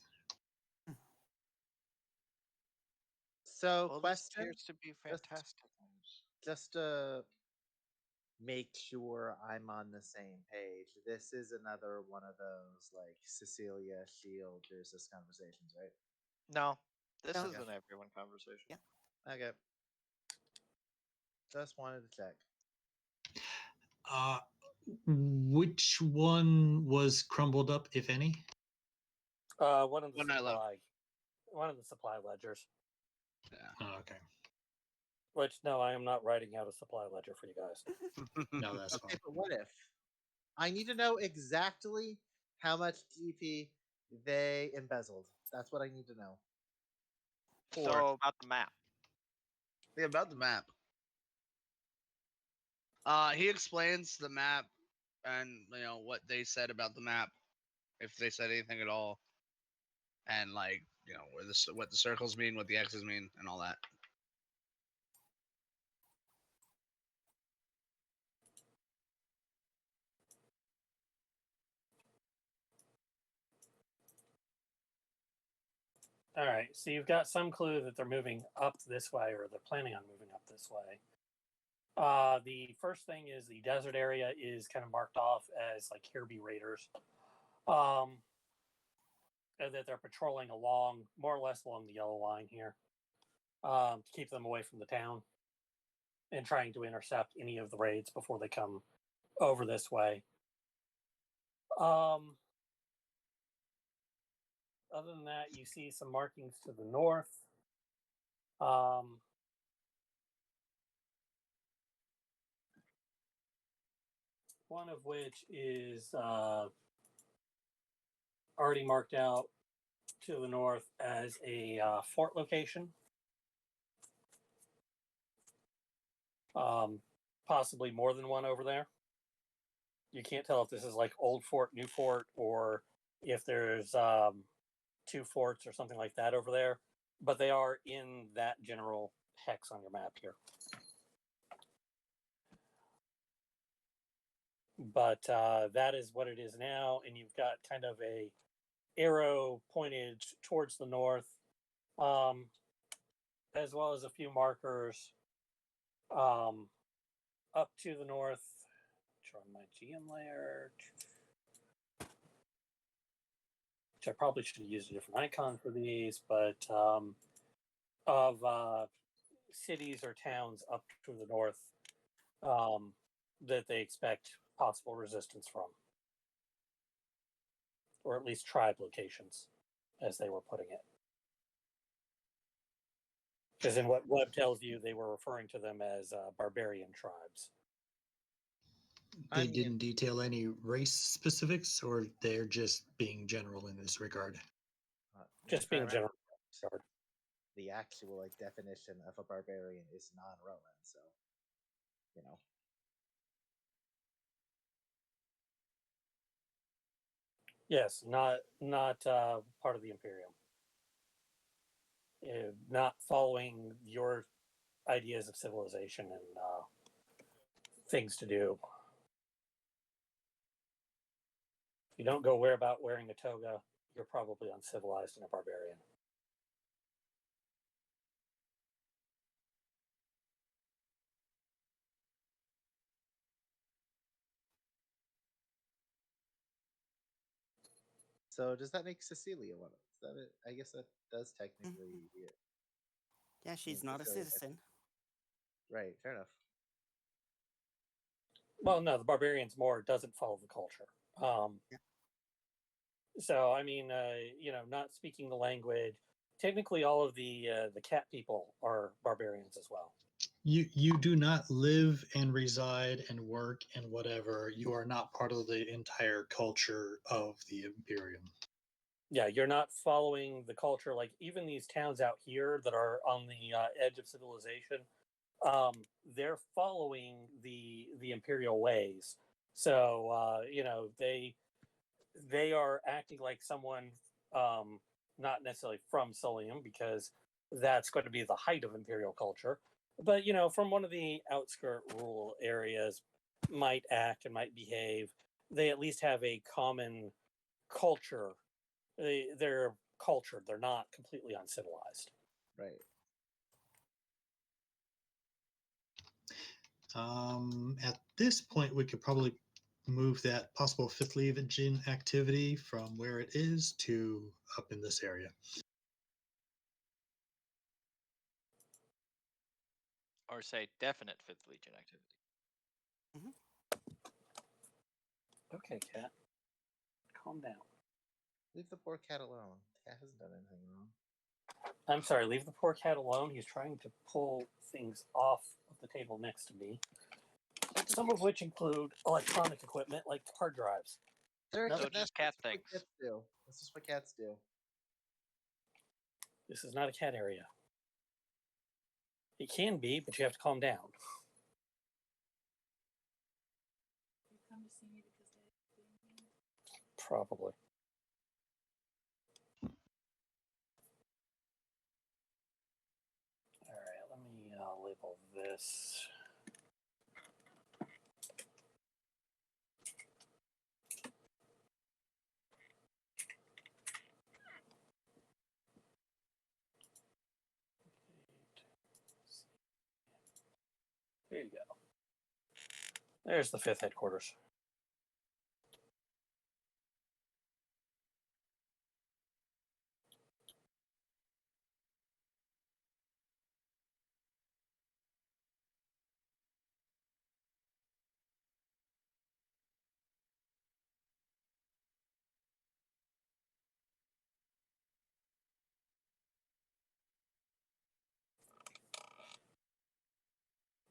So, Well, this question, appears to be fantastic news. just to make sure I'm on the same page. This is another one of those like Cecilia Shield. There's this conversations, right? No, this No. is an everyone conversation. Yeah. Okay. Just wanted to check. Which one was crumbled up, if any? One of the One I left. one of the supply ledgers. Yeah. Oh, okay. Which no, I am not writing out a supply ledger for you guys. No, that's Okay, fine. but what if? I need to know exactly how much GP they embezzled. That's what I need to know. So about the map. Yeah, about the map. He explains the map and what they said about the map, if they said anything at all, and what the circles mean, what the X's mean, and all that. All right, so you've got some clue that they're moving up this way, or they're planning on moving up this way. The first thing is the desert area is kind of marked off as like here be raiders, and that they're patrolling along more or less along the yellow line here, to keep them away from the town, and trying to intercept any of the raids before they come over this way. Other than that, you see some markings to the north. One of which is already marked out to the north as a fort location. Possibly more than one over there. You can't tell if this is like old fort, new fort, or if there's two forts or something like that over there. But they are in that general hex on your map here. But that is what it is now, and you've got kind of a arrow pointed towards the north, as well as a few markers up to the north. Which are my GM layer, which I probably should have used a different icon for these, but of cities or towns up to the north that they expect possible resistance from, or at least tribe locations, as they were putting it. Because in what Webb tells you, they were referring to them as barbarian tribes. They didn't detail any race specifics, or they're just being general in this regard. Just being general. The actual definition of a barbarian is non-Roman, so Yes, not part of the Imperium. Not following your ideas of civilization and things to do. If you don't go about wearing a toga, you're probably uncivilized and a barbarian. So does that make Cecilia one? Is that it? I guess that does technically be it. Yeah, she's not a citizen. Right, fair enough. Well, no, the barbarian's more doesn't follow the culture. Yeah. So, I mean, not speaking the language. Technically, all of the cat people are barbarians as well. You do not live and reside and work and whatever. You are not part of the entire culture of the Imperium. Yeah, you're not following the culture. Like even these towns out here that are on the edge of civilization, they're following the imperial ways. So they are acting like someone not necessarily from Solium, because that's going to be the height of imperial culture, but from one of the outskirt rural areas, might act and might behave. They at least have a common culture. They're cultured. They're not completely uncivilized. Right. At this point, we could probably move that possible fifth legion activity from where it is to up in this area. Or say definite Fifth Legion activity. Okay, cat. Calm down. Leave the poor cat alone. The cat hasn't done anything wrong. I'm sorry, leave the poor cat alone. He's trying to pull things off of the table next to me. Some of which include electronic equipment like hard drives. They're No, that's just cat what things. cats do. This is what cats do. This is not a cat area. It can be, but you have to calm down. Probably. All right, let me label this. There you go. There's the 5th headquarters.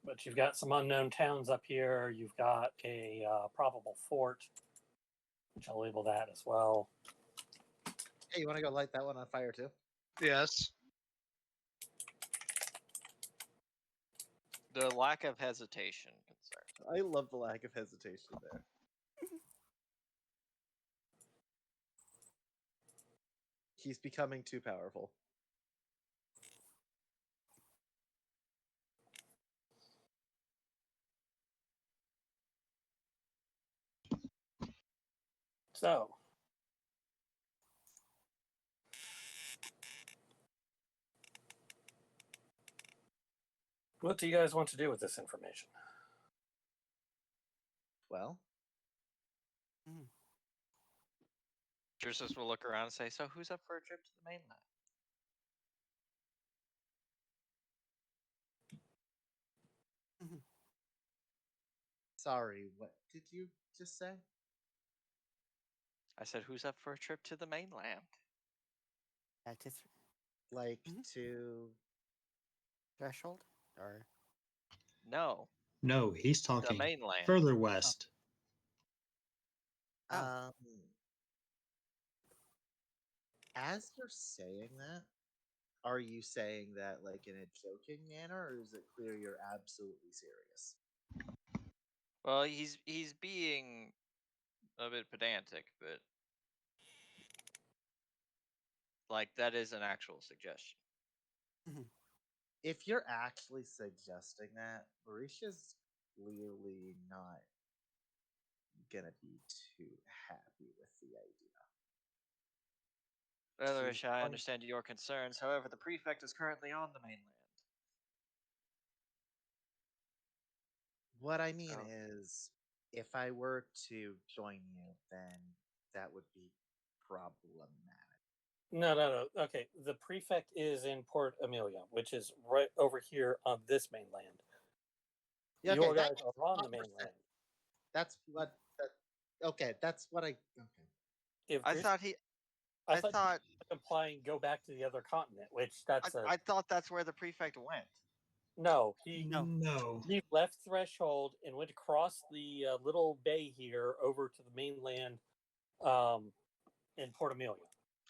But you've got some unknown towns up here. You've got a probable fort, which I'll label that as well. Hey, you want to go light that one on fire too? Yes. The lack of hesitation concerns. I love the lack of hesitation there. He's becoming too powerful. So, what do you guys want to do with this information? Well, Drusus will look around and say, "So who's up for a trip to the mainland?" sorry, what did you just say? I said, "Who's up for a trip to the mainland?" That is Like Mhm. to threshold or No, No, he's the talking mainland. further west. Oh. um as you're saying that, are you saying that like in a joking manner, or is it clear you're absolutely serious? Well, he's being a bit pedantic, but like that is an actual suggestion. If you're actually suggesting that, Mauritia's clearly not gonna be too happy with the idea. Well, She's I going- understand your concerns. However, the prefect is currently on the mainland. What I mean Oh. is, if I were to join you, then that would be problematic. No. Okay, the prefect is in Port Amelia, which is right over here on this mainland. Yeah, Your okay, guys are on the 100%. mainland. That's what. Okay, that's what I. Okay. If I Dris- thought he. I I thought thought. implying go back to the other continent, which that's I thought that's where the prefect went. no. He No. he left Threshold and went across the little bay here over to the mainland, in Port Amelia.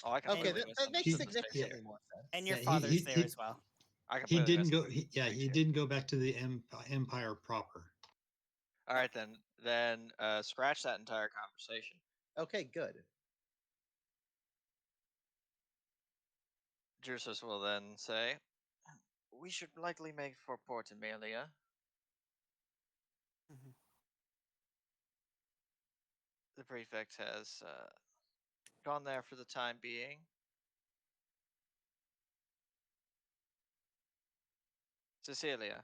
Oh, I Okay, completely that makes misunderstood the space. significantly more sense. and your Yeah, father's there as well. I He completely didn't go. misunderstood the space He here. didn't go back to the empire proper. All right, then scratch that entire conversation. Okay, good. Drusus will then say, "We should likely make for Port Amelia. Mhm. The prefect has gone there for the time being. Cecilia,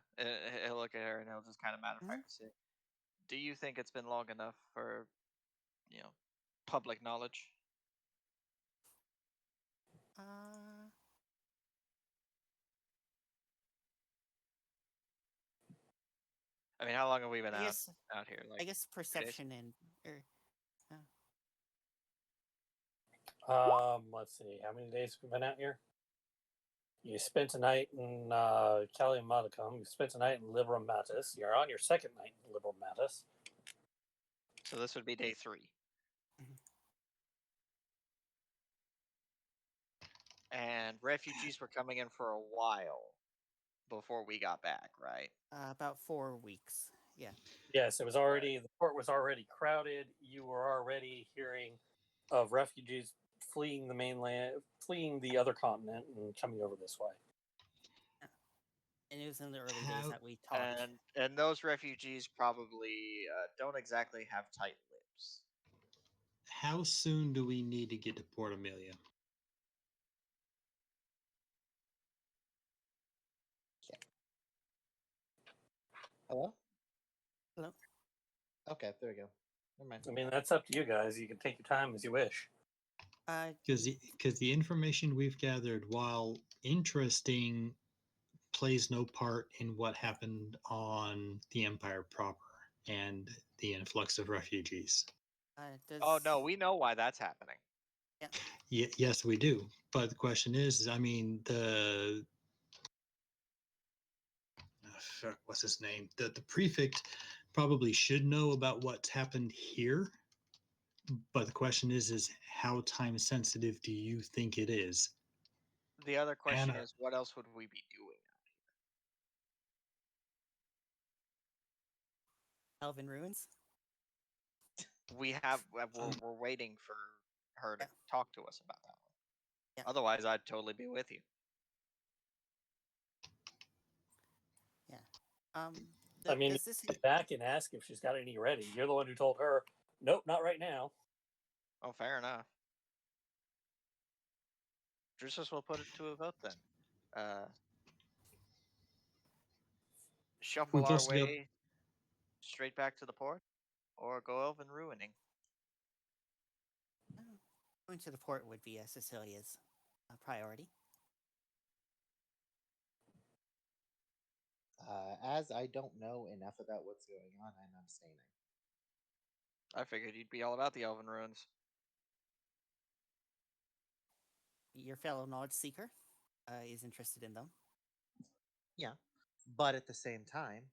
he'll look at her and he'll just kind of matter of Mhm. fact say, "Do you think it's been long enough for, public knowledge?" Uh, I mean, how long have we been I out guess out here? I Like guess 2 days? perception and or Let's see. How many days have we been out here? You spent a night in Kelly Modicum. You spent a night in Liberum Matis. You're on your second night in Liberum Matis. So this would be day 3. Mhm. And refugees were coming in for a while before we got back, right? about 4 weeks. Yeah. Yes, it was already the port was already crowded. You were already hearing of refugees fleeing the mainland, fleeing the other continent, and coming over this way. And it was in the early days How that we talked. And those refugees probably don't exactly have tight lips. how soon do we need to get to Port Amelia? Hello? Hello. Okay, there we go. Never mind. I mean, that's up to you guys. You can take your time as you wish. Because the information we've gathered, while interesting, plays no part in what happened on the Empire proper and the influx of refugees. Does Oh no, we know why that's happening. Yes, we do. But the question is, I mean, the what's his name? The prefect probably should know about what's happened here. But the question is how time sensitive do you think it is? The other question Anna, is, what else would we be doing? Elven ruins? We're waiting for her to Yeah. talk to us about that one. Yeah. Otherwise, I'd totally be with you. Yeah. I mean, Does this get back and ask if she's got any ready. You're the one who told her, nope, not right now. Oh, fair enough. Drusus will put it to a vote then. Shuffle we've our also got way straight back to the port, or go elven ruining. going to the port would be Cecilia's priority? As I don't know enough about what's going on, I'm abstaining. I figured you'd be all about the elven ruins. Your fellow knowledge seeker is interested in them. Yeah, but at the same time,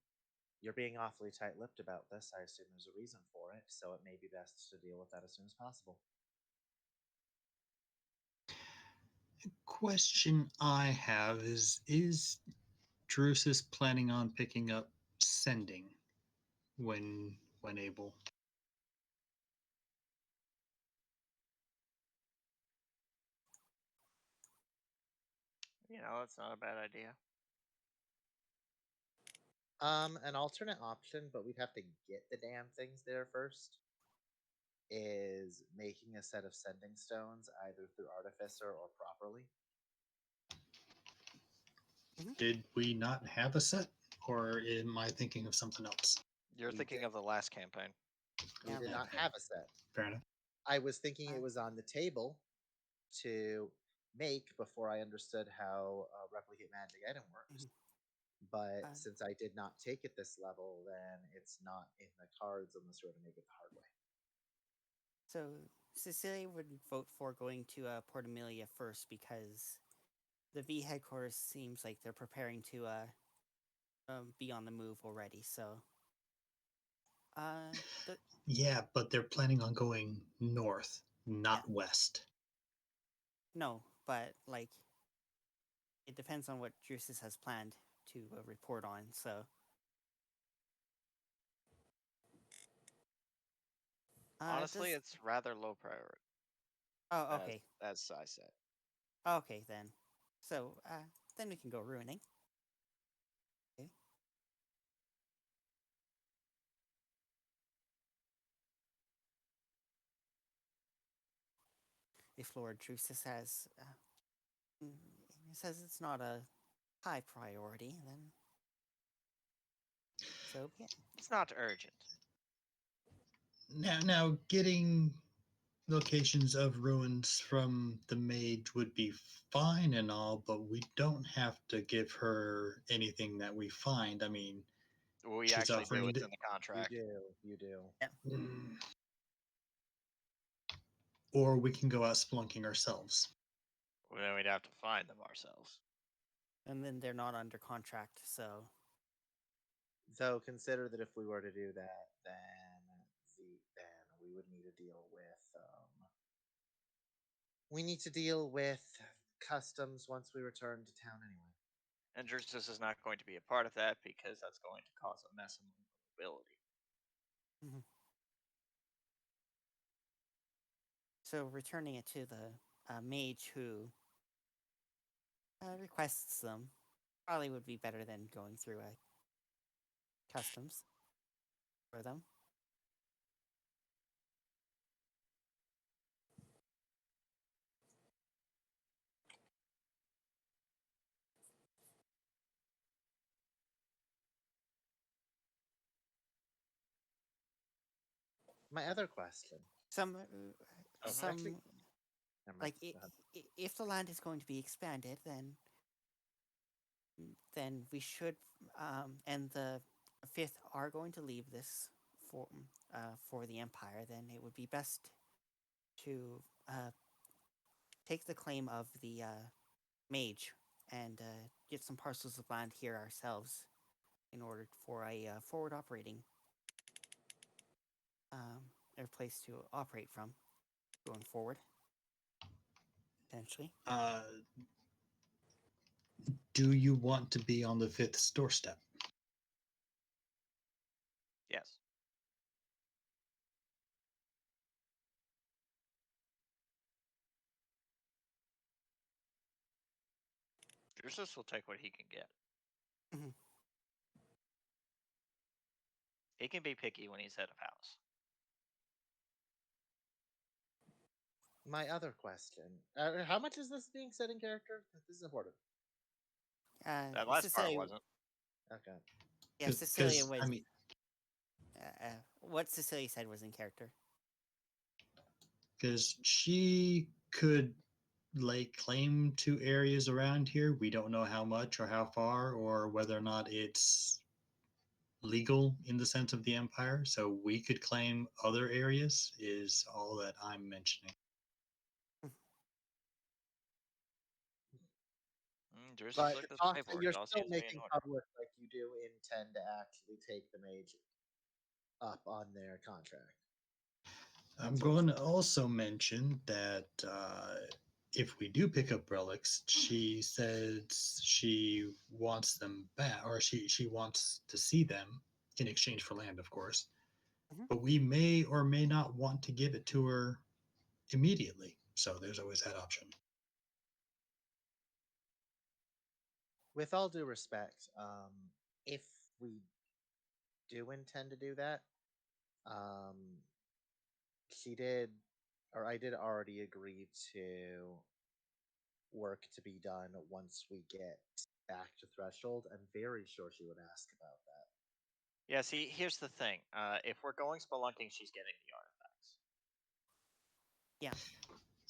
you're being awfully tight-lipped about this. I assume there's a reason for it, so it may be best to deal with that as soon as possible. question I have is Drusus planning on picking up sending when able? It's not a bad idea. An alternate option, but we'd have to get the damn things there first, is making a set of sending stones either through artificer or properly. Did we not have a set, or am I thinking of something else? You're We thinking did. of the last campaign. We Yeah, did not have a set. Fair enough. I was thinking it Uh, was on the table to make before I understood how replicate magic item works. Mhm. But Uh, since I did not take it this level, then it's not in the cards unless you were to make it the hard way. So Cecilia would vote for going to Port Amelia first because the V headquarters seems like they're preparing to be on the move already. So, the, Yeah, but they're planning on going north, not Yeah. west. no, but like it depends on what Drusus has planned to report on. So, Honestly, does it's rather low priority, oh okay as I said. okay then. So then we can go ruining. Okay. If Lord Drusus says it's not a high priority, then So be it. It's not urgent. Now, getting locations of ruins from the mage would be fine and all, but we don't have to give her anything that we find. I mean, We she's actually do. offering It's to. in the contract. You do. Mm. Or we can go out spelunking ourselves. Well, then we'd have to find them ourselves. And then they're not under contract, so So consider that if we were to do that, then we would need to deal with we need to deal with customs once we return to town anyway. And Drusus is not going to be a part of that because that's going to cause a mess among the nobility. Mhm. So returning it to the mage who requests them probably would be better than going through customs for them. My other question. Some, Oh, some actually, never mind. like Go ahead. if the land is going to be expanded, then we should, and the fifth are going to leave this for the empire. Then it would be best to take the claim of the mage and get some parcels of land here ourselves in order for a forward operating a place to operate from going forward, potentially. Do you want to be on the fifth doorstep? yes. Drusus will take what he can get. Mhm. He can be picky when he's head of house. My other question. How much is this being said in character? This is important. That last part wasn't. Okay. Yeah, Cecilia was. I mean, What Cecilia said was in character. because she could lay claim to areas around here. We don't know how much or how far or whether or not it's legal in the sense of the empire. So we could claim other areas, is all that I'm mentioning. Drusus But looked at the talk, paperwork. you're It all still seems to be in making order. public like you do intend to actually take the mage up on their contract. I'm going to also mention that if we do pick up relics, she says she wants them back, or she wants to see them in exchange for land, of course. Mhm. But we may or may not want to give it to her immediately. So there's always that option. With all due respect, if we do intend to do that, um, she did, or I did already agree to work to be done once we get back to Threshold. I'm very sure she would ask about that. Yeah, see, here's the thing. If we're going spelunking, she's getting the artifacts. Yeah.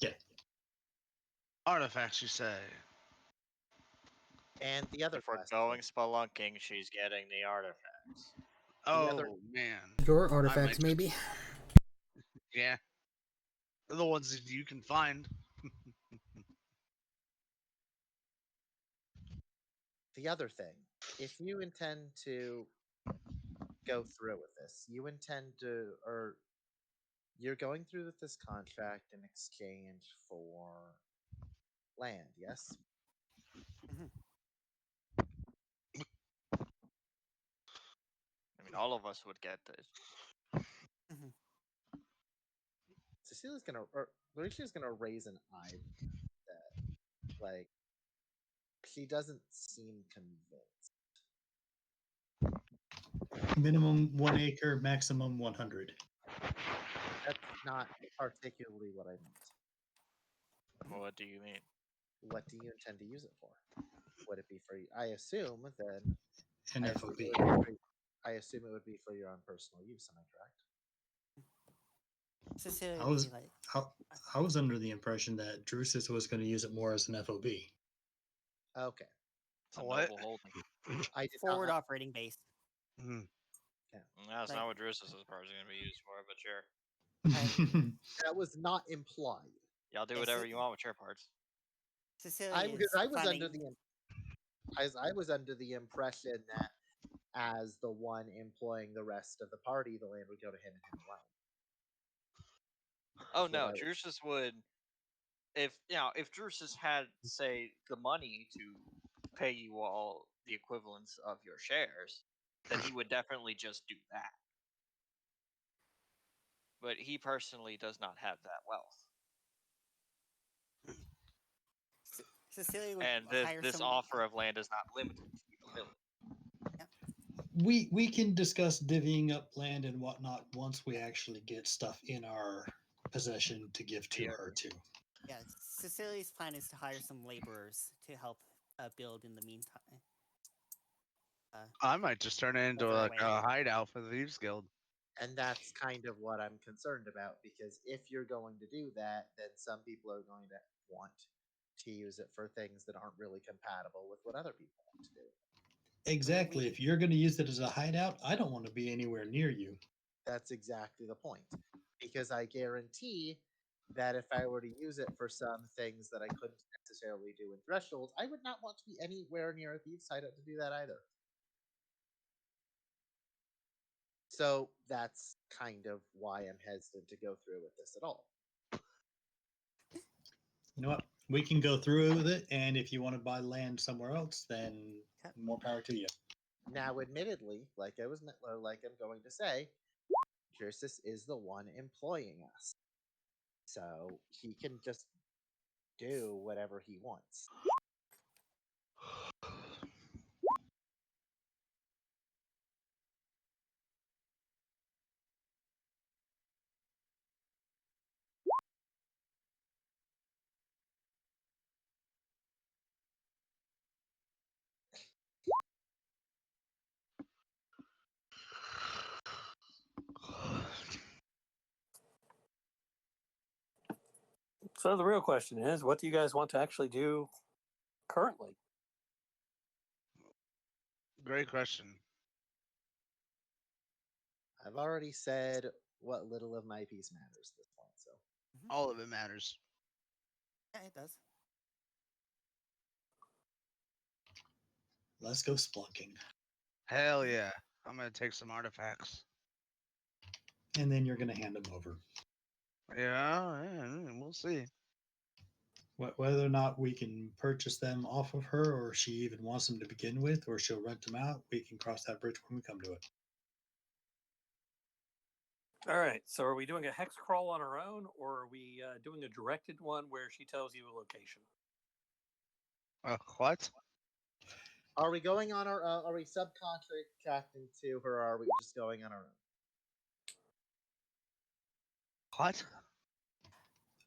Yeah. Artifacts, you say? And the other If we're question, going spelunking, she's getting the artifacts. Oh other- man, Your I artifacts, might maybe. yeah, they're the ones that you can find. the other thing, if you intend to go through with this, you intend to, or you're going through with this contract in exchange for land, yes? Mhm. I mean, all of us would get this. Mhm. Cecilia's gonna, or Lauritia's gonna raise an eye that, like, she doesn't seem convinced. Minimum 1 acre, maximum 100. That's not particularly what I meant. What do you mean? What do you intend to use it for? Would it be for? I assume then. And I assume FOB. it would be for I assume it would be for your own personal use. Am I correct? Cecilia I would was be like, I was under the impression that Drusus was going to use it more as an FOB. Okay. It's a What? noble holding. I did forward not. operating base. Mhm. That's Like- not what Drusus's part is going to be used for, but sure. That was not implied. Y'all do Yes, whatever it- you want with your parts. Cecilia Because is I was planning. I was under the impression that as the one employing the rest of the party, the land would go to him and him alone. Oh That's what no, I was- Drusus would. If Drusus had, say, the money to pay you all the equivalence of your shares, then he would definitely just do that. But he personally does not have that wealth. Cecilia would And hire this some. offer of land is not limited to the ability. we can discuss divvying up land and whatnot once we actually get stuff in our possession to give to Yeah. her too. Yeah, Cecilia's plan is to hire some laborers to help build in the meantime. I might just turn it into Over like away. a hideout for the Thieves Guild. And that's kind of what I'm concerned about, because if you're going to do that, then some people are going to want to use it for things that aren't really compatible with what other people want to do. Exactly. If you're going to use it as a hideout, I don't want to be anywhere near you. That's exactly the point. Because I guarantee that if I were to use it for some things that I couldn't necessarily do in thresholds, I would not want to be anywhere near a thieves' hideout to do that either. So that's kind of why I'm hesitant to go through with this at all. You know what? We can go through with it, and if you want to buy land somewhere else, then more power to you. Now, admittedly, like I'm going to say, Drusus is the one employing us, so he can just do whatever he wants. So the real question is, what do you guys want to actually do currently? Great question. I've already said what little of my piece matters at this point, so All of it matters. Yeah, it does. Let's go splunking. Hell yeah. I'm gonna take some artifacts. And then you're going to hand them over. Yeah, we'll see. Whether or not we can purchase them off of her, or she even wants them to begin with, or she'll rent them out, we can cross that bridge when we come to it. All right. So are we doing a hex crawl on our own, or are we doing a directed one where she tells you a location? What? are we going on our? Are we subcontracting to her, or are we just going on our own? What?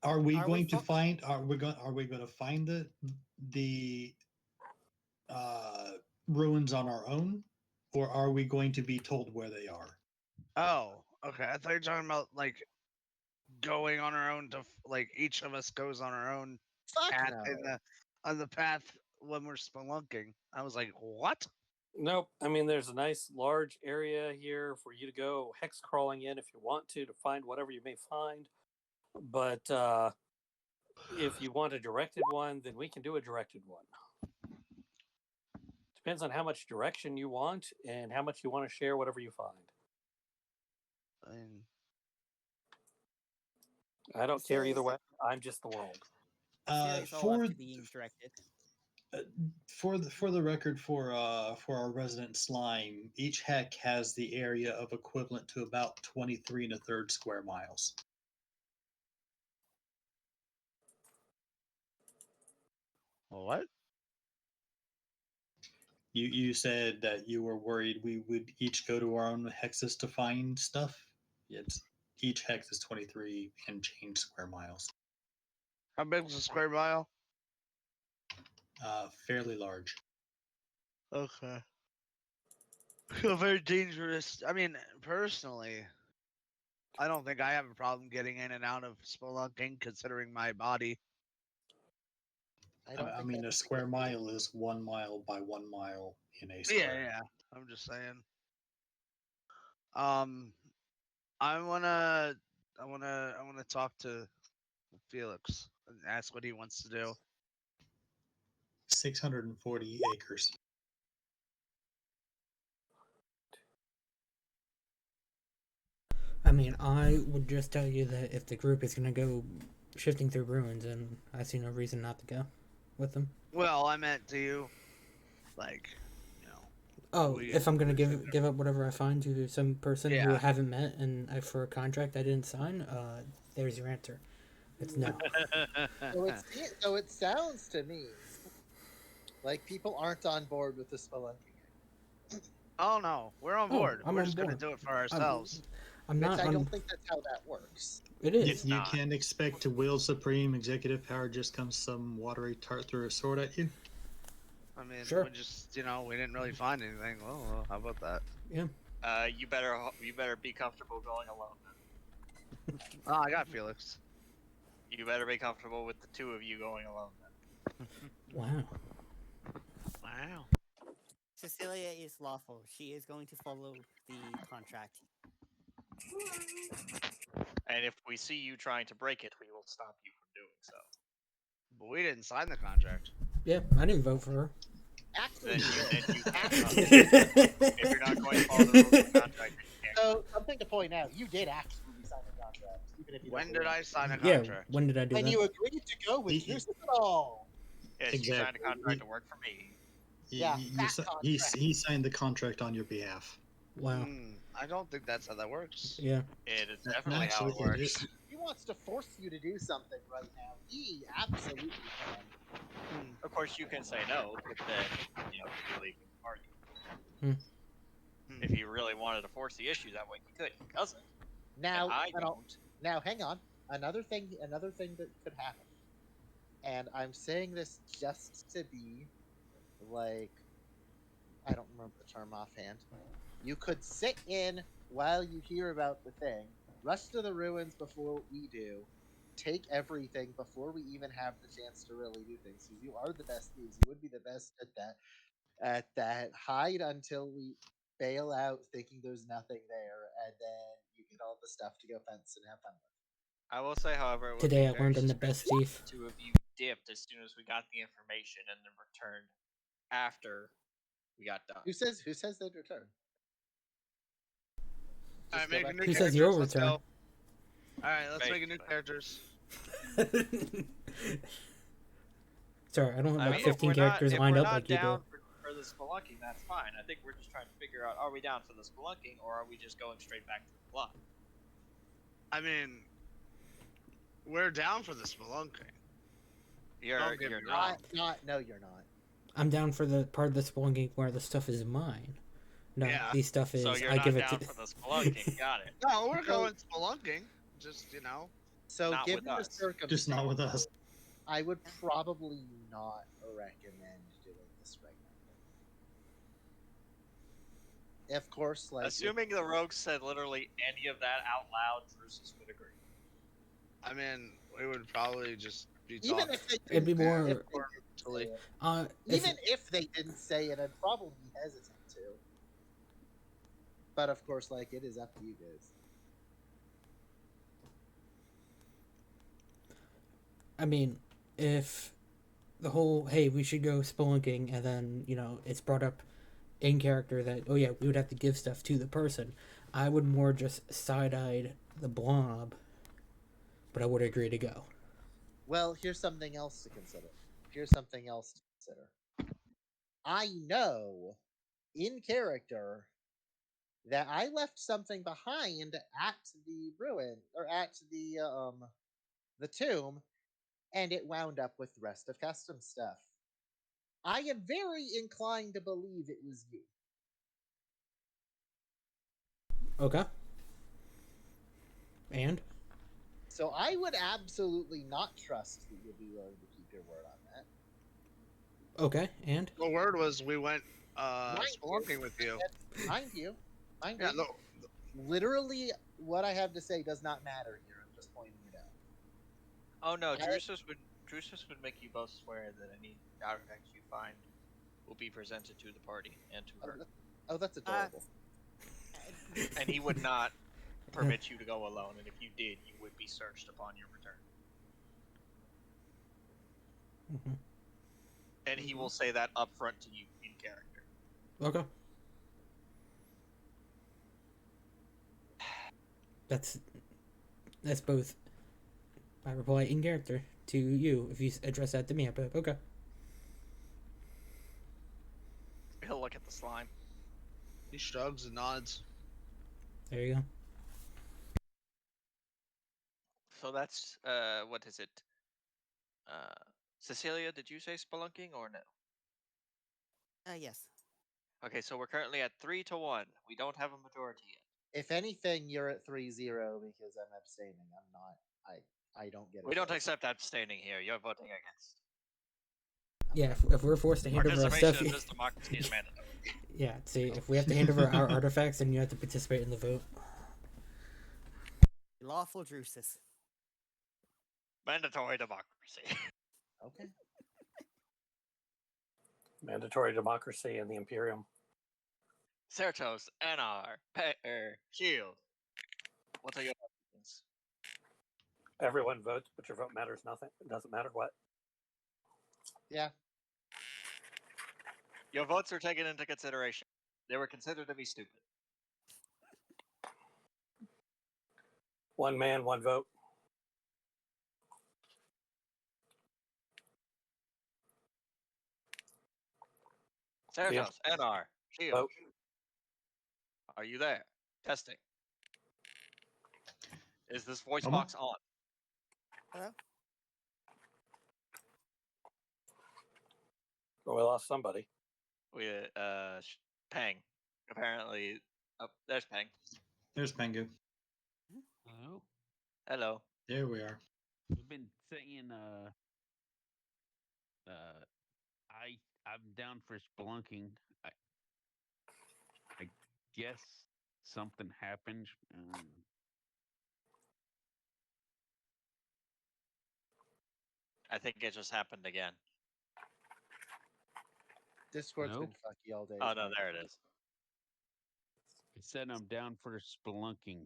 Are we Are we going to fo- find? Are we going to find the ruins on our own, or are we going to be told where they are? Oh, okay. I thought you were talking about like going on our own to like each of us goes on our own Fuck path no. on the path when we're spelunking. I was like, what? Nope. I mean, there's a nice large area here for you to go hex crawling in if you want to find whatever you may find. But if you want a directed one, then we can do a directed one. Depends on how much direction you want and how much you want to share whatever you find. I don't care either way. I'm just the world. Cecilia's all up to being directed. For the record, for our resident slime, each heck has the area of equivalent to about 23 1/3 square miles. What? You said that you were worried we would each go to our own hexes to find stuff. It's each hex is 23 and change square miles. How big is a square mile? Fairly large. Okay. Very dangerous. I mean, personally, I don't think I have a problem getting in and out of spelunking, considering my body. I don't I think mean, that a is the square case. mile is 1 mile by 1 mile in a Yeah, square. yeah. I'm just saying. Um, I wanna talk to Felix and ask what he wants to do. 640 acres. I mean, I would just tell you that if the group is going to go shifting through ruins, and I see no reason not to go with them. Well, I meant to you, like, you know, Oh, we if I'm going to we should give up whatever I find to some person who I Yeah. haven't met and for a contract I didn't sign, there's your answer. It's no. So it sounds to me like people aren't on board with the spelunking, Oh no, we're on Oh, board. I'm We're on just gonna board. do it for ourselves. I'm which not I on. don't think that's how that works. It You, is. you not. can't expect to wield supreme executive power just comes some watery tart through a sword at you. I mean, Sure. we just, we didn't really find anything. Well, how about that? Yeah. You better be comfortable going alone. Then. Oh, I got Felix. You better be comfortable with the two of you going alone. Then. Wow. Wow. Cecilia is lawful. She is going to follow the contract. And if we see you trying to break it, we will stop you from doing so. But we didn't sign the contract. Yeah, I didn't vote for her. Actually, Then you can't. Actually, If you're not going to follow the rules of the contract, then you can't. so something to point out: you did actually sign the contract, even if you. When don't did believe I it. sign a Yeah. contract? When did I do When that? you agreed to go with He- Drusus at all? Yes, you signed a Exactly. contract to work for me. Yeah, that He contract. signed the contract on your behalf. Wow. I don't think that's how that works. Yeah. It is No, definitely how actually, it works. is. He wants to force you to do something right now. He absolutely can. Of course, you can say no, but then you leave the party. Hmm. If he really wanted to force the issue that way, he could. He doesn't. Now, and I and I'll- don't. now, hang on. Another thing that could happen, and I'm saying this just to be like, I don't remember the term offhand. You could sit in while you hear about the thing, rush to the ruins before we do, take everything before we even have the chance to really do things. Because you are the best thieves. You would be the best at that. Hide until we bail out, thinking there's nothing there, and then you get all the stuff to go fence and have fun with. I will say, however, it would Today be I very learned I'm the best suspicious thief. if the two of you dipped as soon as we got the information and then returned after we got done. Who says they'd return? All right, Just go make a back new He to- says characters. you'll Let's return. go. All right, let's make a new Basically. characters. Sorry, I don't have I like mean, if 15 we're characters not, if lined we're up not like you do. down for the spelunking, that's fine. I think we're just trying to figure out: are we down for the spelunking, or are we just going straight back to the plot? I mean, we're down for the spelunking. You're Don't get you're me not. wrong. No, you're not. I'm down for the part of the spelunking where the stuff is mine. No, Yeah. the stuff is So you're I not give it down to. for the spelunking. Got it. No, we're So- going spelunking. Just So, Not given with the us. circumstances, Just not with us. I would probably not recommend doing this right now. Of course, like Assuming the rogue said literally any of that out loud, Drusus would agree. I mean, we would probably just be even talking. if they It'd be didn't- more- if they didn't Totally. say it, If, even if they didn't say it, I'd probably be hesitant to. But of course, like it is up to you guys. I mean, if the whole hey we should go spelunking and then it's brought up in character that oh yeah we would have to give stuff to the person, I would more just side-eyed the blob, but I would agree to go. Well, here's something else to consider. I know in character that I left something behind at the ruin or at the tomb, and it wound up with the rest of custom stuff. I am very inclined to believe it was you. Okay. And So I would absolutely not trust that you'll be willing to keep your word on that. okay, and The word was we went spelunking with you. Mind you, Yeah, no, literally, what I have to say does not matter here. I'm just pointing it out. Oh no, I- Drusus would make you both swear that any artifacts you find will be presented to the party and to her, that's adorable. and he would not permit you to go alone. And if you did, you would be searched upon your return. Mhm. And he will say that up front to you in character. Okay. That's both my reply in character to you. If you address that to me, I'd be like, okay. He'll look at the slime. he shrugs and nods. There you go. So that's what is it? Cecilia, did you say spelunking or no? Yes. Okay, so we're currently at 3-1. We don't have a majority yet. If anything, you're at 3-0 because I'm abstaining. I'm not. I don't get it. We don't accept abstaining here. You're voting against. Yeah, if we're forced to hand over our stuff, Participation in this democracy is mandatory. yeah. See, if we have to hand over our artifacts, then you have to participate in the vote. Lawful Drusus. Mandatory democracy. Okay. Mandatory democracy in the Imperium. Certos, NR, Shield. What are your opinions? Everyone votes, but your vote matters nothing. It doesn't matter what. Yeah. Your votes are taken into consideration. They were considered to be stupid. One man, one vote. Certos, NR, Shield. Vote. Are you there? Testing. Is this voice Mama? box on? Hello? Well, we lost somebody. We Pang. Apparently, oh, there's Pang. There's Pengu. Hello. Hello. There we are. We've been saying I'm down for spelunking. I guess something happened. I think it just happened again. Discord's Nope. been fucky all day. Oh no, tonight. there it is. I said I'm down for spelunking.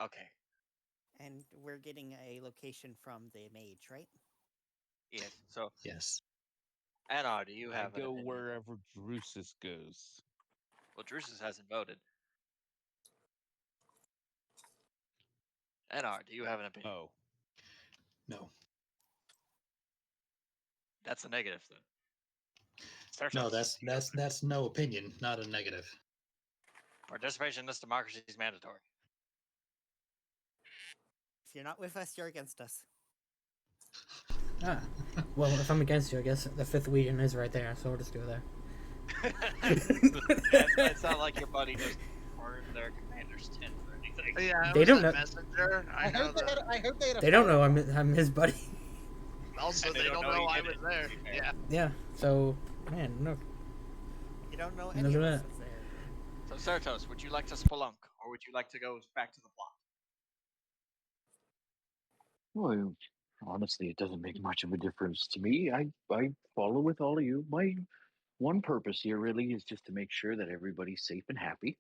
Okay. And we're getting a location from the mage, right? Yes. So, Yes. Anar, do you I have an go opinion? wherever Drusus goes. Well, Drusus hasn't voted. Anar, do you have an opinion? Oh, No. That's a negative then. No, Certos, that's no opinion, not a negative. participation in this democracy is mandatory. If you're not with us, you're against us. Ah. Well, if I'm against you, I guess the 5th Legion is right there, so we'll just go there. It's not like your buddy just burned their commander's tent or anything. Yeah, They was don't that know- messenger. I know that. I hope they had a They don't know fireball. I'm his buddy. Also, And they don't know he I did was it, there. to be fair. Yeah. Yeah, so, man, no. You don't know Look any at of us that. is there. So, Certos, would you like to spelunk, or would you like to go back to the plot? Well, honestly, it doesn't make much of a difference to me. I follow with all of you. My one purpose here really is just to make sure that everybody's safe and happy.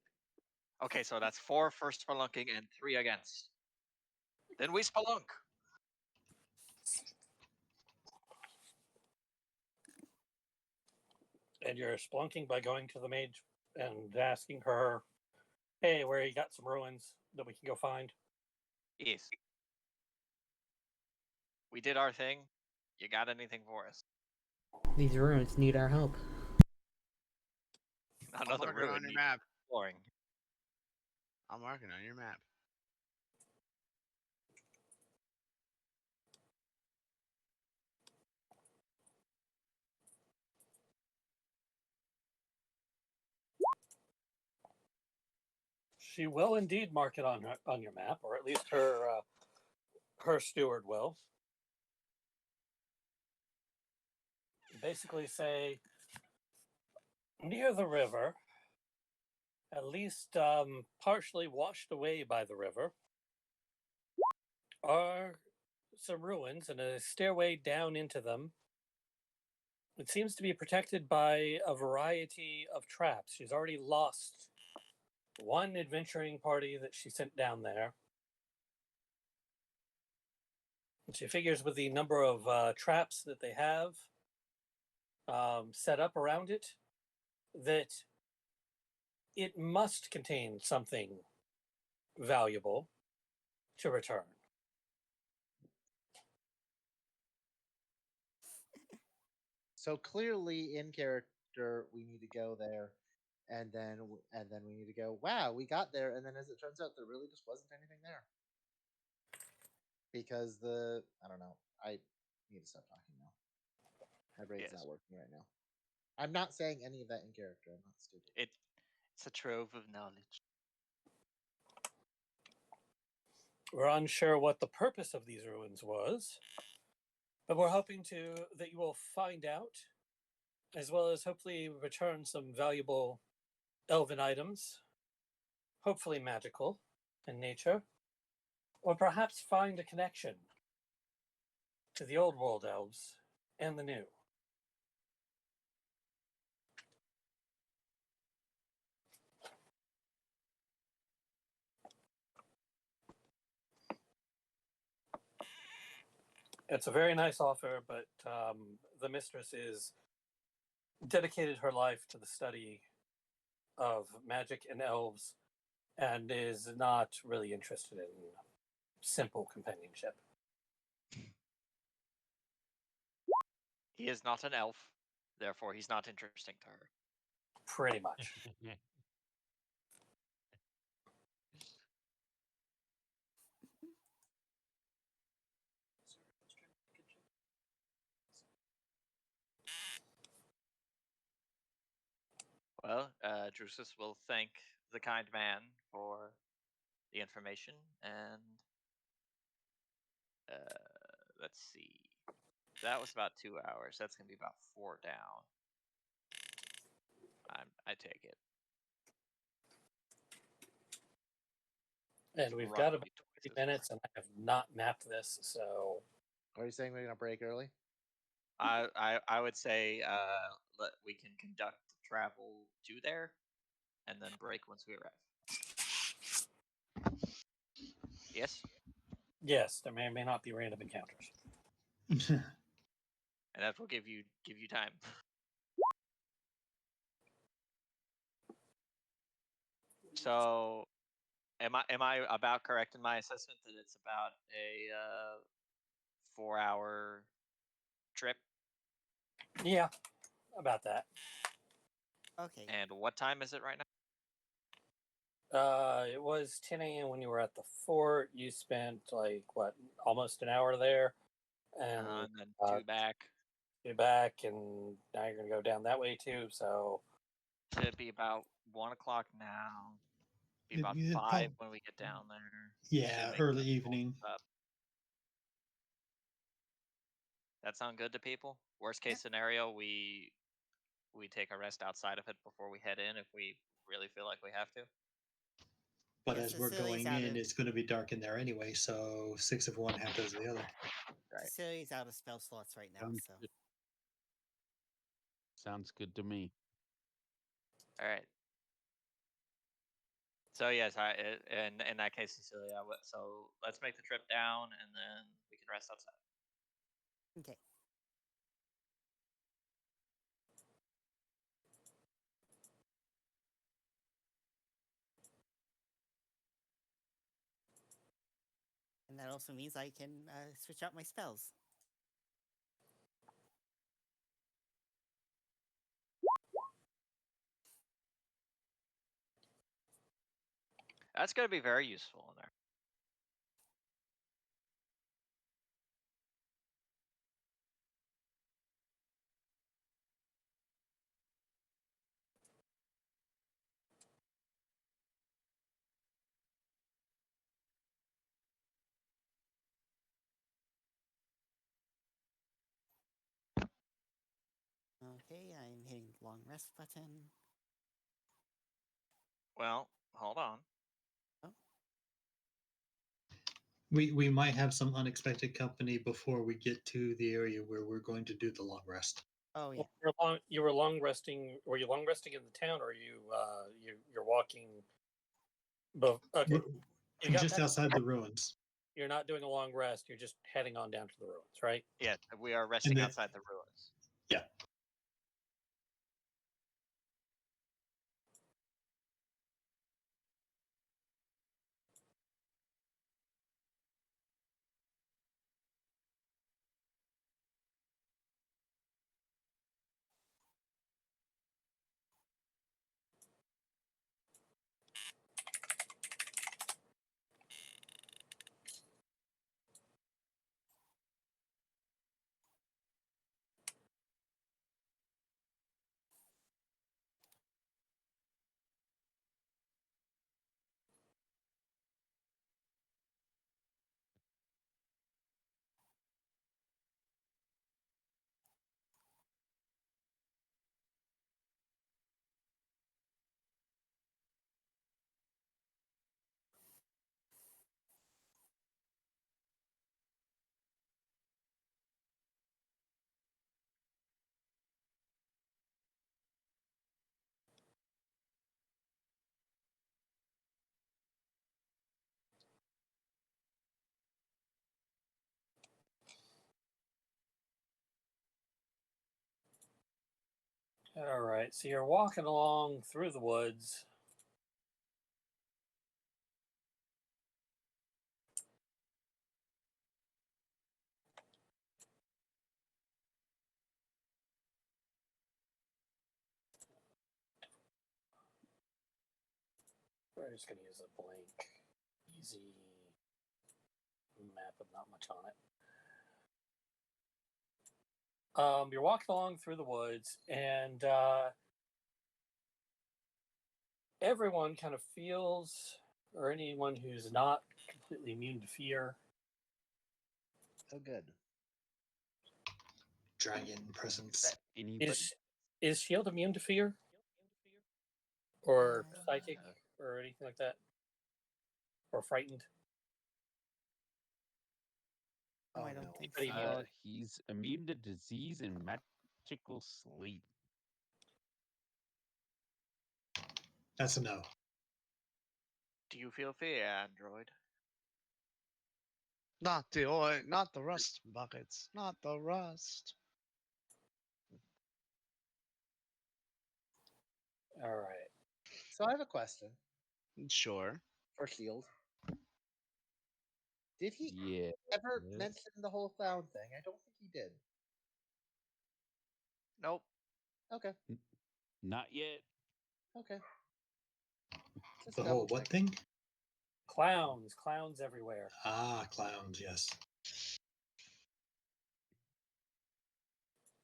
Okay, so that's 4 for spelunking and 3 against. Then we spelunk. And you're splunking by going to the mage and asking her, hey, where you got some ruins that we can go find? Yes. We did our thing. You got anything for us? These ruins need our help. Another marking ruin on your needs map. exploring. I'm marking on your map. She will indeed mark it on your map, or at least her steward will. Basically say, Near the river, at least partially washed away by the river, are some ruins and a stairway down into them. It seems to be protected by a variety of traps. She's already lost one adventuring party that she sent down there. She figures with the number of traps that they have set up around it, that it must contain something valuable to return. So clearly, in character, we need to go there, and then we need to go. Wow, we got there, and then as it turns out, there really just wasn't anything there because I don't know. I need to stop talking now. My brain's Yes. not working right now. I'm not saying any of that in character. I'm not stupid. It's a trove of knowledge. We're unsure what the purpose of these ruins was, but we're hoping that you will find out, as well as hopefully return some valuable elven items, hopefully magical in nature, or perhaps find a connection to the old world elves and the new. It's a very nice offer, but the mistress is dedicated her life to the study of magic and elves and is not really interested in simple companionship. He is not an elf, therefore he's not interesting to her. Pretty much. Well, Drusus will thank the kind man for the information, and let's see. That was about 2 hours. That's gonna be about 4 down. I take it. And we've got about Roughly 30 twice as minutes, and I have not mapped this, so Are you saying we're gonna break early? I would say we can conduct travel to there, and then break once we arrive. Yes, yes, there may or may not be random encounters. and that will give you time. So, am I about correct in my assessment that it's about a 4-hour trip? Yeah, about that. Okay. And what time is it right now? It was 10 a.m. when you were at the fort. You spent almost an hour there, and And then 2 back. You're back, and now you're gonna go down that way too. So Should be about 1 o'clock now. Be about 5 when we get down there. Yeah, assuming early that evening. up. That sound good to people? Worst case scenario, we take a rest outside of it before we head in if we really feel like we have to. But Yeah, as we're Cecilia's going out in, of- it's going to be dark in there anyway. So 6 of one, half dozen of the other. Right. Cecilia's out of spell slots right now, Sounds so. good. Sounds good to me. All right. So yes, in that case, Cecilia. So let's make the trip down, and then we can rest outside. Okay. And that also means I can switch out my spells. That's going to be very useful in there. Okay. Okay, I'm hitting the long rest button. Well, hold on. Oh, We might have some unexpected company before we get to the area where we're going to do the long rest. oh yeah. You were long resting. Were you long resting in the town, or you're walking? Okay, you got Just past- outside the ruins. You're not doing a long rest. You're just heading on down to the ruins, right? Yeah, we are resting then- outside the ruins. Yeah. All right. So you're walking along through the woods. We're just going to use a blank, easy map with not much on it. You're walking along through the woods, and everyone kind of feels, or anyone who's not completely immune to fear, Oh, good. Dragon presence. Anybody? is Shield immune to fear, or Uh, psychic, or anything like that, or frightened? No, Oh, I don't no. think Anybody so. immune? He's immune to disease and magical sleep. That's a no. Do you feel fear, android? Not the oil, not the rust buckets, not the rust. All right. So I have a question Sure. for Shield. Did he Yeah. ever mention the whole clown thing? I don't think he did. Nope. Okay. Not yet. Okay. Just The double whole what check. thing? Clowns everywhere. Ah, clowns, yes.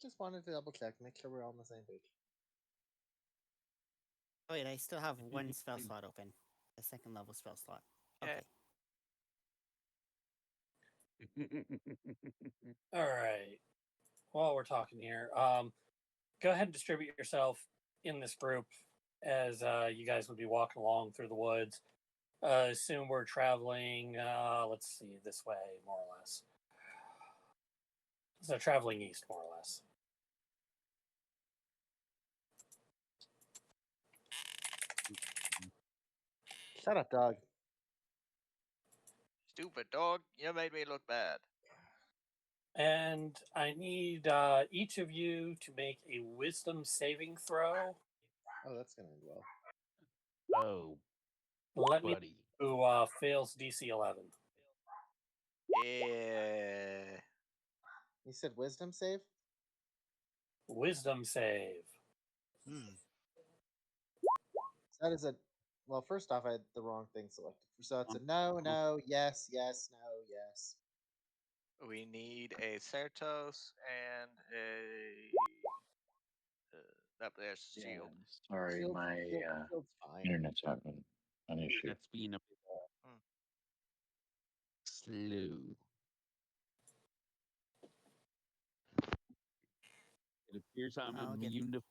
Just wanted to double check, make sure we're all on the same page. Oh wait, I still have one spell slot open. A second level spell slot. Yeah. Okay. All right. While we're talking here, go ahead and distribute yourself in this group as you guys would be walking along through the woods. Assume we're traveling, let's see, this way, more or less. So traveling east, more or less. Shut up, dog. Stupid dog, you made me look bad. And I need each of you to make a wisdom saving throw. Oh, that's gonna end well. Oh, Let me buddy. know who fails DC 11. Yeah. You said wisdom save? Wisdom save. Hmm. That is a well, first off, I had the wrong thing selected. So it's a no, no, yes, yes, no, yes. We need a Certos and a. There's Yeah, Shield. sorry, Shield, my Shield's fine. internet's having an issue. That's being a bit Hmm. slow. It appears I'm I'll get immune to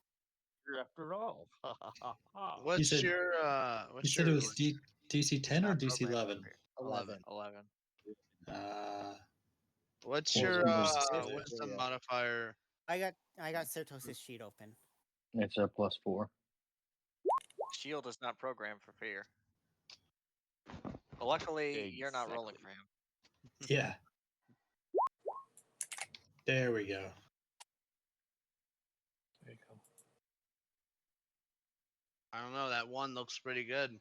fear after all. Ha ha ha ha. What's said- your You what's said your it was DC 10 or Not DC programmed 11? for 11. 11. what's What your was this? wisdom Yeah. modifier? I got Certos' sheet open. It's a +4. Shield is not programmed for fear. But luckily, you're not rolling for him. Yeah. There we go. There you go. I don't know. That one looks pretty good.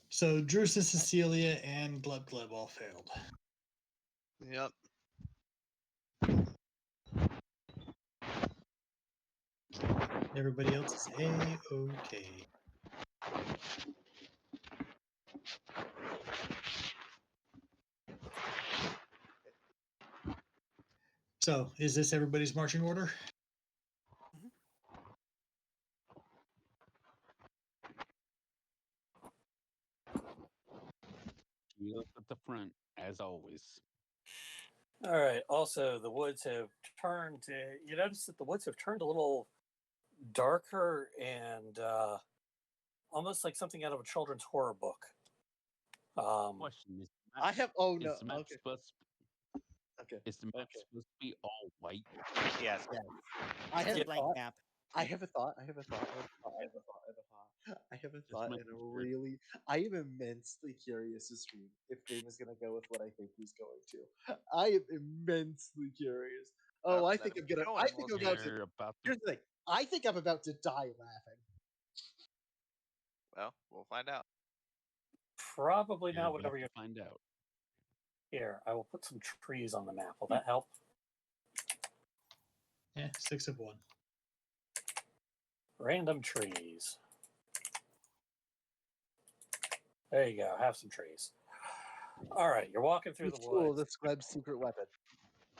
So Drusus, Cecilia, and Gleb Gleb all failed. Yep. Everybody else is A-okay. So, is this everybody's marching order? Shield at the front, as always. All right. Also, the woods have turned. You notice that the woods have turned a little darker and almost like something out of a children's horror book. Question is, I have. Oh no. is the map Okay. supposed Okay. is the map Okay. supposed to be all white? Yes. I have It's a a blank thought. map. I have a thought. I have a thought. I have a thought. I have a thought. making And sure. really, I am immensely curious as to if Dave is going to go with what I think he's going to. I am immensely curious. Oh, I Let think him I'm gonna. go I and think we'll I'm see. about to. They're about to Here's the thing. I think I'm about to die laughing. Well, we'll find out. Probably you're not about whatever to you're find out. here. I will put some trees on the map. Will that help? Yeah, 6 of 1. Random trees. There you go. Have some trees. All right. You're walking through the Cool. woods. This web's secret weapon.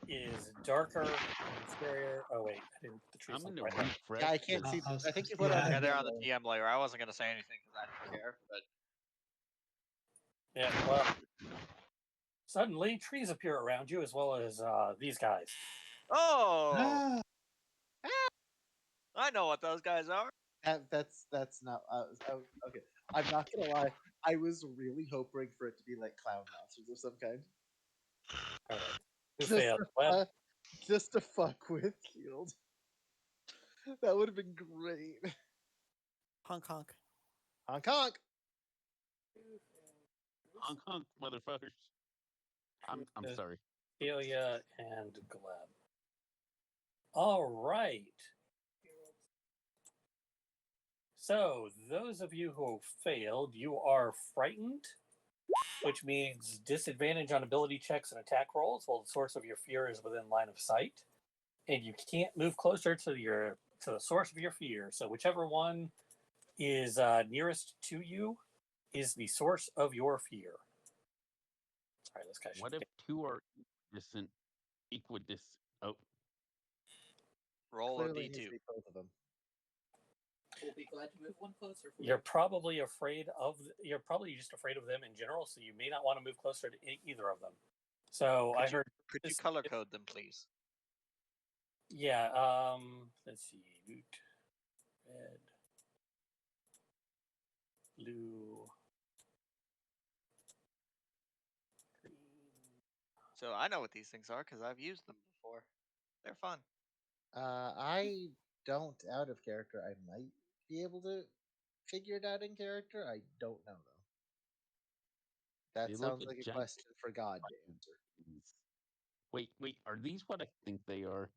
Is darker and scarier. Oh wait, I didn't put the trees I'm on gonna the right. refresh. Yeah, I can't this. see. Uh, I think you put yeah. on. Yeah, they're on the the TM layer. I wasn't gonna say anything because I didn't care. But Yeah. Well, suddenly trees appear around you as well as these guys. oh, Ah, I know what those guys are. That's not. Okay. I'm not gonna lie. I was really hoping for it to be like clown monsters of some kind. All right. Who Just failed? to, Well, just to fuck with Shield. That would have been great. Honk honk. Honk honk. Honk honk, motherfuckers. I'm sorry. Celia and Gleb. All right. So, those of you who failed, you are frightened, which means disadvantage on ability checks and attack rolls while the source of your fear is within line of sight. And you can't move closer to the source of your fear. So, whichever one is nearest to you is the source of your fear. Sorry, this guy should What if two are equidistant? Oh, Roll a Clearly needs to D2. be both of them. We'll be glad to move one closer. For You're probably just afraid of them in general, so you may not want to move closer to either of them. So I heard. Could you this- color code them, please? Yeah. Let's see. Loot. Red. Blue. Green. So I know what these things are because I've used them before. They're fun. I don't out of character. I might be able to figure it out in character. I don't know though. That They look sounds like a giant question for God to answer. Wait. Are these what I think they are?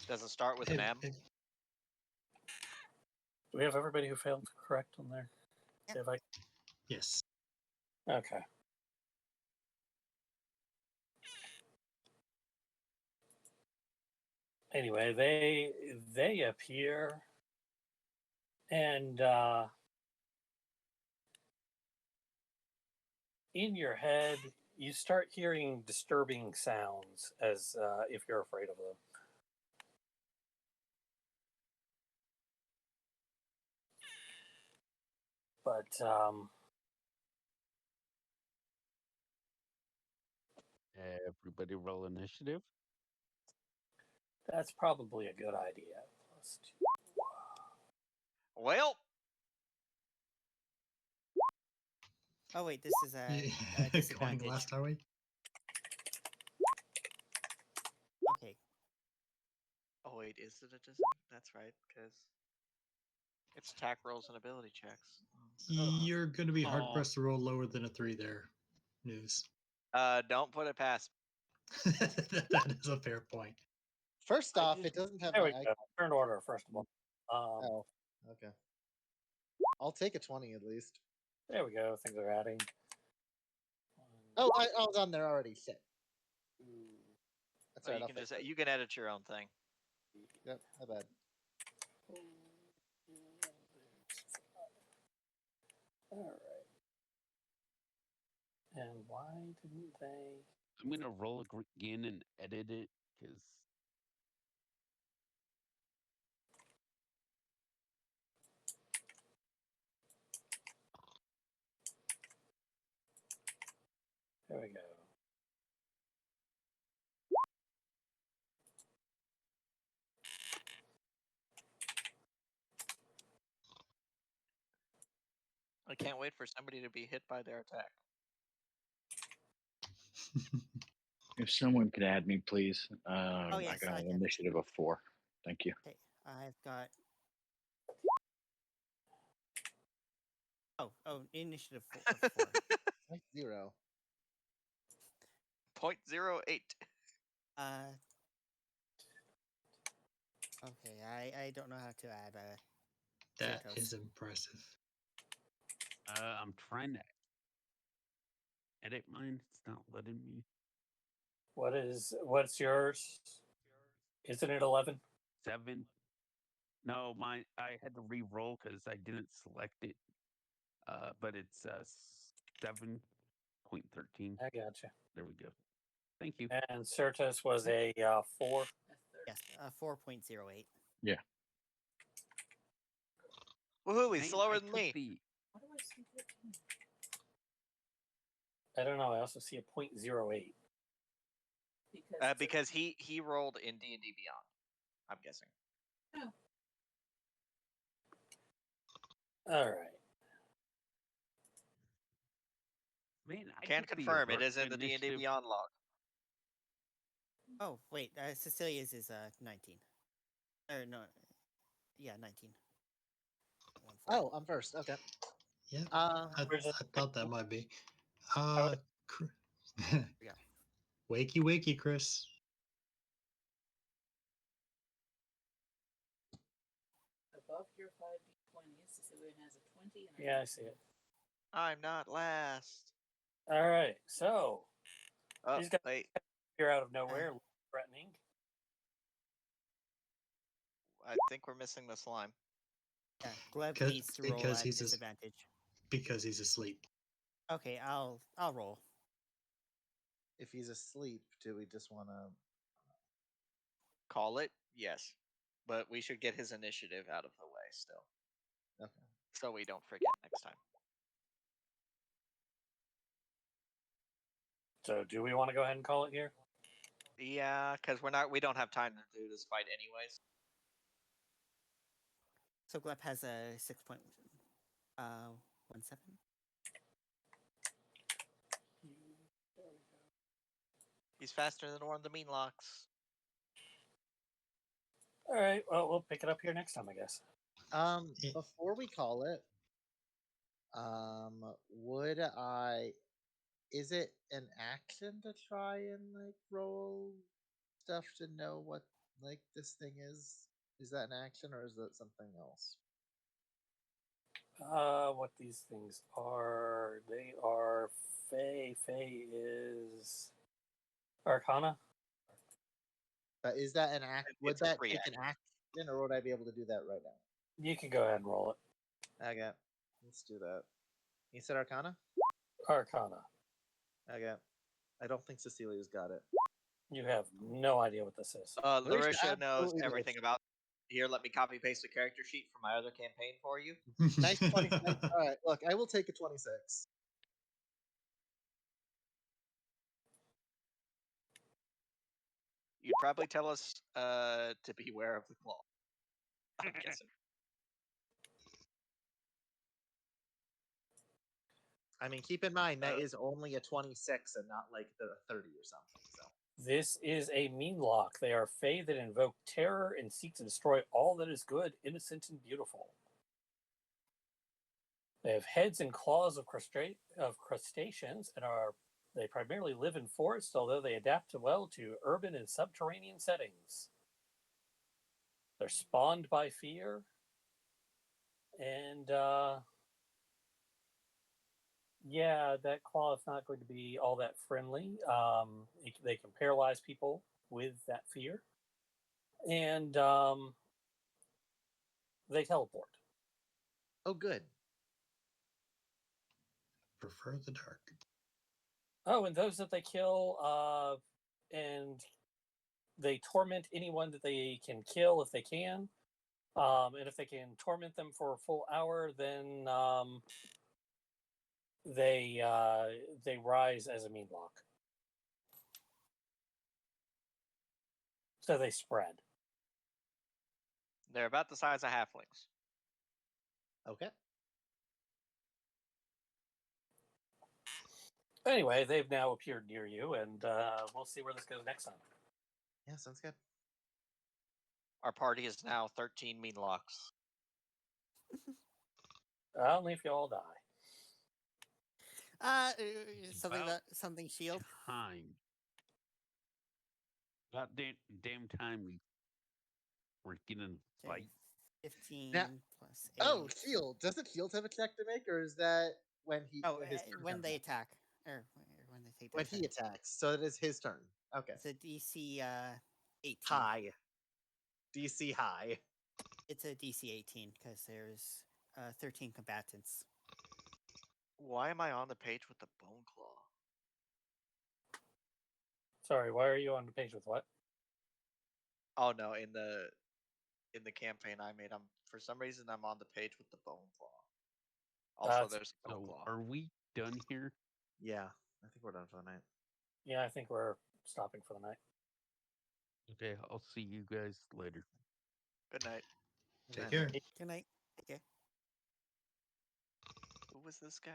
Does it start with an M? Do we have everybody who failed correct on there? Yep. Have I? yes. Okay. Anyway, they appear, and in your head you start hearing disturbing sounds as if you're afraid of them. But Everybody roll initiative. That's probably a good idea. +2. Well, Oh wait, this is a Going disadvantage. last, are we? Okay. oh wait, is it a That's right, because it's attack rolls and ability checks. You're going to be hard Aw. pressed to roll lower than a 3 there, News. Don't put it past. That is a fair point. First off, it doesn't have There my we go. icon. Turn order, first of all. Oh, okay. I'll take a 20 at least. There we go. Things are adding. Oh, I was on there already. Shit. That's Oh, right. you I'll can fix just it. you can edit your own thing. Yep, my bad. All right. And why didn't they? I'm gonna roll again and edit it because There we go. I can't wait for somebody to be hit by their attack. If someone could add me, please. I yes, got I an can. initiative of 4. Thank you. Okay, I've got. Oh, initiative of 4. 0. 0.08. Okay, I don't know how to add That Certos. is impressive. I'm trying to edit mine. It's not letting me. What's yours? Isn't it 11? 7. No, mine. I had to re-roll because I didn't select it. But it's 7.13. I gotcha. There we go. Thank you. And Certus was a 4. Yes, 4.08. Yeah. Woohoo! He's Dang, slower I than took me. the- I don't know. I also see a 0.08. Because he rolled in D&D Beyond. I'm guessing. All right. Man, I Can took the confirm it alert is in the D&D initiative. Beyond log. Oh wait, Cecilia's is 19. Or no, yeah, 19. 1 Oh, I'm first. Okay. Yeah, Um, I Where's it? thought that might be. Oh, Yeah. Wakey, wakey, Chris. Above your 5d20s, Cecilia has a 20 and a yeah, I see it. I'm not last. All right. So Oh, these guys wait. appear out of nowhere, threatening. I think we're missing the slime. Yeah, Gleb Because- needs to roll because at he's a- disadvantage. Because he's asleep. Okay, I'll roll. if he's asleep, do we just want to? Call it? Yes. But we should get his initiative out of the way still. Okay. So we don't forget next time. So do we want to go ahead and call it here? Yeah, because we don't have time to do this fight anyways. So Gleb has a 6.17. He's faster than one of the mean locks. All right. Well, we'll pick it up here next time, I guess. Yeah. Before we call it, would I? Is it an action to try and like roll stuff to know what like this thing is? Is that an action or is that something else? What these things are? They are Fey. Fey is Arcana. But is that an act? Would It's a that free take an action, or would I be able to do that right now? You can go ahead and roll it. Okay, let's do that. You said Arcana. Arcana. Okay, I don't think Cecilia's got it. You have no idea what this is. Larisha Larisha knows absolutely everything does. about. Here, let me copy paste the character sheet from my other campaign for you. Nice 26. All right, look, I will take a 26. You'd probably tell us to beware of the claw. I'm guessing. I mean, keep in mind that is only a 26 and not like the 30 or something. So This is a mean lock. They are fae that invoke terror and seek to destroy all that is good, innocent, and beautiful. They have heads and claws of crustaceans and they primarily live in forests, although they adapt well to urban and subterranean settings. They're spawned by fear, and yeah, that claw is not going to be all that friendly. They can paralyze people with that fear, and they teleport. oh, good. Prefer the dark. Oh, and those that they kill, and they torment anyone that they can kill if they can. And if they can torment them for a full hour, then they rise as a mean lock. So they spread. They're about the size of halflings. Okay. Anyway, they've now appeared near you, and we'll see where this goes next time. Yeah, sounds good. Our party is now 13 mean locks. Only if you all die. Something About something shield. time. About damn time we're getting Okay. fight. 15 Now- plus 8. Oh, shield. Doesn't shield have a check to make, or is that when he? Oh, his turn when comes they up? attack, or when they take their When he turn. attacks, so it is his turn. Okay. It's a DC 18. High. DC high. It's a DC 18 because there's 13 combatants. Why am I on the page with the bone claw? Sorry, why are you on the page with what? Oh no, in the campaign I made, for some reason I'm on the page with the bone claw. Also, there's a bone So claw. are we done here? Yeah, I think we're done for the night. Yeah, I think we're stopping for the night. Okay, I'll see you guys later. Good night. Take care. Good night. Okay. Who was this guy?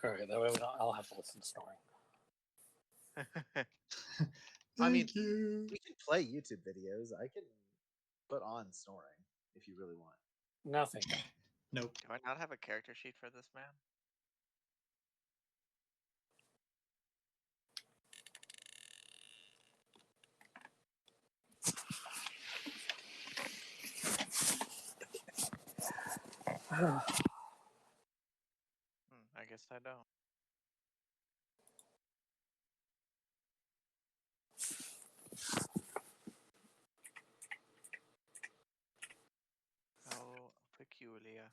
All right, that way I'll have to listen to snoring. I mean, Thank you. we can play YouTube videos. I can put on snoring if you really want. Nothing. Nope. Do I not have a character sheet for this man? I guess I don't. How peculiar.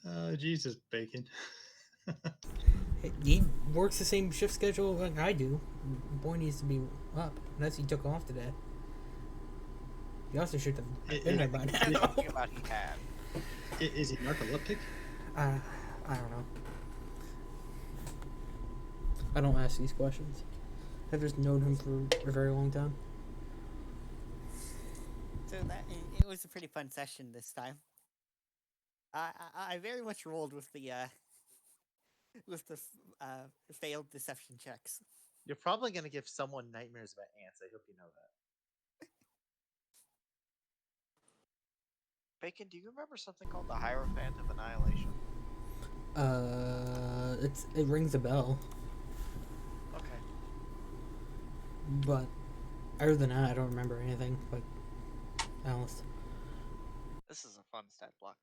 Oh, Jesus, Bacon. He works the same shift schedule like I do. Boy needs to be up, unless he took off today. He also should have been there by now. Talking about he had. Is he narcoleptic? I don't know. I don't ask these questions. I've just known him for a very long time. So it was a pretty fun session this time. I very much rolled with the failed deception checks. You're probably going to give someone nightmares about ants. I hope you know that. Bacon, do you remember something called the Hierophant of Annihilation? It rings a bell, Okay. but other than that, I don't remember anything. Like Alice. This is a fun stat block.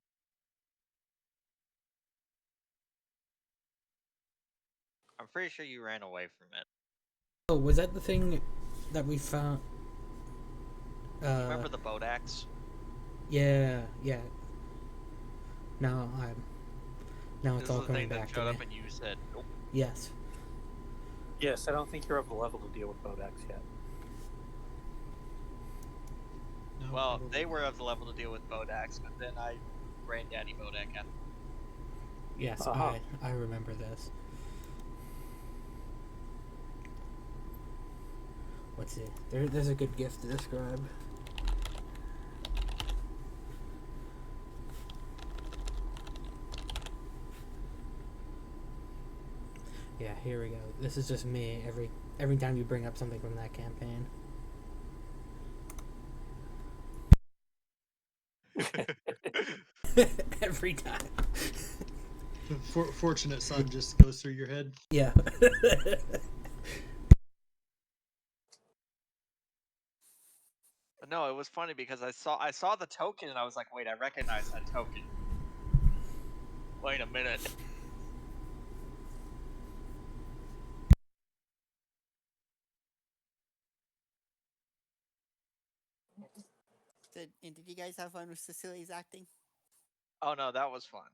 I'm pretty sure you ran away from it. Oh, was that the thing that we found? Remember the boat axe? Yeah. No, Now it's This all is the coming thing that back to showed me. up and you said nope. Yes. Yes, I don't think you're of the level to deal with Bodex yet. No, Well, probably they were not. of the level to deal with Bodax, but then I Granddaddy Bodak after. Yes, Uh-huh. I remember this. Let's see. There's a good gift to describe. Yeah, here we go. This is just me every time you bring up something from that campaign. Every time. Fortunate son just goes through your head. Yeah. But no, it was funny because I saw the token and I was like, wait, I recognize that token. Wait a minute. Did you guys have fun with Cecilia's acting? Oh no, that was fun.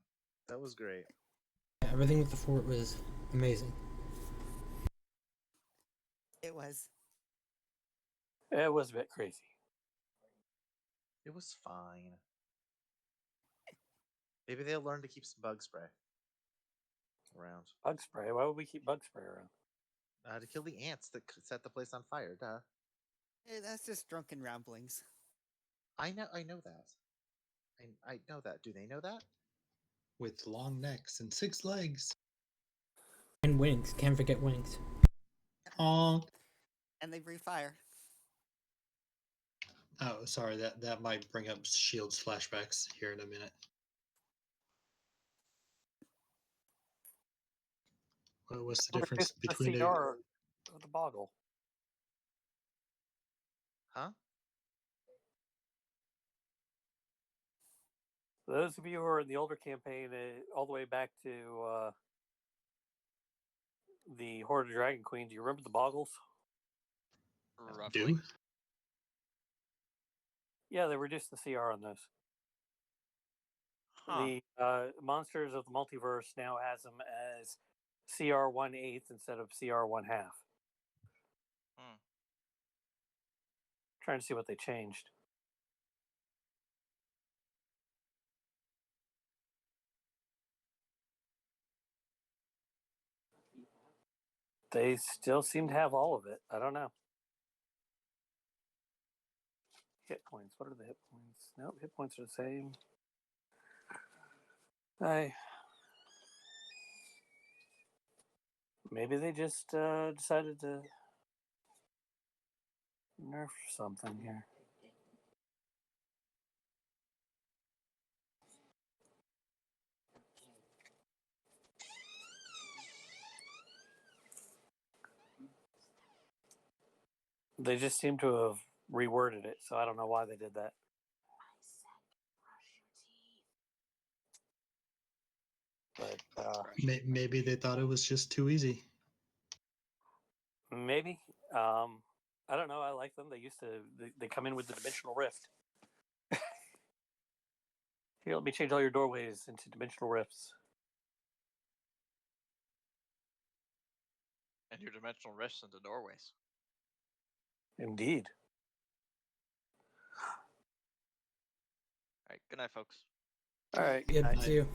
That was great. Everything with the fort was amazing. It was. It was a bit crazy. It was fine. Maybe they'll learn to keep some bug spray around. Bug spray? Why would we keep bug spray around? To kill the ants that set the place on fire. Duh. That's just drunken ramblings. I know that. I know that. Do they know that? With long necks and 6 legs. And wings. Can't forget wings. Honk. And they breathe fire. Oh, sorry. That might bring up Shield's flashbacks here in a minute. What's the difference between the a... CR of the boggle? Huh? For those of you who are in the older campaign, all the way back to the Horde of Dragon Queen, do you remember the boggles? Roughly. Do? Yeah, they reduced the CR on those. Huh. The Monsters of the Multiverse now has them as CR 1/8 instead of CR 1/2. Trying to see what they changed. They still seem to have all of it. I don't know. Hit points. What are the hit points? Nope, hit points are the same. Maybe they just decided to nerf something here. They just seem to have reworded it, so I don't know why they did that. But Maybe they thought it was just too easy. maybe. I don't know. I like them. They used to. They come in with the dimensional rift. Here, let me change all your doorways into dimensional rifts. And your dimensional rifts into doorways. Indeed. Alright, good night, folks. All right. Yeah, Nice. see you.